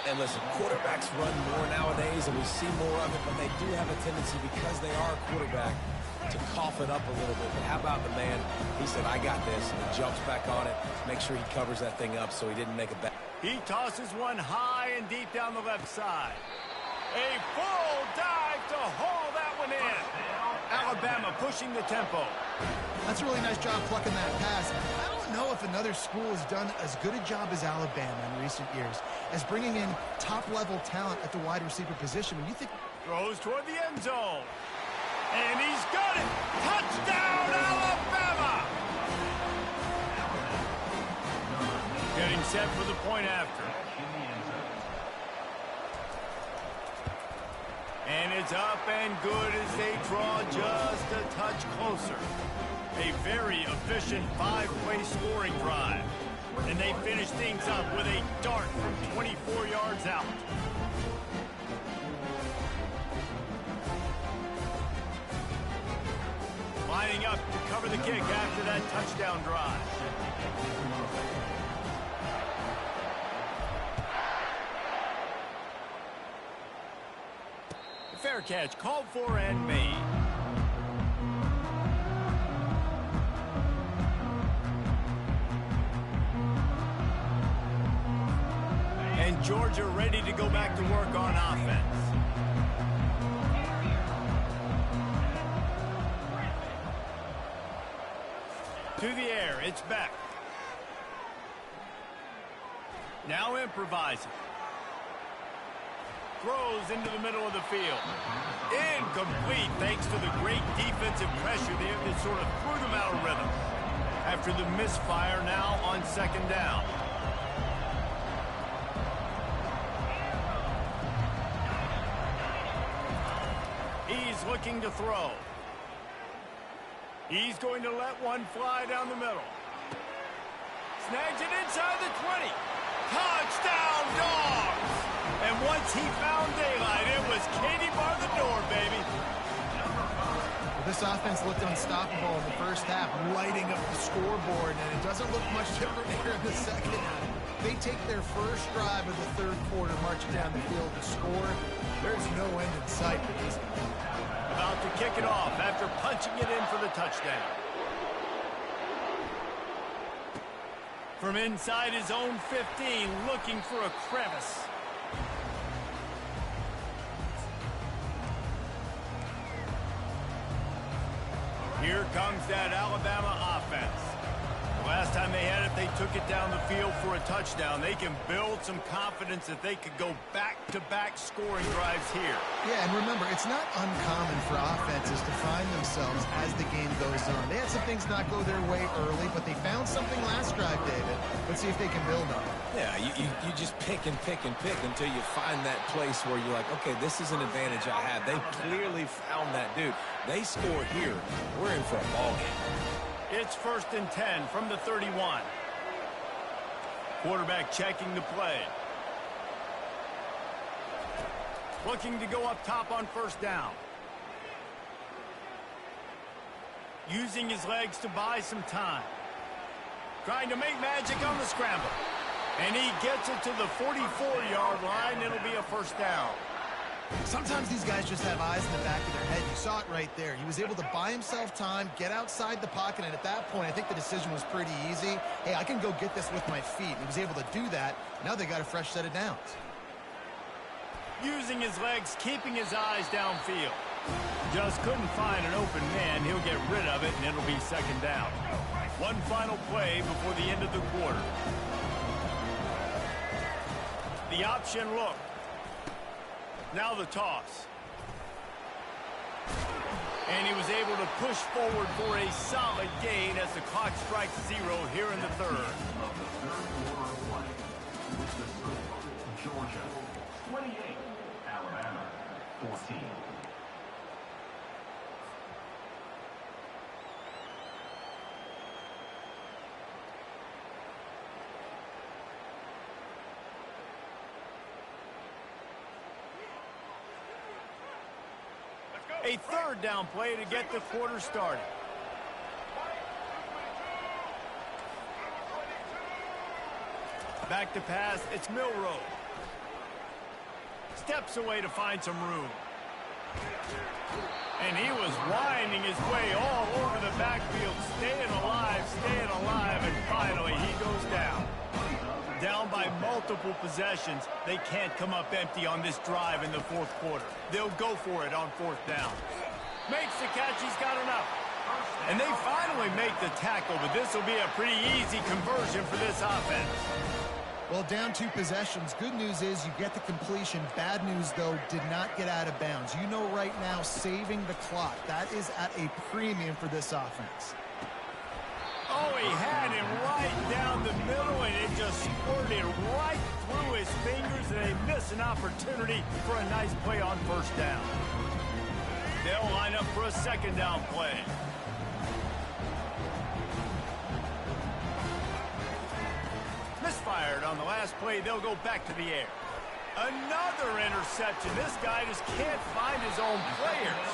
And listen, quarterbacks run more nowadays, and we see more of it, but they do have a tendency, because they are a quarterback, to cough it up a little bit. But how about the man? He said, I got this, and jumps back on it, make sure he covers that thing up so he didn't make a bad... He tosses one high and deep down the left side. A full dive to haul that one in. Alabama pushing the tempo. That's a really nice job plucking that pass. I don't know if another school has done as good a job as Alabama in recent years as bringing in top-level talent at the wide receiver position. When you think... Throws toward the end zone. And he's got it. Touchdown, Alabama! Getting set for the point after. And it's up and good as they draw just a touch closer. A very efficient 5-play scoring drive. And they finish things up with a dart from 24 yards out. Lining up to cover the kick after that touchdown drive. Fair catch, called for and made. And Georgia ready to go back to work on offense. To the air, it's Beck. Now improvising. Throws into the middle of the field. Incomplete thanks to the great defensive pressure there that sort of threw them out of rhythm. After the misfire, now on second down. He's looking to throw. He's going to let one fly down the middle. Snags it inside the 20. Touchdown, Dogs! And once he found daylight, it was Katie bar the door, baby. Well, this offense looked unstoppable in the first half, lighting up the scoreboard, and it doesn't look much different here in the second half. They take their first drive of the third quarter, marching down the field to score. There's no end in sight for this game. About to kick it off after punching it in for the touchdown. From inside his own 15, looking for a crevice. Here comes that Alabama offense. The last time they had it, they took it down the field for a touchdown. They can build some confidence that they could go back-to-back scoring drives here. Yeah, and remember, it's not uncommon for offenses to find themselves as the game goes on. They had some things not go their way early, but they found something last drive, David. Let's see if they can build on it. Yeah, you just pick and pick and pick until you find that place where you're like, okay, this is an advantage I have. They clearly found that, dude. They score here. We're in for a ball game. It's 1st and 10 from the 31. Quarterback checking the play. Looking to go up top on 1st down. Using his legs to buy some time. Trying to make magic on the scramble. And he gets it to the 44-yard line. It'll be a 1st down. Sometimes these guys just have eyes in the back of their head. You saw it right there. He was able to buy himself time, get outside the pocket, and at that point, I think the decision was pretty easy. Hey, I can go get this with my feet. He was able to do that. Now they got a fresh set of downs. Using his legs, keeping his eyes downfield. Just couldn't find an open man. He'll get rid of it, and it'll be 2nd down. One final play before the end of the quarter. The option look. Now the toss. And he was able to push forward for a solid gain as the clock strikes 0 here in the 3rd. Georgia, 28, Alabama, 14. A 3rd down play to get the quarter started. Back to pass, it's Milroe. Steps away to find some room. And he was winding his way all over the backfield, staying alive, and finally he goes down. Down by multiple possessions, they can't come up empty on this drive in the 4th quarter. They'll go for it on 4th down. Makes the catch, he's got enough. And they finally make the tackle, but this will be a pretty easy conversion for this offense. Well, down 2 possessions. Good news is you get the completion. Bad news, though, did not get out of bounds. You know right now, saving the clock, that is at a premium for this offense. Oh, he had him right down the middle, and it just squirted right through his fingers, and they miss an opportunity for a nice play on 1st down. They'll line up for a 2nd down play. Misfired on the last play. They'll go back to the air. Another interception. This guy just can't find his own players.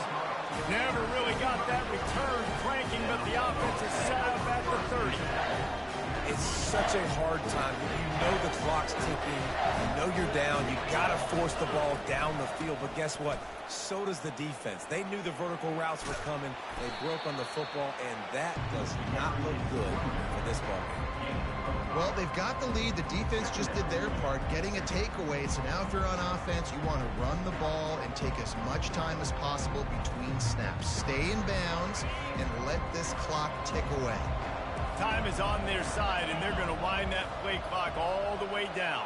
Never really got that return cranking, but the offense is set up at the 30. It's such a hard time. You know the clock's ticking. You know you're down. You got to force the ball down the field. But guess what? So does the defense. They knew the vertical routes were coming. They broke on the football, and that does not look good for this ball game. Well, they've got the lead. The defense just did their part, getting a takeaway. So now if you're on offense, you want to run the ball and take as much time as possible between snaps. Stay in bounds and let this clock tick away. Time is on their side, and they're going to wind that play clock all the way down.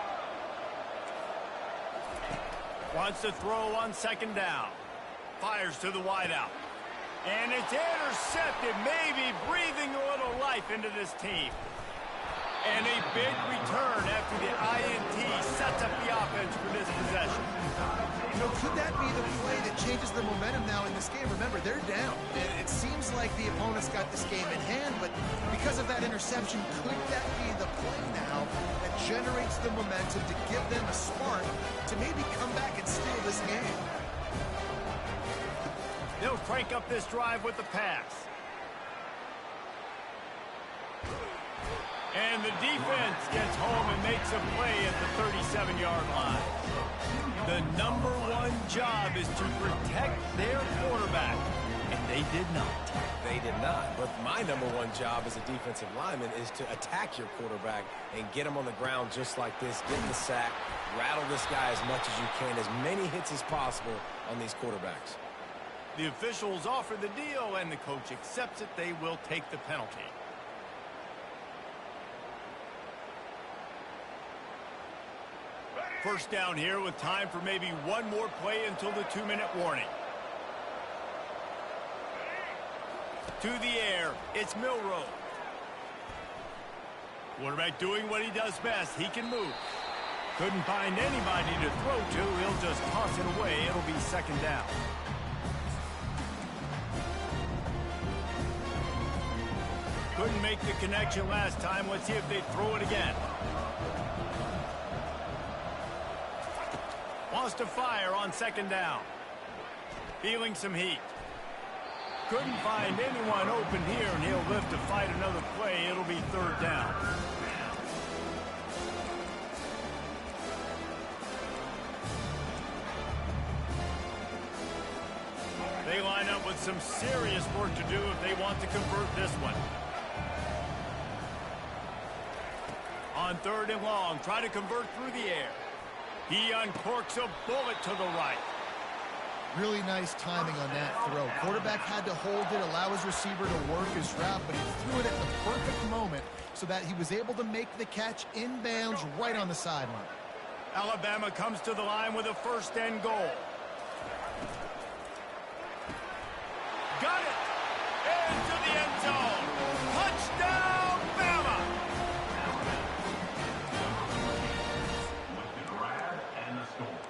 Wants to throw on 2nd down. Fires to the wideout. And it's intercepted, maybe breathing a little life into this team. And a big return after the INT sets up the offense for this possession. You know, could that be the play that changes the momentum now in this game? Remember, they're down. It seems like the opponent's got this game in hand, but because of that interception, could that be the play now that generates the momentum to give them a spark to maybe come back and steal this game? They'll crank up this drive with the pass. And the defense gets home and makes a play at the 37-yard line. The #1 job is to protect their quarterback, and they did not. They did not. But my #1 job as a defensive lineman is to attack your quarterback and get him on the ground just like this, get the sack, rattle this guy as much as you can, as many hits as possible on these quarterbacks. The officials offer the deal, and the coach accepts it. They will take the penalty. First down here with time for maybe one more play until the 2-minute warning. To the air, it's Milroe. Quarterback doing what he does best. He can move. Couldn't find anybody to throw to. He'll just toss it away. It'll be second down. Couldn't make the connection last time. Let's see if they throw it again. Wants to fire on second down. Feeling some heat. Couldn't find anyone open here, and he'll live to fight another play. It'll be third down. They line up with some serious work to do if they want to convert this one. On third and long, try to convert through the air. He uncorks a bullet to the right. Really nice timing on that throw. Quarterback had to hold it, allow his receiver to work his route, but he threw it at the perfect moment so that he was able to make the catch inbounds right on the sideline. Alabama comes to the line with a first and goal. Got it! Into the end zone! Touchdown, Bama! With the grab and the score.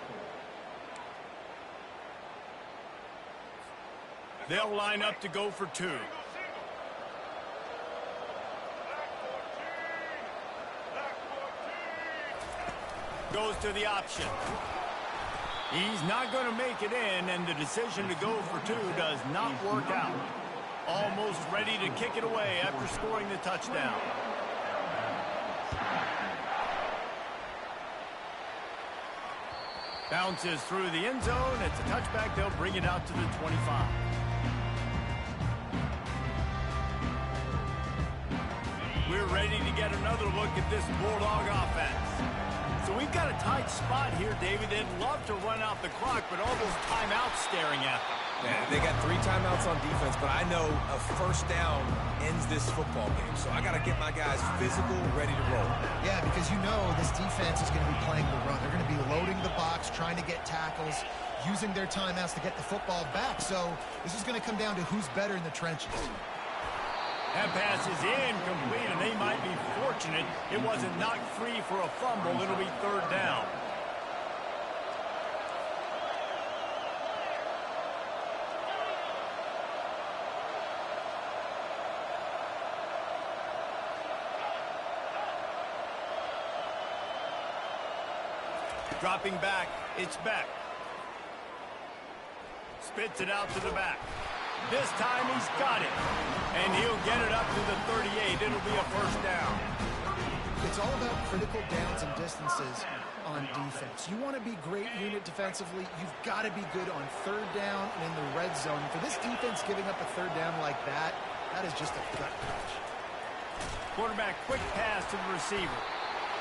They'll line up to go for two. Goes to the option. He's not going to make it in, and the decision to go for two does not work out. Almost ready to kick it away after scoring the touchdown. Bounces through the end zone. It's a touchback. They'll bring it out to the 25. We're ready to get another look at this Bulldog offense. So we've got a tight spot here, David. They'd love to run out the clock, but all those timeouts staring at them. Yeah, they got 3 timeouts on defense, but I know a first down ends this football game. So I got to get my guys physical, ready to roll. Yeah, because you know this defense is going to be playing the run. They're going to be loading the box, trying to get tackles, using their timeouts to get the football back. So this is going to come down to who's better in the trenches. That pass is incomplete, and they might be fortunate it wasn't knocked free for a fumble. It'll be third down. Dropping back, it's Beck. Spits it out to the back. This time he's got it. And he'll get it up to the 38. It'll be a first down. It's all about critical downs and distances on defense. You want to be great unit defensively, you've got to be good on third down and in the red zone. For this defense giving up a third down like that, that is just a gut punch. Quarterback quick pass to the receiver.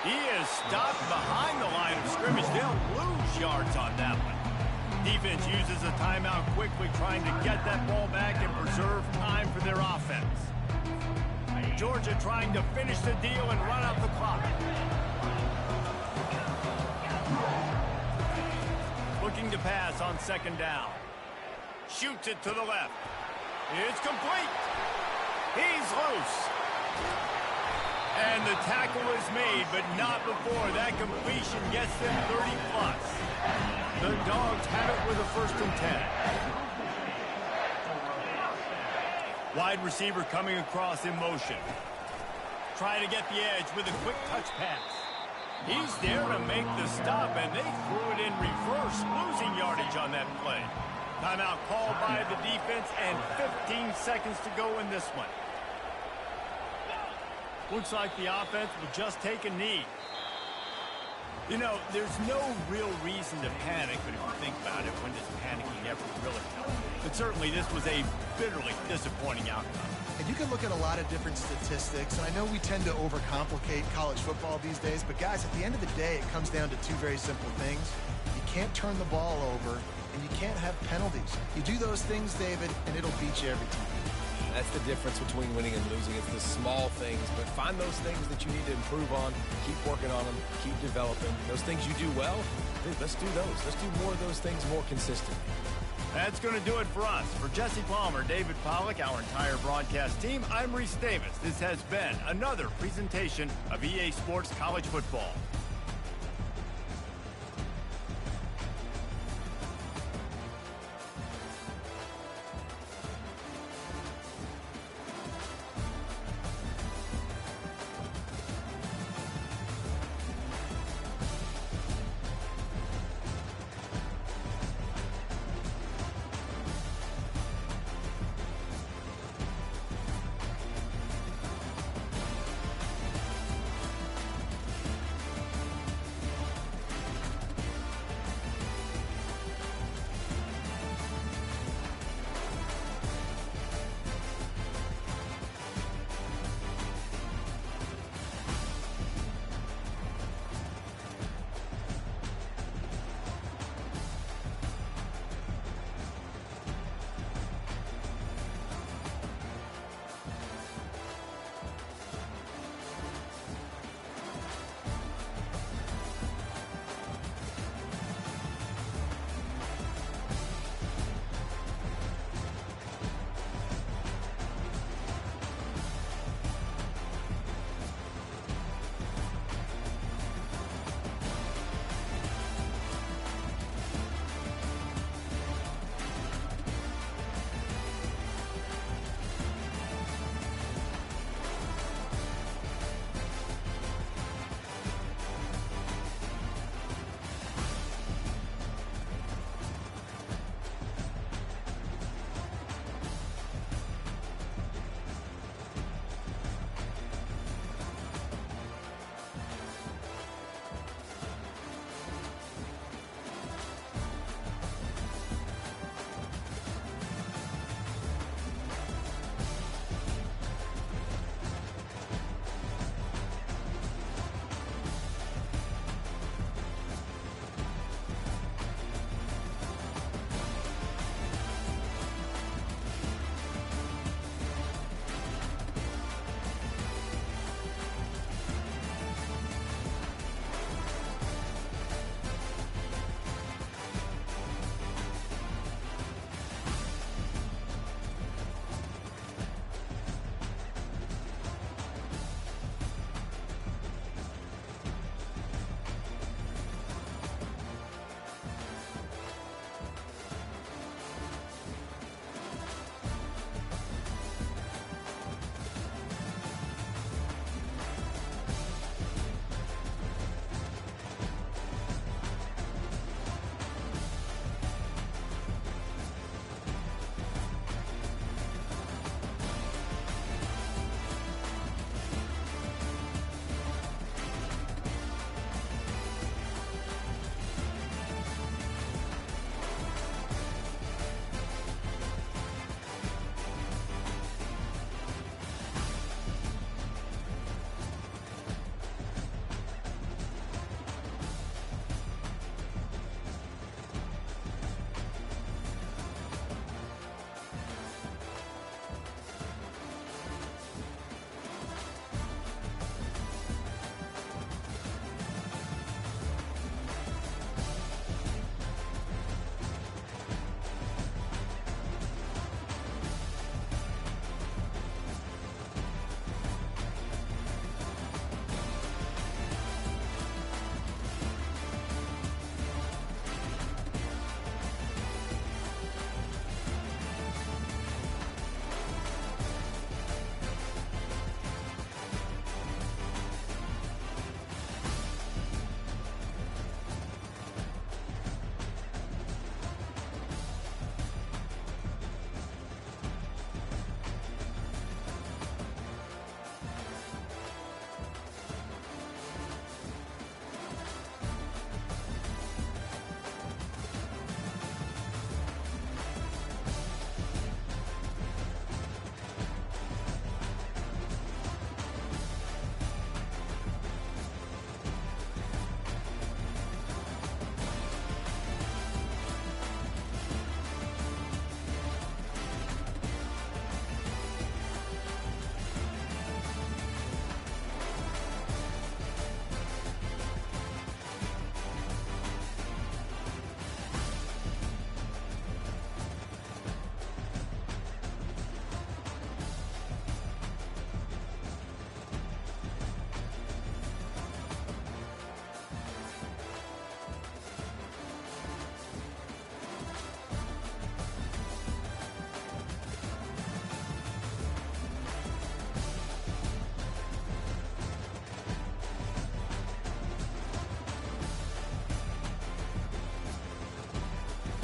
He is stopped behind the line of scrimmage. They'll lose yards on that one. Defense uses a timeout quickly, trying to get that ball back and preserve time for their offense. Georgia trying to finish the deal and run out the clock. Looking to pass on second down. Shoots it to the left. It's complete. He's loose. And the tackle is made, but not before that completion gets them 30+. The Dogs have it with a first and 10. Wide receiver coming across in motion. Try to get the edge with a quick touch pass. He's there to make the stop, and they threw it in reverse, losing yardage on that play. Timeout called by the defense, and 15 seconds to go in this one. Looks like the offense will just take a knee. You know, there's no real reason to panic, but if you think about it, when does panicking ever really help? But certainly this was a bitterly disappointing outcome. And you can look at a lot of different statistics, and I know we tend to overcomplicate college football these days, but guys, at the end of the day, it comes down to 2 very simple things. You can't turn the ball over, and you can't have penalties. You do those things, David, and it'll beat you every time. That's the difference between winning and losing. It's the small things, but find those things that you need to improve on, keep working on them, keep developing. Those things you do well, dude, let's do those. Let's do more of those things more consistently. That's going to do it for us. For Jesse Palmer, David Pollack, our entire broadcast team, I'm Reese Davis. This has been another presentation of EA Sports College Football.